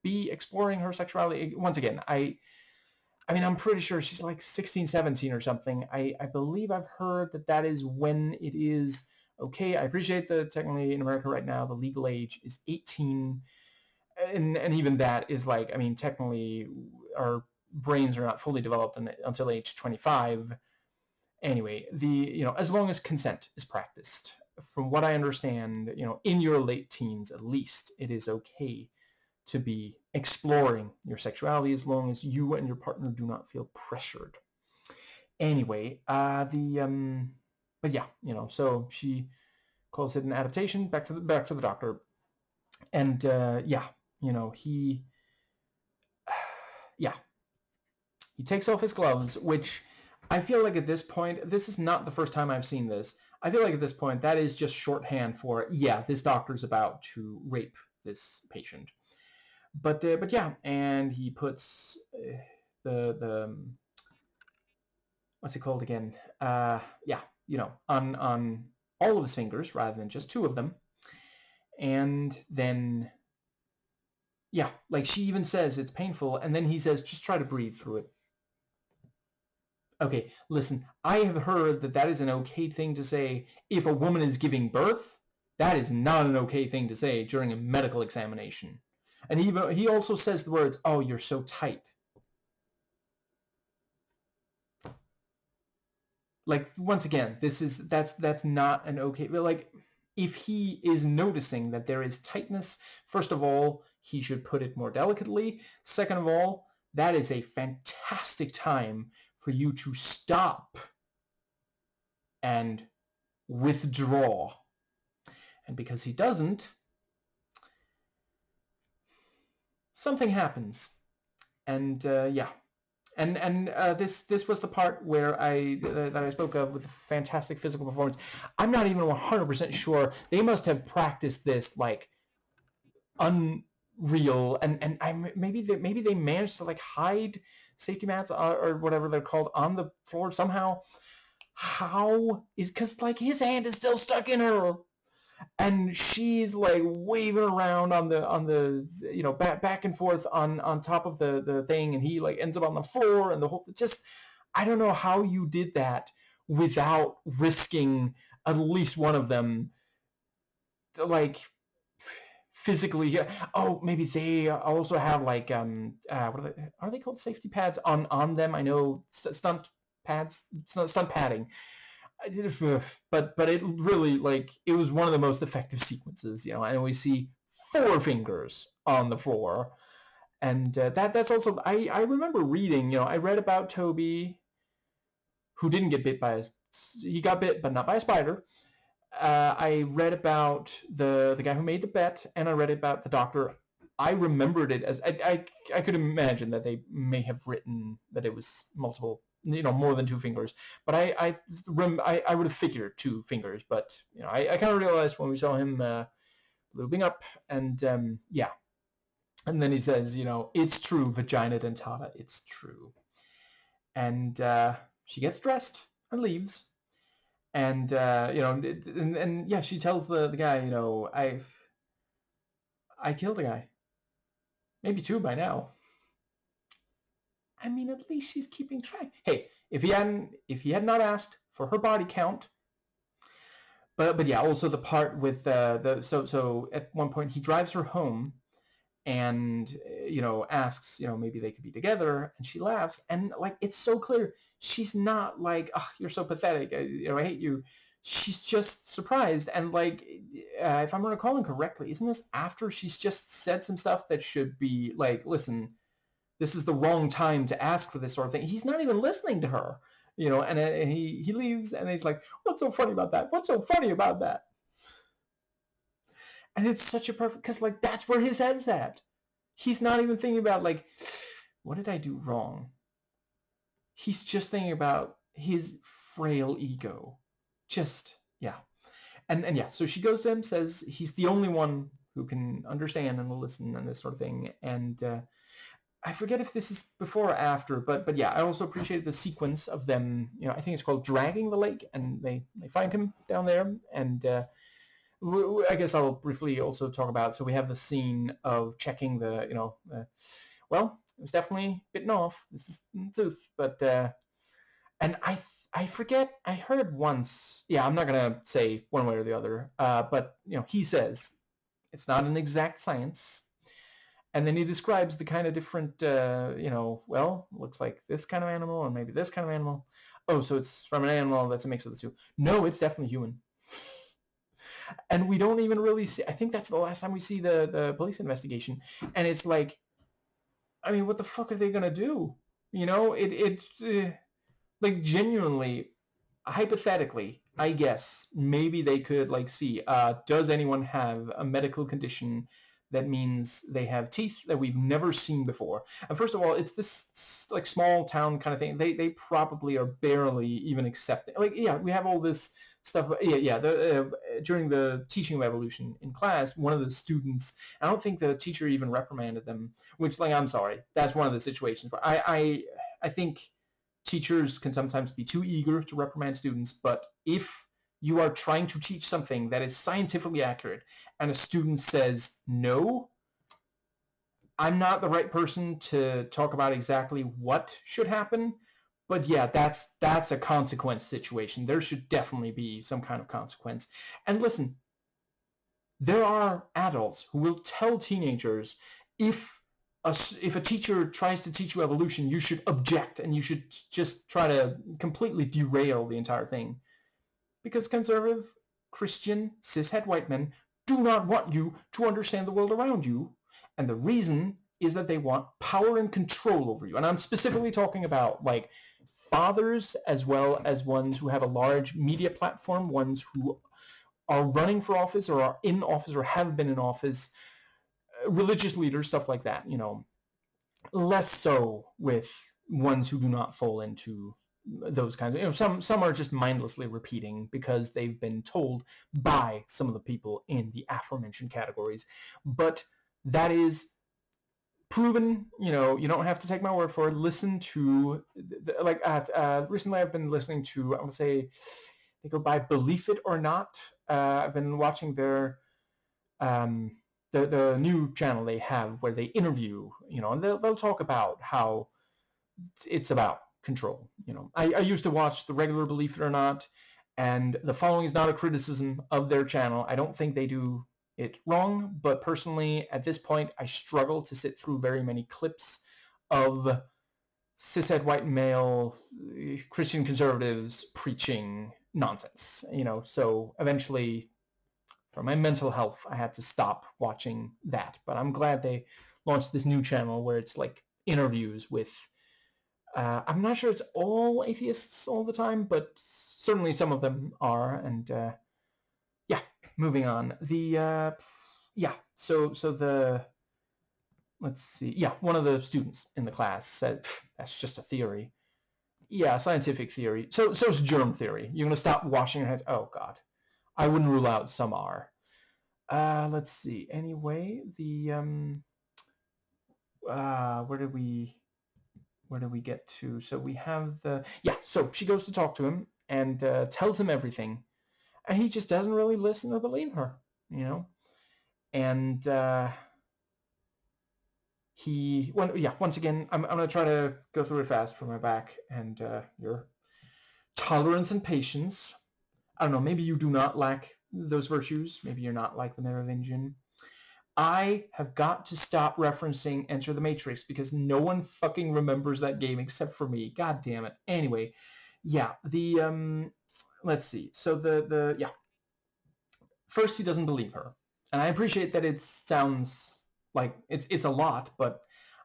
be exploring her sexuality. Once again, I'm pretty sure she's like 16, 17 or something. I believe I've heard that is when it is okay. I appreciate that technically in America right now, the legal age is 18. And even that is like, technically our brains are not fully developed until age 25. Anyway, as long as consent is practiced, from what I understand, in your late teens at least, it is okay to be exploring your sexuality as long as you and your partner do not feel pressured. Anyway, but yeah, so she calls it an adaptation. Back to the doctor, and he takes off his gloves, which I feel like at this point, this is not the first time I've seen this. I feel like at this point, that is just shorthand for, this doctor's about to rape this patient. But yeah, and he puts the what's it called again? On all of his fingers rather than just two of them. And then, like she even says it's painful, and then he says, just try to breathe through it. Okay, listen, I have heard that is an okay thing to say if a woman is giving birth. That is not an okay thing to say during a medical examination. And he also says the words, "Oh, you're so tight." Like, once again, that's not an okay. Like, if he is noticing that there is tightness, first of all, he should put it more delicately. Second of all, that is a fantastic time for you to stop and withdraw. And because he doesn't, something happens. And this was the part where that I spoke of with the fantastic physical performance. I'm not even 100% sure. They must have practiced this like unreal, and maybe they managed to like hide safety mats or whatever they're called on the floor somehow. How is, because like his hand is still stuck in her, and she's like waving around on the back and forth on top of the thing, and he like ends up on the floor, and the whole, just, I don't know how you did that without risking at least one of them like physically. Oh, maybe they also have like what are they called, safety pads on them? I know stunt padding. But it really, like, it was one of the most effective sequences, and we see 4 fingers on the floor, and that's also, I remember reading, I read about Toby, who didn't get bit by he got bit but not by a spider. I read about the guy who made the bet, and I read about the doctor. I remembered it as I could imagine that they may have written that it was multiple, more than two fingers. But I would have figured two fingers. But I kind of realized when we saw him lubing up, and yeah, and then he says, it's true, vagina dentata, it's true, and she gets dressed and leaves, and and yeah, she tells the guy, I killed a guy. Maybe two by now. I mean, at least she's keeping track. Hey, if he had not asked for her body count, but yeah, also the part with so at one point he drives her home and asks, maybe they could be together, and she laughs, and like it's so clear she's not like, oh, you're so pathetic, I hate you. She's just surprised, and like if I'm recalling correctly, isn't this after she's just said some stuff that should be like, listen, this is the wrong time to ask for this sort of thing. He's not even listening to her, and he leaves, and he's like, what's so funny about that? What's so funny about that? And it's such a perfect, because like that's where his head's at. He's not even thinking about like, what did I do wrong? He's just thinking about his frail ego. Just, yeah. And yeah, so she goes to him, says he's the only one who can understand and will listen and this sort of thing. And I forget if this is before or after, but yeah, I also appreciated the sequence of them, I think it's called Dragging the Lake, and they find him down there, and I guess I'll briefly also talk about, so we have the scene of checking the, well, it was definitely bitten off, this is tooth, but, and I forget, I heard once, yeah, I'm not going to say one way or the other, but, he says, it's not an exact science, and then he describes the kind of different, well, looks like this kind of animal, and maybe this kind of animal. Oh, so it's from an animal that's a mix of the two. No, it's definitely human. And we don't even really see, I think that's the last time we see the police investigation. And it's like, I mean, what the fuck are they going to do? Like genuinely, hypothetically, I guess, maybe they could like see, does anyone have a medical condition that means they have teeth that we've never seen before? And first of all, it's this like small town kind of thing. They probably are barely even accepting. Like, yeah, we have all this stuff. Yeah. During the teaching of evolution in class, one of the students, I don't think the teacher even reprimanded them. Which, like, I'm sorry, that's one of the situations where I think teachers can sometimes be too eager to reprimand students. But if you are trying to teach something that is scientifically accurate and a student says no, I'm not the right person to talk about exactly what should happen, but yeah, that's a consequence situation. There should definitely be some kind of consequence. And listen, there are adults who will tell teenagers, if a teacher tries to teach you evolution, you should object, and you should just try to completely derail the entire thing. Because conservative, Christian, cishet white men do not want you to understand the world around you. And the reason is that they want power and control over you. And I'm specifically talking about like fathers, as well as ones who have a large media platform, ones who are running for office or are in office or have been in office, religious leaders, stuff like that. Less so with ones who do not fall into those kinds of, some are just mindlessly repeating because they've been told by some of the people in the aforementioned categories. But that is proven. You don't have to take my word for it. Listen to recently I've been listening to, I want to say they go by Believe It or Not. I've been watching their the new channel they have where they interview, and they'll talk about how it's about control. I used to watch the regular Believe It or Not, and the following is not a criticism of their channel. I don't think they do it wrong, but personally, at this point, I struggle to sit through very many clips of cishet white male Christian conservatives preaching nonsense. So eventually, for my mental health, I had to stop watching that. But I'm glad they launched this new channel where it's like interviews with, I'm not sure it's all atheists all the time, but certainly some of them are. And yeah, moving on. So the let's see. Yeah, one of the students in the class said, that's just a theory. Yeah, scientific theory. So it's germ theory. You're going to stop washing your hands. Oh, God. I wouldn't rule out some are. Let's see. Anyway, where did we get to? So we have so she goes to talk to him and tells him everything. And he just doesn't really listen or believe her, And once again, I'm going to try to go through it fast for my back and your tolerance and patience. I don't know, maybe you do not lack those virtues. Maybe you're not like the Merovingian. I have got to stop referencing Enter the Matrix because no one fucking remembers that game except for me. God damn it. Anyway, let's see. So first he doesn't believe her. And I appreciate that it sounds like it's a lot, but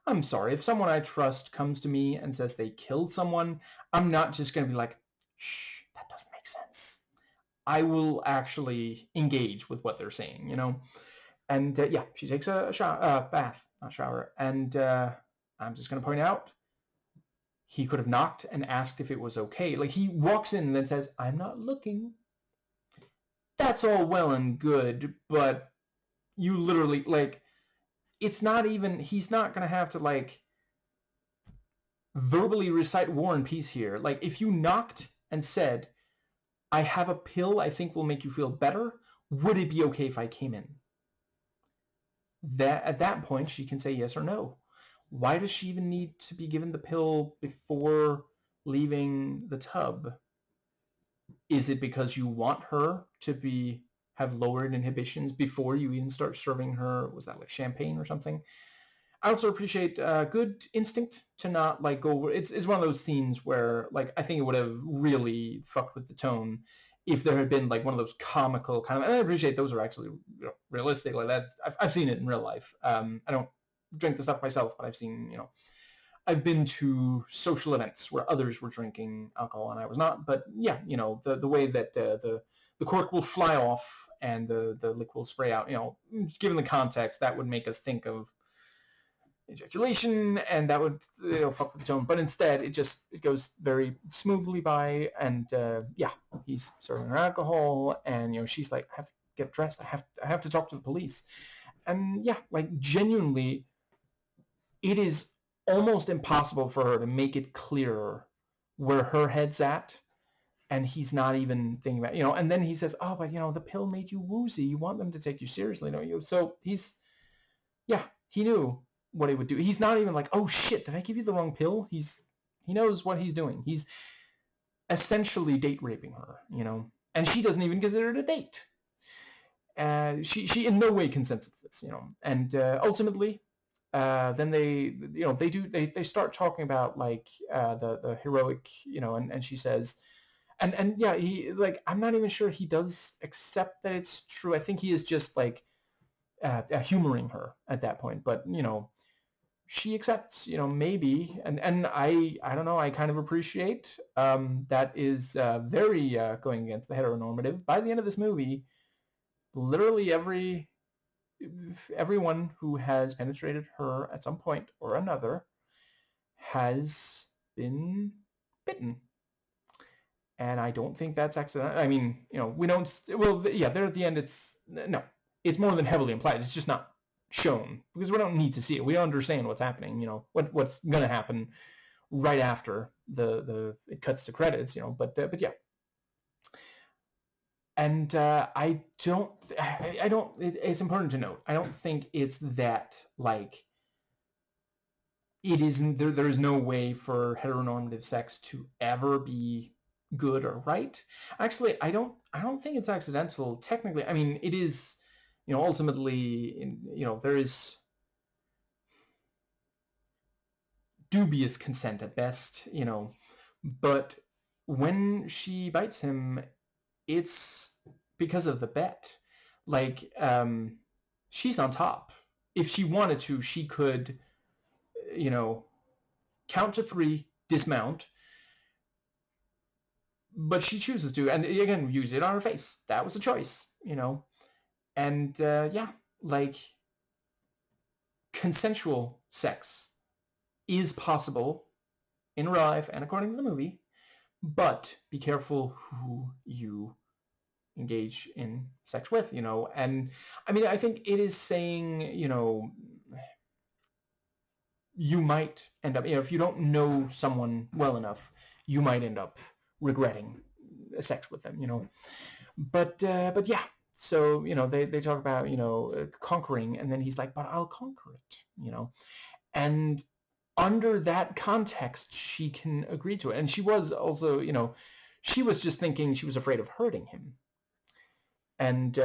I'm sorry. If someone I trust comes to me and says they killed someone, I'm not just going to be like, shh, that doesn't make sense. I will actually engage with what they're saying, And she takes a bath, not shower. And I'm just going to point out, he could have knocked and asked if it was okay. Like, he walks in and then says, I'm not looking. That's all well and good, but you literally, it's not even, he's not going to have to, verbally recite War and Peace here. Like, if you knocked and said, I have a pill I think will make you feel better, would it be okay if I came in? At that point, she can say yes or no. Why does she even need to be given the pill before leaving the tub? Is it because you want her to have lowered inhibitions before you even start serving her, was that like champagne or something? I also appreciate good instinct to not go over. It's one of those scenes where I think it would have really fucked with the tone if there had been one of those comical kind of. And I appreciate those are actually realistic. Like that, I've seen it in real life. I don't drink the stuff myself, but I've seen I've been to social events where others were drinking alcohol and I was not. But yeah, the way that the cork will fly off and the liquid will spray out. Given the context, that would make us think of ejaculation, and that would fuck with the tone. But instead, it goes very smoothly by, and he's serving her alcohol, and she's like, I have to get dressed. I have to talk to the police, and genuinely, it is almost impossible for her to make it clearer where her head's at, and he's not even thinking about and then he says, oh, but the pill made you woozy. You want them to take you seriously, don't you? So he knew what he would do. He's not even like, oh shit, did I give you the wrong pill? He knows what he's doing. He's essentially date raping her, and she doesn't even consider it a date. She in no way consents to this, and ultimately, then they start talking about the heroic, and she says, and he I'm not even sure he does accept that it's true. I think he is just humoring her at that point, but she accepts, maybe, and I don't know, I kind of appreciate that is very going against the heteronormative. By the end of this movie, literally everyone who has penetrated her at some point or another has been bitten. And I don't think that's accidental. I mean, we don't, there at the end, it's more than heavily implied. It's just not shown because we don't need to see it. We understand what's happening, what's going to happen right after it cuts to credits, but yeah. And I don't, it's important to note, I don't think it's that it isn't, there is no way for heteronormative sex to ever be good or right. Actually, I don't think it's accidental technically. I mean, it is, ultimately, there is dubious consent at best, but when she bites him, it's because of the bet. She's on top. If she wanted to, she could, count to 3, dismount, but she chooses to, and again, use it on her face. That was a choice, and consensual sex is possible in real life and according to the movie, but be careful who you engage in sex with, and I mean, I think it is saying, you might end up, if you don't know someone well enough, you might end up regretting sex with them, but yeah. So, they talk about, conquering, and then he's like, but I'll conquer it, and under that context, she can agree to it. And she was also, she was just thinking she was afraid of hurting him. And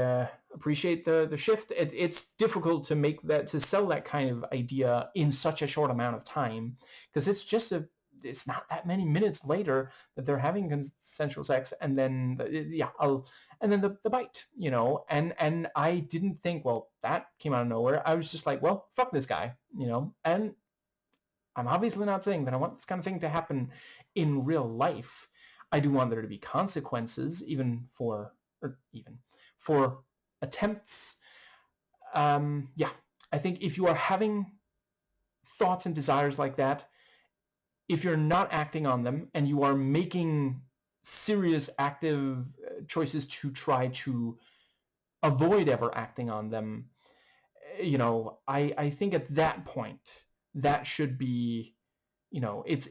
appreciate the shift. It's difficult to make that, to sell that kind of idea in such a short amount of time, because it's not that many minutes later that they're having consensual sex, and then the bite, and I didn't think, well, that came out of nowhere. I was just like, well, fuck this guy, and I'm obviously not saying that I want this kind of thing to happen in real life. I do want there to be consequences, even for attempts. Yeah, I think if you are having thoughts and desires like that, if you're not acting on them and you are making serious active choices to try to avoid ever acting on them, I think at that point that should be, it's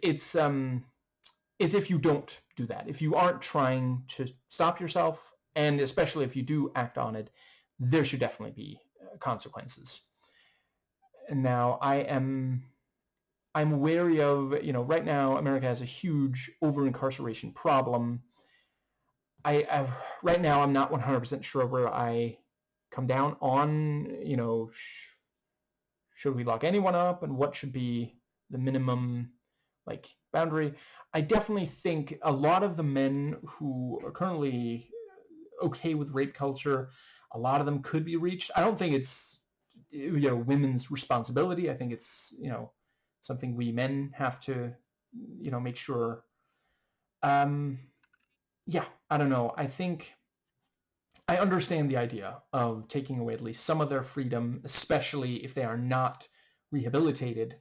if you don't do that, if you aren't trying to stop yourself, and especially if you do act on it, there should definitely be consequences. And now I'm wary of, right now America has a huge over-incarceration problem. Right now I'm not 100% sure where I come down on, should we lock anyone up, and what should be the minimum boundary. I definitely think a lot of the men who are currently okay with rape culture, a lot of them could be reached. I don't think it's women's responsibility. I think it's something we men have to make sure. Yeah, I don't know. I think I understand the idea of taking away at least some of their freedom, especially if they are not rehabilitated.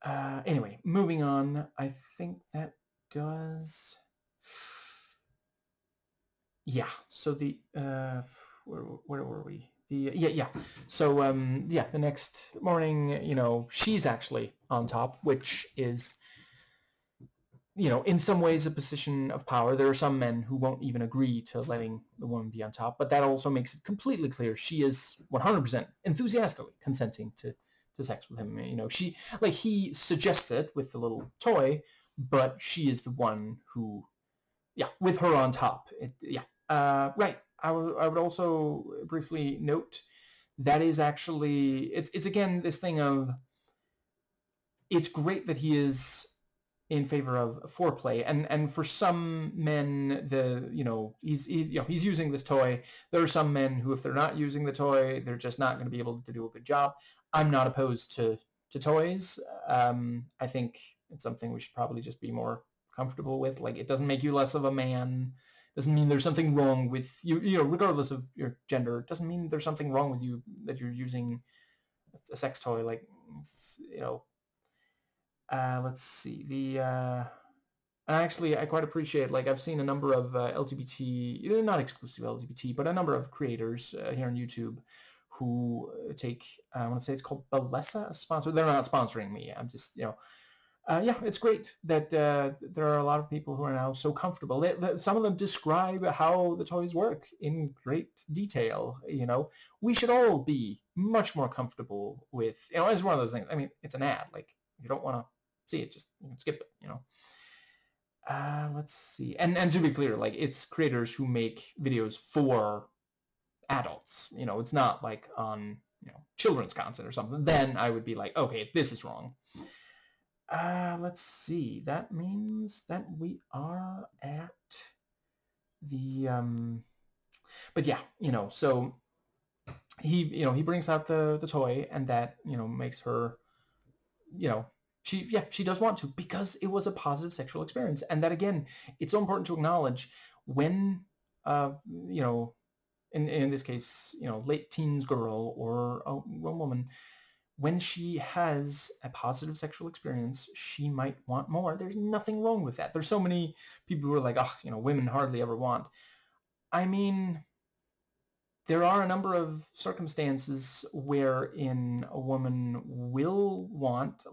Anyway, moving on. I think that does. Yeah. So the where were we? Yeah. So the next morning, she's actually on top, which is, in some ways a position of power. There are some men who won't even agree to letting the woman be on top, but that also makes it completely clear she is 100% enthusiastically consenting to sex with him. He suggests it with the little toy, but she is the one who, with her on top. Right. I would also briefly note that is actually, it's again this thing of, it's great that he is in favor of foreplay, and for some men, he's using this toy. There are some men who, if they're not using the toy, they're just not going to be able to do a good job. I'm not opposed to toys. I think it's something we should probably just be more comfortable with. It doesn't make you less of a man. Doesn't mean there's something wrong with you, regardless of your gender. It doesn't mean there's something wrong with you that you're using a sex toy. Let's see. Actually, I quite appreciate, I've seen a number of LGBT, not exclusive LGBT, but a number of creators here on YouTube who take, I want to say it's called Balesa, a sponsor. They're not sponsoring me. I'm just, it's great that there are a lot of people who are now so comfortable. Some of them describe how the toys work in great detail. We should all be much more comfortable with, it's one of those things. I mean, it's an ad. If you don't want to see it, just skip it. Let's see. And to be clear, it's creators who make videos for adults. It's not on children's content or something. Then I would be like, okay, this is wrong. Let's see. That means that we are at the but yeah, so he brings out the toy, and that makes her, she does want to, because it was a positive sexual experience. And that, again, it's so important to acknowledge when in this case, late teens girl or a woman, when she has a positive sexual experience, she might want more. There's nothing wrong with that. There's so many people who are like, oh, women hardly ever want. I mean, there are a number of circumstances wherein a woman will want,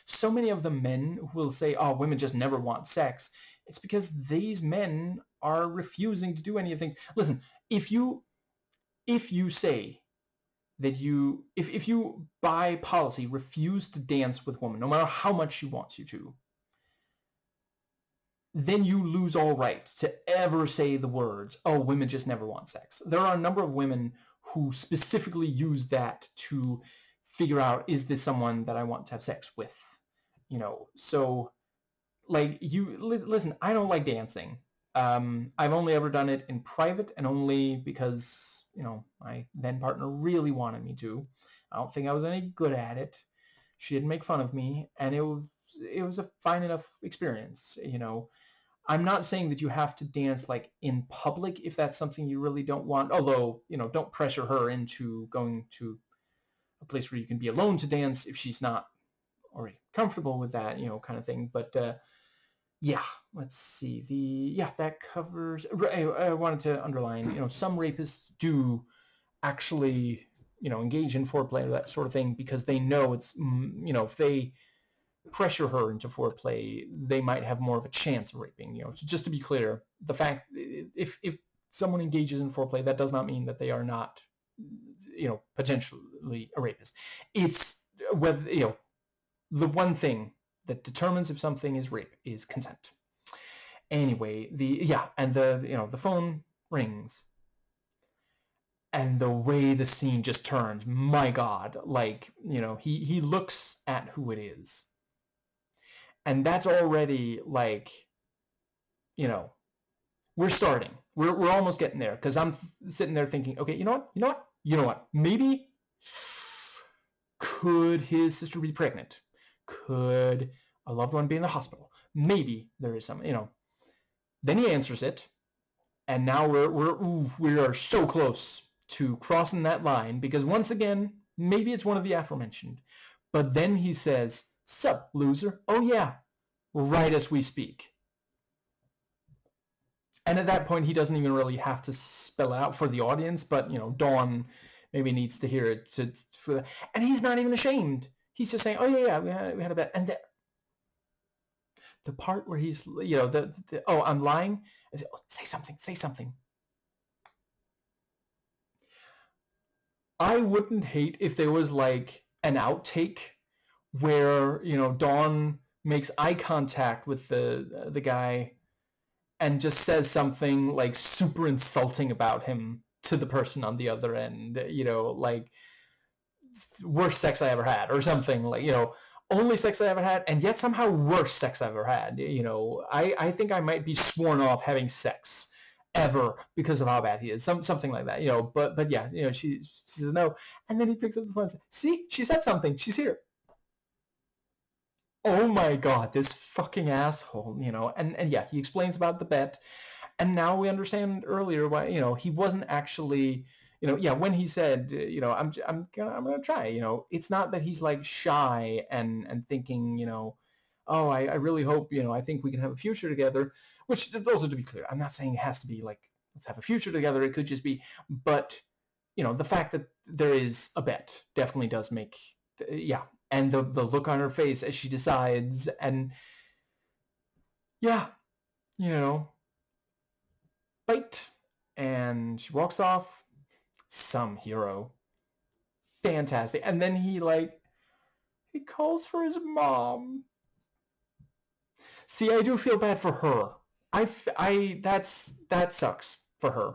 so many of the men will say, oh, women just never want sex. It's because these men are refusing to do any of the things. Listen, if you say that if you by policy refuse to dance with a woman, no matter how much she wants you to, then you lose all right to ever say the words, oh, women just never want sex. There are a number of women who specifically use that to figure out, is this someone that I want to have sex with? So listen, I don't like dancing. I've only ever done it in private, and only because, my then partner really wanted me to. I don't think I was any good at it. She didn't make fun of me, and it was a fine enough experience, I'm not saying that you have to dance in public if that's something you really don't want. Although, don't pressure her into going to a place where you can be alone to dance if she's not already comfortable with that, kind of thing. But yeah, let's see. That covers. I wanted to underline, some rapists do actually, engage in foreplay or that sort of thing because they know it's, if they pressure her into foreplay, they might have more of a chance of raping. So just to be clear, the fact if someone engages in foreplay, that does not mean that they are not, potentially a rapist. It's whether the one thing that determines if something is rape is consent. Anyway, the phone rings, and the way the scene just turns, my God, he looks at who it is. And that's already we're starting. We're almost getting there because I'm sitting there thinking, okay, you know what? Maybe could his sister be pregnant? Could a loved one be in the hospital? Maybe there is some, Then he answers it, and now we are so close to crossing that line because once again, maybe it's one of the aforementioned, but then he says, "Sup, loser? Oh yeah," right as we speak. And at that point, he doesn't even really have to spell it out for the audience, but Dawn maybe needs to hear it and he's not even ashamed. He's just saying, "Oh yeah, we had a bet." And the part where he's, "Oh, I'm lying." I say, "Oh, say something." I wouldn't hate if there was an outtake where Dawn makes eye contact with the guy and just says something super insulting about him to the person on the other end, worst sex I ever had or something, only sex I ever had and yet somehow worst sex I ever had. I think I might be sworn off having sex ever because of how bad he is, something like that, but yeah, she says no, and then he picks up the phone and says, "See, she said something, she's here." Oh my God, this fucking asshole, and yeah, he explains about the bet, and now we understand earlier why, he wasn't actually, when he said, I'm gonna try, it's not that he's shy and thinking, oh, I really hope, I think we can have a future together, which those are, to be clear, I'm not saying it has to be let's have a future together. It could just be, but, the fact that there is a bet definitely does make, yeah. And the look on her face as she decides, and yeah, fight, and she walks off. Some hero, fantastic. And then he calls for his mom. See, I do feel bad for her. That sucks for her.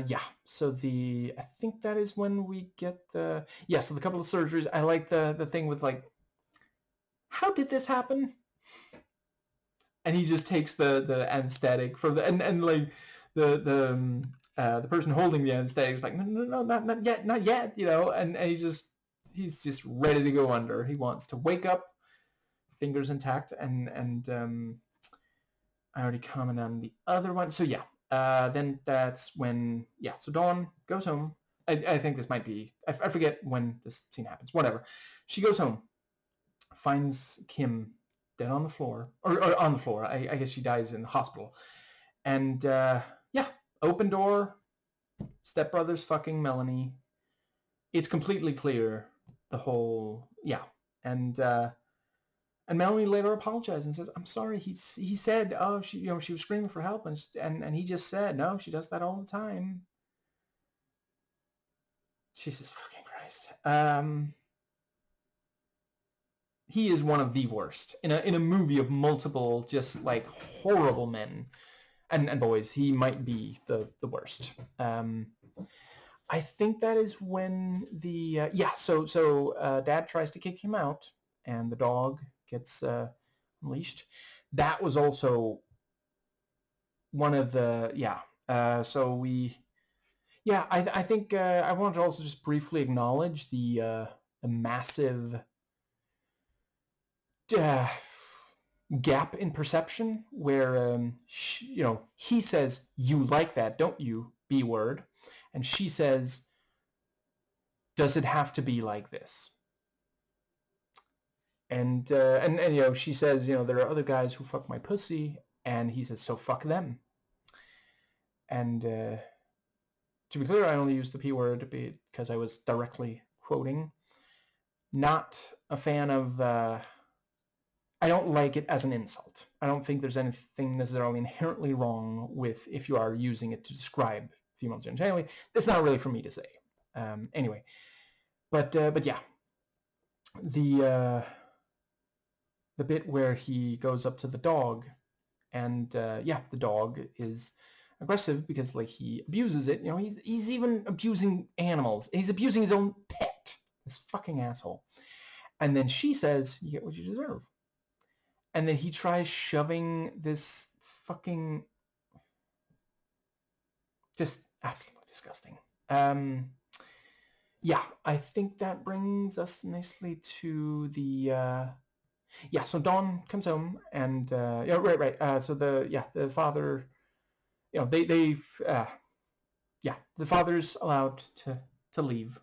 Yeah. So I think that is when we get so the couple of surgeries. I like the thing with how did this happen? And he just takes the anesthetic from the the person holding the anesthetic is like, no, not yet, and he's just ready to go under. He wants to wake up, fingers intact, and I already commented on the other one. So yeah, then that's when so Dawn goes home, I think this might be, I forget when this scene happens. Whatever. She goes home, finds Kim dead on the floor, or on the floor. I guess she dies in the hospital. And yeah, open door, stepbrother's fucking Melanie. It's completely clear, the whole, yeah. And Melanie later apologizes and says, "I'm sorry." He said, "Oh, she was screaming for help," and he just said, "No, she does that all the time." Jesus fucking Christ. He is one of the worst in a movie of multiple just like horrible men and boys. He might be the worst. I think that is when the dad tries to kick him out and the dog gets unleashed. That was also one of the I think I wanted to also just briefly acknowledge the massive gap in perception where he says, "You like that, don't you, B word?" And she says, "Does it have to be like this?" And she says, "There are other guys who fuck my pussy," and he says, "So fuck them." And to be clear, I only used the P word because I was directly quoting. Not a fan of I don't like it as an insult. I don't think there's anything necessarily inherently wrong with if you are using it to describe female genitalia. That's not really for me to say. Anyway, but yeah, the bit where he goes up to the dog, and the dog is aggressive because like he abuses it. He's even abusing animals. He's abusing his own pet. This fucking asshole. And then she says, "You get what you deserve." And then he tries shoving this fucking, just absolutely disgusting. Yeah, I think that brings us nicely to the so Dawn comes home and so the father, the father's allowed to leave.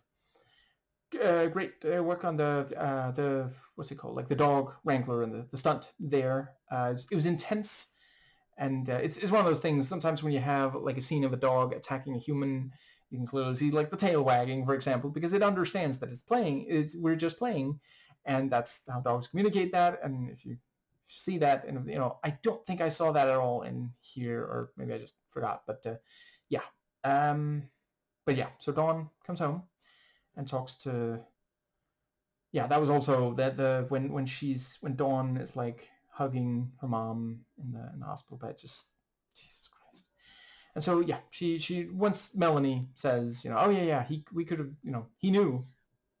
Great work on the what's it called, like the dog wrangler and the stunt there. It was intense, and it's one of those things. Sometimes when you have like a scene of a dog attacking a human, you can clearly see like the tail wagging, for example, because it understands that we're just playing, and that's how dogs communicate that. And if you see that, and I don't think I saw that at all in here, or maybe I just forgot. But yeah, so Dawn comes home and talks to, that was also that when Dawn is like hugging her mom in the hospital bed, just Jesus Christ. And so she once Melanie says, oh yeah, we could have, he knew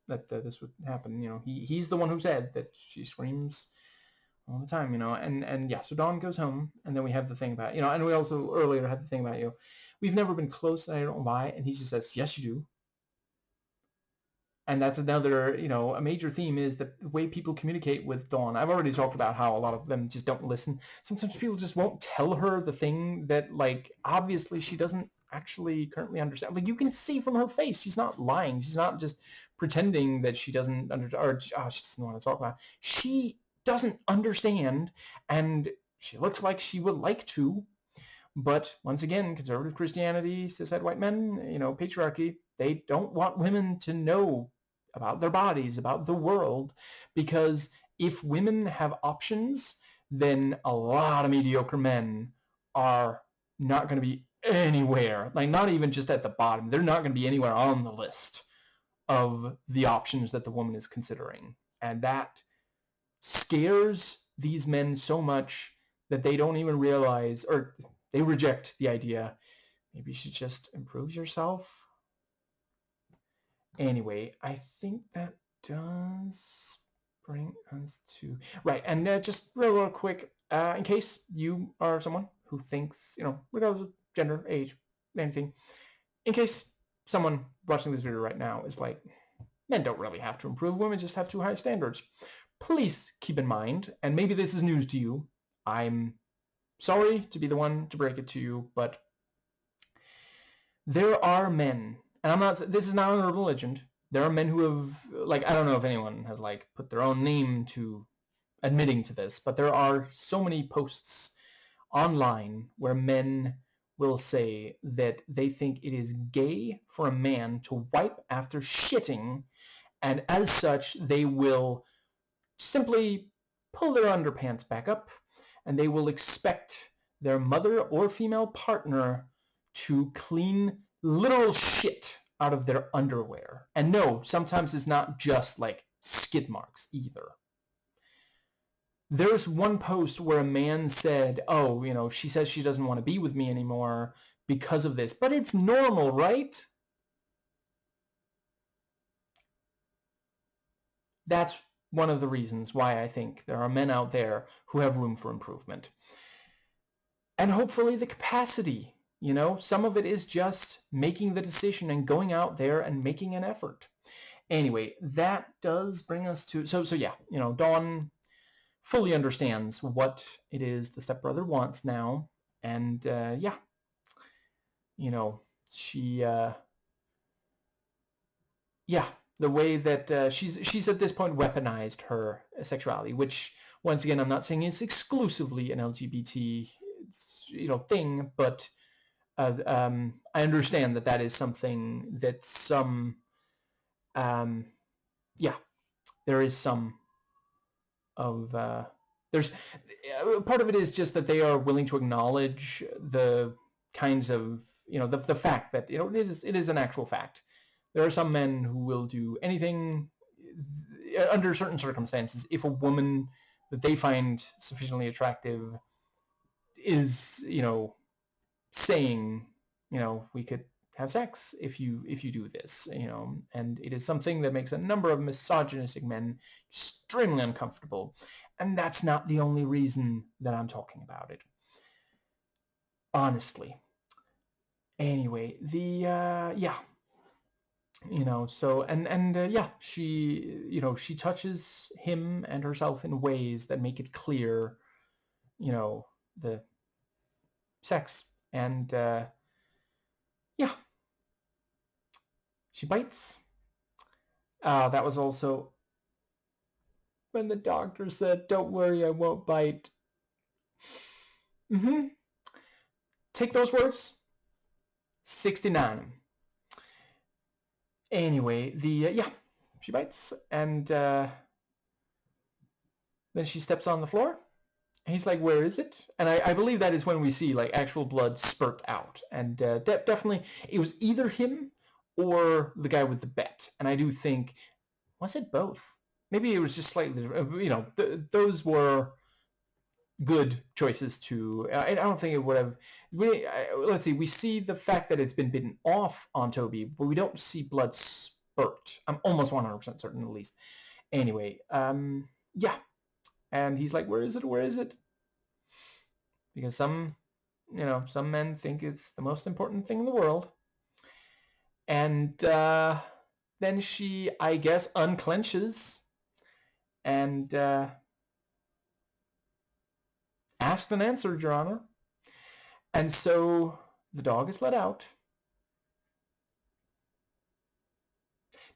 that this would happen, he's the one who said that she screams all the time, and so Dawn goes home, and then we have the thing about, and we also earlier had the thing about, we've never been close and I don't know why, and he just says, yes you do. And that's another, a major theme is the way people communicate with Dawn. I've already talked about how a lot of them just don't listen. Sometimes people just won't tell her the thing that, like, obviously she doesn't actually currently understand. Like, you can see from her face, she's not lying. She's not just pretending that she doesn't she doesn't want to talk about it. She doesn't understand, and she looks like she would like to. But once again, conservative Christianity, cishet white men, patriarchy, they don't want women to know about their bodies, about the world, because if women have options, then a lot of mediocre men are not going to be anywhere, like not even just at the bottom. They're not going to be anywhere on the list of the options that the woman is considering. And that scares these men so much that they don't even realize, or they reject the idea, maybe you should just improve yourself. Anyway, I think that does bring us to... Right, and just real quick, in case you are someone who thinks, regardless of gender, age, anything, in case someone watching this video right now is like, men don't really have to improve, women just have too high standards. Please keep in mind, and maybe this is news to you, I'm sorry to be the one to break it to you, but there are men and I'm not, this is not an urban legend. There are men who have, like, I don't know if anyone has, like, put their own name to admitting to this, but there are so many posts online where men will say that they think it is gay for a man to wipe after shitting, and as such, they will simply pull their underpants back up, and they will expect their mother or female partner to clean literal shit out of their underwear. And no, sometimes it's not just like skid marks either. There's one post where a man said, oh, you know, she says she doesn't want to be with me anymore because of this. But it's normal, right? That's one of the reasons why I think there are men out there who have room for improvement. And hopefully the capacity, you know, some of it is just making the decision and going out there and making an effort. Anyway, that does bring us to, so yeah, you know, Dawn fully understands what it is the stepbrother wants now. And yeah, you know, she, yeah, the way that she's at this point weaponized her sexuality, which once again, I'm not saying it's exclusively an LGBT, you know, thing, but I understand that that is something that some, yeah, there is some of, there's, part of it is just that they are willing to acknowledge the kinds of, you know, the fact that, you know, it is an actual fact. There are some men who will do anything under certain circumstances if a woman that they find sufficiently attractive is, you know, saying, you know, we could have sex if you do this, you know, and it is something that makes a number of misogynistic men extremely uncomfortable. And that's not the only reason that I'm talking about it, honestly. Anyway, the yeah, you know, so and yeah, she, you know, she touches him and herself in ways that make it clear, you know, the sex. And yeah, she bites. That was also when the doctor said, don't worry, I won't bite. Take those words, 69. Anyway, the yeah, she bites, and then she steps on the floor. He's like, where is it? And I believe that is when we see like actual blood spurt out. And definitely it was either him or the guy with the bet. And I do think, was it both? Maybe it was just slightly, you know, those were good choices to, I don't think it would have, let's see, we see the fact that it's been bitten off on Toby, but we don't see blood spurt. I'm almost 100% certain at least. Anyway, yeah. And he's like, where is it? Where is it? Because some, you know, some men think it's the most important thing in the world. And then she, I guess, unclenches and asked and answered, Your Honor. And so the dog is let out.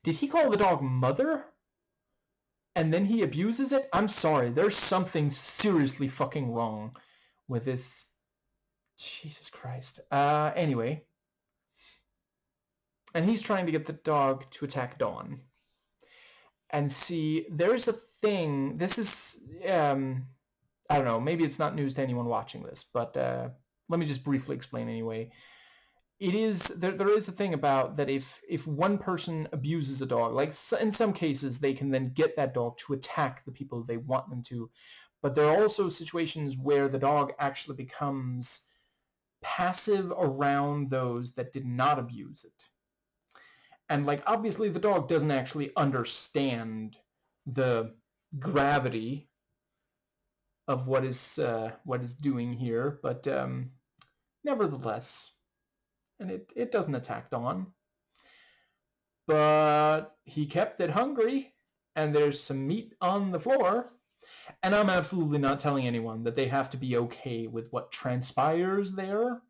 Did he call the dog mother? And then he abuses it? I'm sorry, there's something seriously fucking wrong with this. Jesus Christ. Anyway. And he's trying to get the dog to attack Dawn. And see, there's a thing, this is, I don't know, maybe it's not news to anyone watching this, but let me just briefly explain anyway. It is, there is a thing about that if one person abuses a dog, like in some cases they can then get that dog to attack the people they want them to, but there are also situations where the dog actually becomes passive around those that did not abuse it. And like obviously the dog doesn't actually understand the gravity of what is doing here, but nevertheless. And it doesn't attack Dawn. But he kept it hungry, and there's some meat on the floor. And I'm absolutely not telling anyone that they have to be okay with what transpires there.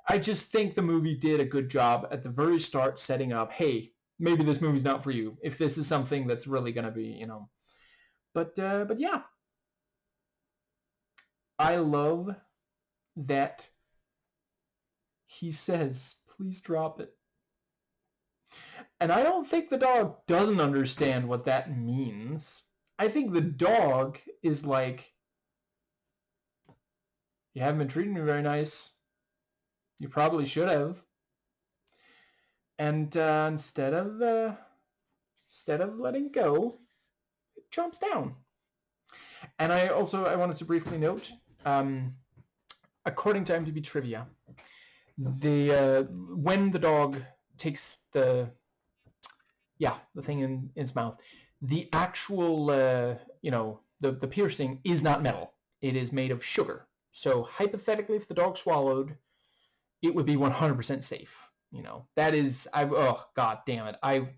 I just think the movie did a good job at the very start setting up, hey, maybe this movie's not for you if this is something that's really going to be, you know. But yeah, I love that he says, please drop it. And I don't think the dog doesn't understand what that means. I think the dog is like, you haven't been treating me very nice. You probably should have. And instead of letting go, it jumps down. And I wanted to briefly note, according to IMDb trivia, when the dog takes the thing in its mouth, the actual the piercing is not metal. It is made of sugar. So hypothetically, if the dog swallowed, it would be 100% safe. You know, that is, oh god damn it, I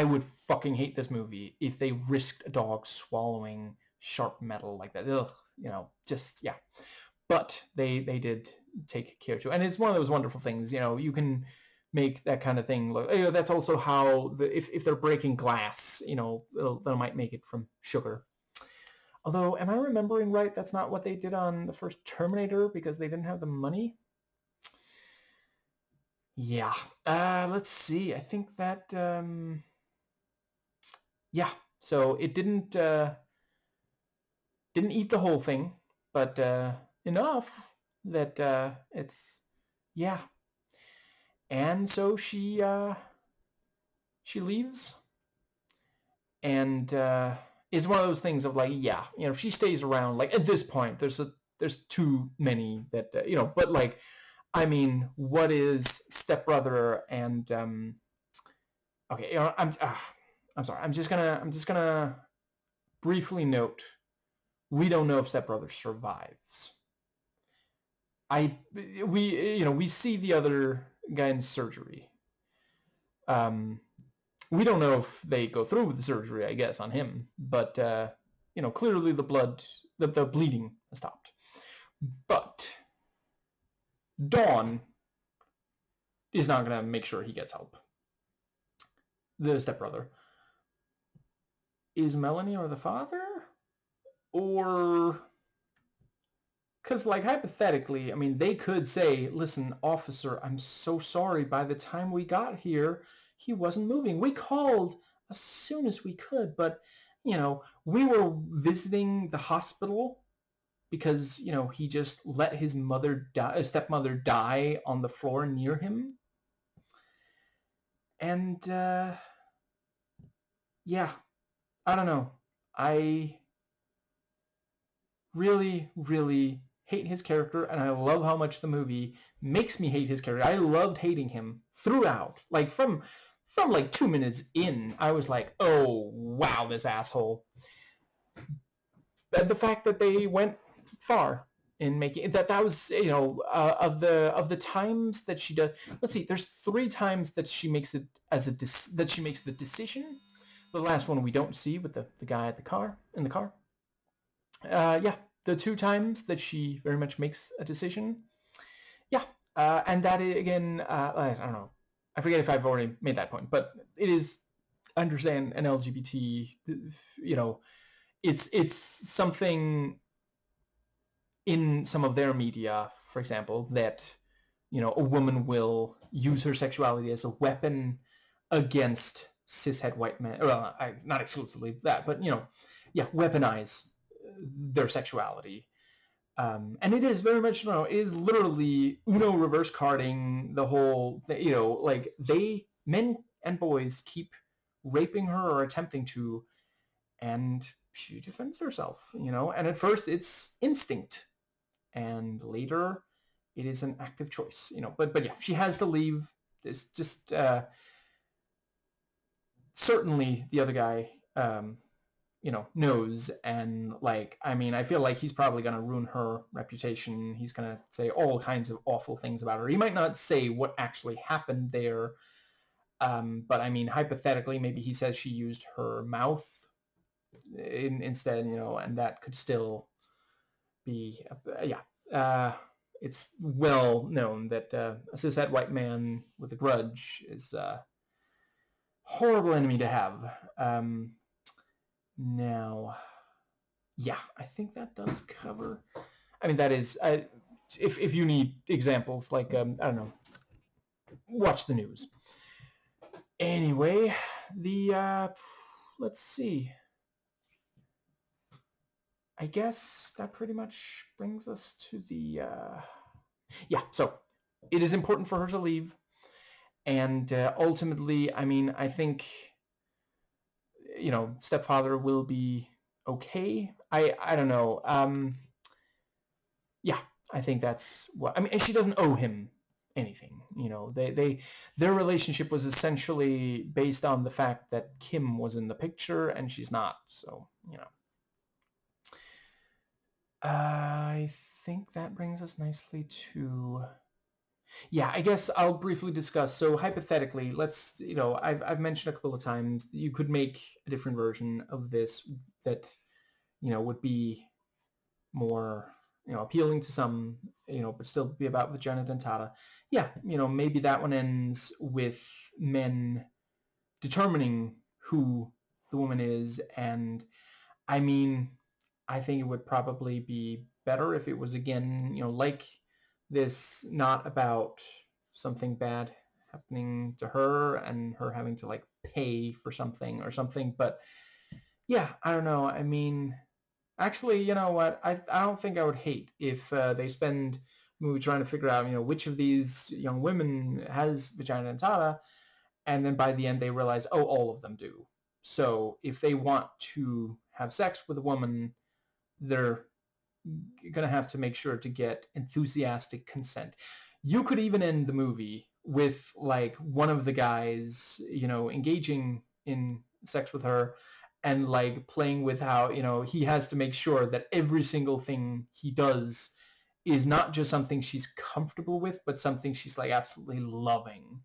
would fucking hate this movie if they risked a dog swallowing sharp metal like that. Ugh, you know, just yeah. But they did take care to, and it's one of those wonderful things. You know, you can make that kind of thing look. You know, that's also how if they're breaking glass, you know, they might make it from sugar. Although, am I remembering right? That's not what they did on the first Terminator because they didn't have the money. Yeah. Let's see. I think that. Yeah. So it didn't eat the whole thing, but enough that it's yeah. And so she leaves, and it's one of those things of like, yeah, you know, if she stays around, like at this point, there's too many that you know, but like, I mean, what is Stepbrother and okay, you know, I'm sorry, I'm just gonna briefly note, we don't know if Stepbrother survives. We see the other guy in surgery. We don't know if they go through with the surgery, I guess, on him, but you know, clearly the bleeding has stopped. But Dawn is not gonna make sure he gets help. The stepbrother. Is Melanie or the father? Or because, like, hypothetically, I mean, they could say, listen, officer, I'm so sorry. By the time we got here, he wasn't moving. We called as soon as we could, but, you know, we were visiting the hospital because, you know, he just let his stepmother die on the floor near him. And, yeah, I don't know. I really, really hate his character, and I love how much the movie makes me hate his character. I loved hating him throughout. Like from like 2 minutes in, I was like, oh wow, this asshole. And the fact that they went far in making that was, you know, of the times that she does. Let's see, there's 3 times that she makes it that she makes the decision. The last one we don't see with the guy at in the car. Yeah, the 2 times that she very much makes a decision. Yeah, and that again, I don't know. I forget if I've already made that point, but it is, I understand an LGBT, you know, it's something in some of their media, for example, that, you know, a woman will use her sexuality as a weapon against cishet white men. Well, not exclusively that, but, you know, yeah, weaponize their sexuality. And it is very much, you know, it is literally Uno reverse carding the whole thing, you know, like men and boys keep raping her or attempting to, and she defends herself, you know, and at first it's instinct and later it is an active choice, you know, but yeah, she has to leave. It's just, certainly the other guy, you know, knows, and like, I mean, I feel like he's probably going to ruin her reputation. He's going to say all kinds of awful things about her. He might not say what actually happened there, but I mean, hypothetically, maybe he says she used her mouth instead, you know, and that could still be, yeah. it's well known that a cishet white man with a grudge is a horrible enemy to have. Now, yeah, I think that does cover. I mean, that is, if you need examples, like, I don't know, watch the news. Anyway, let's see. I guess that pretty much brings us to the, yeah, so it is important for her to leave. And ultimately, I mean, I think, stepfather will be okay. I don't know. Yeah, I think that's what, I mean, she doesn't owe him anything. Their relationship was essentially based on the fact that Kim was in the picture and she's not. So, I think that brings us nicely to, yeah, I guess I'll briefly discuss. So hypothetically, let's, I've mentioned a couple of times that you could make a different version of this that, would be more, appealing to some, but still be about vagina dentata. Yeah, maybe that one ends with men determining who the woman is. And I mean, I think it would probably be better if it was, again, like this, not about something bad happening to her and her having to like pay for something or something. But yeah, I don't know. I mean, actually, you know what? I don't think I would hate if they spend the movie trying to figure out, which of these young women has vagina dentata, and then by the end they realize, oh, all of them do. So if they want to have sex with a woman, they're going to have to make sure to get enthusiastic consent. You could even end the movie with like one of the guys, engaging in sex with her and like playing with how, he has to make sure that every single thing he does is not just something she's comfortable with, but something she's like absolutely loving,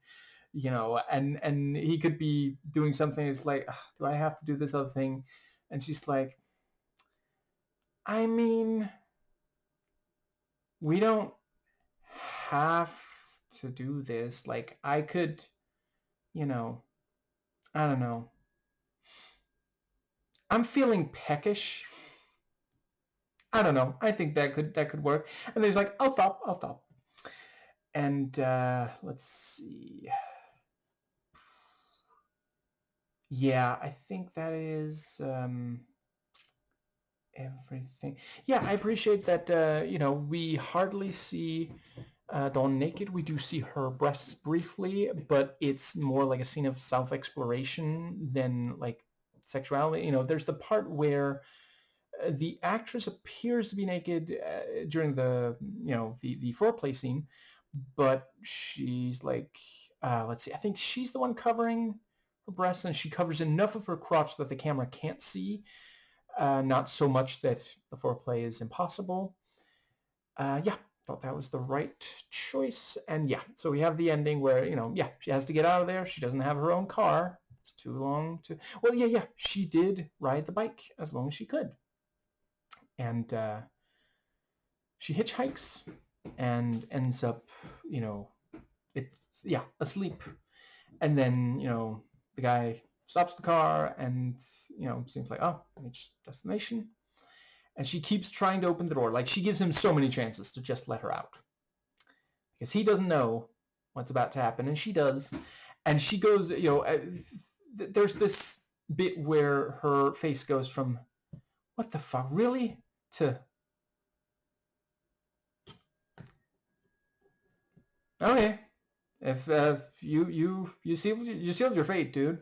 and he could be doing something that's like, do I have to do this other thing? And she's like, I mean, we don't have to do this. Like, I could, I don't know. I'm feeling peckish. I don't know. I think that could work. And there's like, I'll stop. And let's see. Yeah, I think that is everything. Yeah, I appreciate that. We hardly see Dawn naked. We do see her breasts briefly, but it's more like a scene of self-exploration than like sexuality. There's the part where the actress appears to be naked during the foreplay scene, but she's like, let's see, I think she's the one covering her breasts, and she covers enough of her crotch that the camera can't see, not so much that the foreplay is impossible. Yeah, thought that was the right choice. And yeah, so we have the ending where, yeah, she has to get out of there. She doesn't have her own car. It's too long to, well, yeah, she did ride the bike as long as she could. And she hitchhikes and ends up, asleep. And then, the guy stops the car and, seems like, oh, reached destination. And she keeps trying to open the door. Like, she gives him so many chances to just let her out. Because he doesn't know what's about to happen, and she does. And she goes, there's this bit where her face goes from, what the fuck, really? To, okay, if you sealed your fate, dude.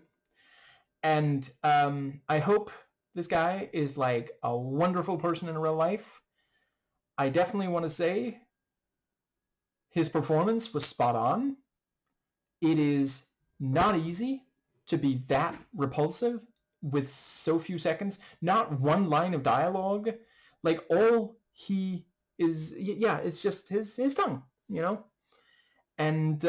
And I hope this guy is like a wonderful person in real life. I definitely want to say his performance was spot on. It is not easy to be that repulsive with so few seconds. Not one line of dialogue. Like, all he is, yeah, it's just his tongue, And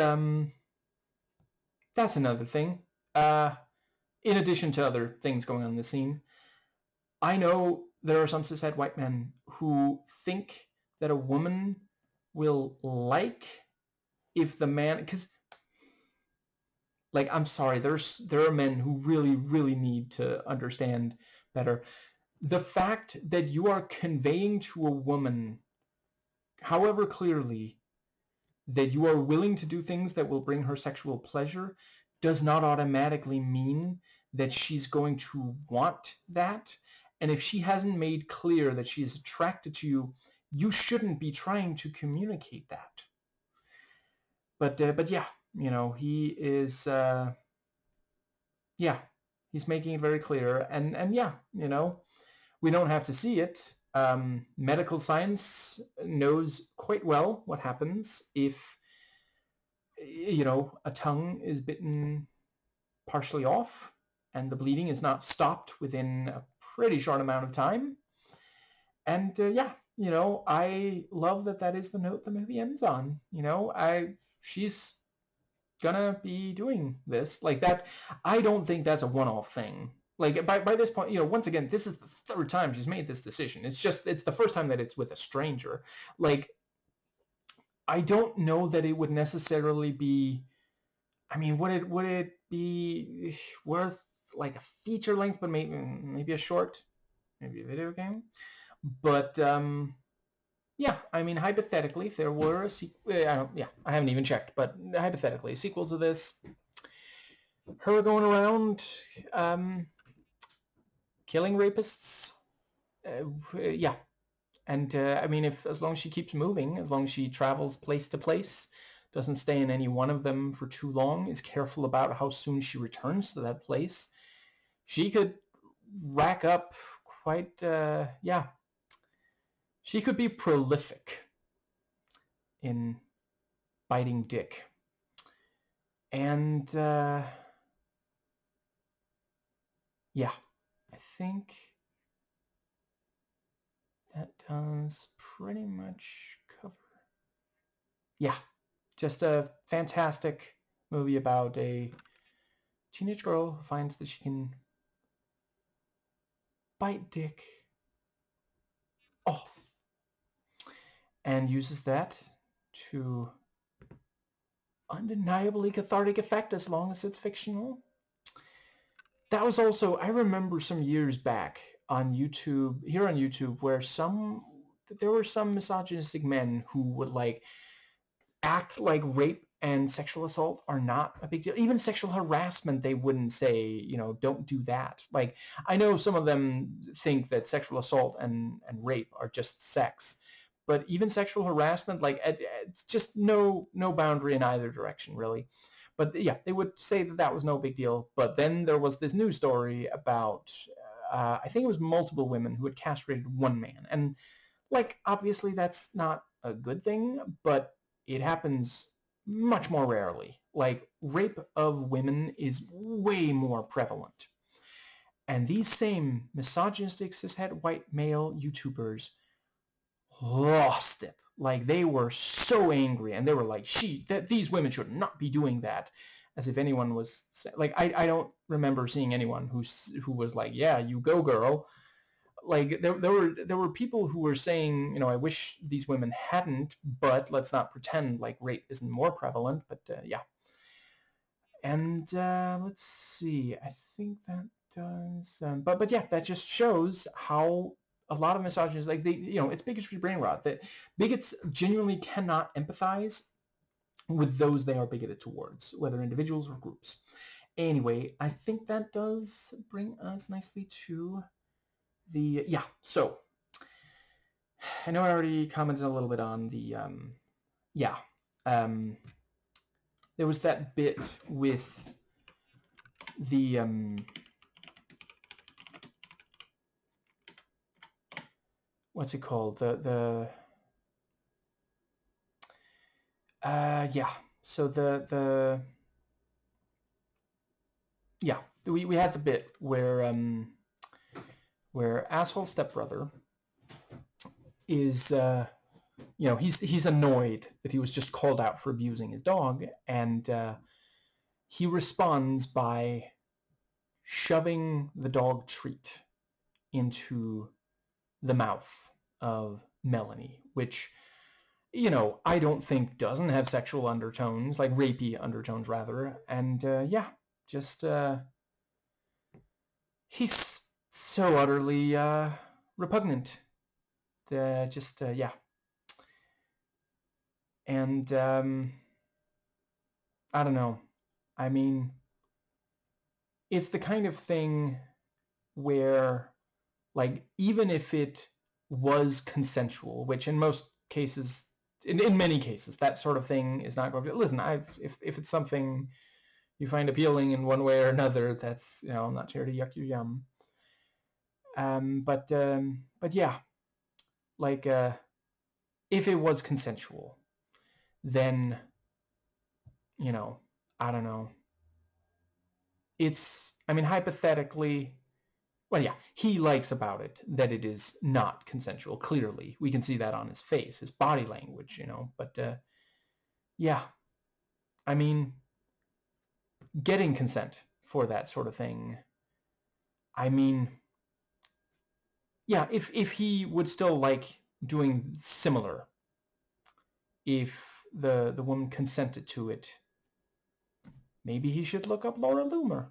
that's another thing. In addition to other things going on in the scene, I know there are some cishet white men who think that a woman will like if the man, because like, I'm sorry, there are men who really, really need to understand better. The fact that you are conveying to a woman, however clearly, that you are willing to do things that will bring her sexual pleasure does not automatically mean that she's going to want that. And if she hasn't made clear that she is attracted to you, you shouldn't be trying to communicate that. But yeah, he is, yeah, he's making it very clear. And yeah, we don't have to see it. Medical science knows quite well what happens if, a tongue is bitten partially off and the bleeding is not stopped within a pretty short amount of time. And yeah, I love that is the note the movie ends on. She's gonna be doing this like that. I don't think that's a one-off thing. Like, by this point, once again, this is the third time she's made this decision. It's the first time that it's with a stranger. Like, I don't know that it would necessarily be, I mean, would it be worth like a feature length, but maybe a short, maybe a video game? But yeah, I mean, hypothetically, if there were a sequel, I haven't even checked, but hypothetically, a sequel to this, her going around killing rapists, yeah. And I mean, as long as she keeps moving, as long as she travels place to place, doesn't stay in any one of them for too long, is careful about how soon she returns to that place, she could rack up quite, yeah. She could be prolific in biting dick. And, yeah, I think that does pretty much cover. Yeah, just a fantastic movie about a teenage girl who finds that she can bite dick off and uses that to undeniably cathartic effect as long as it's fictional. That was also, I remember some years back on YouTube, where there were some misogynistic men who would like act like rape and sexual assault are not a big deal. Even sexual harassment, they wouldn't say, don't do that. Like, I know some of them think that sexual assault and rape are just sex, but even sexual harassment, like, it's just no boundary in either direction, really. But yeah, they would say that was no big deal. But then there was this news story about, I think it was multiple women who had castrated one man. And like, obviously that's not a good thing, but it happens much more rarely. Like, rape of women is way more prevalent. And these same misogynistic cishet white male YouTubers lost it. Like, they were so angry, and they were like, these women should not be doing that. As if anyone was like, I don't remember seeing anyone who was like, yeah, you go, girl. Like, there were people who were saying, I wish these women hadn't, but let's not pretend like rape isn't more prevalent. But yeah. And let's see. I think that does. But yeah, that just shows how a lot of misogynists, like, it's bigotry brain rot, that bigots genuinely cannot empathize with those they are bigoted towards, whether individuals or groups. Anyway, I think that does bring us nicely to the, yeah, so I know I already commented a little bit on the, yeah, there was that bit with the, what's it called? Yeah, so yeah, we had the bit where asshole stepbrother is, he's annoyed that he was just called out for abusing his dog, and he responds by shoving the dog treat into the mouth of Melanie, which you know, I don't think doesn't have sexual undertones, like rapey undertones rather. And yeah, just he's so utterly repugnant. Just yeah. And I don't know. I mean, it's the kind of thing where, like, even if it was consensual, which in most cases, in many cases, that sort of thing is not going to, listen, if it's something you find appealing in one way or another, that's, you know, I'm not here to yuck your yum. But yeah, like, if it was consensual, then, you know, I don't know. It's, I mean, hypothetically, well, yeah, he likes about it that it is not consensual. Clearly, we can see that on his face, his body language, you know. But yeah, I mean, getting consent for that sort of thing. I mean, yeah, if he would still like doing similar, if the woman consented to it, maybe he should look up Laura Loomer.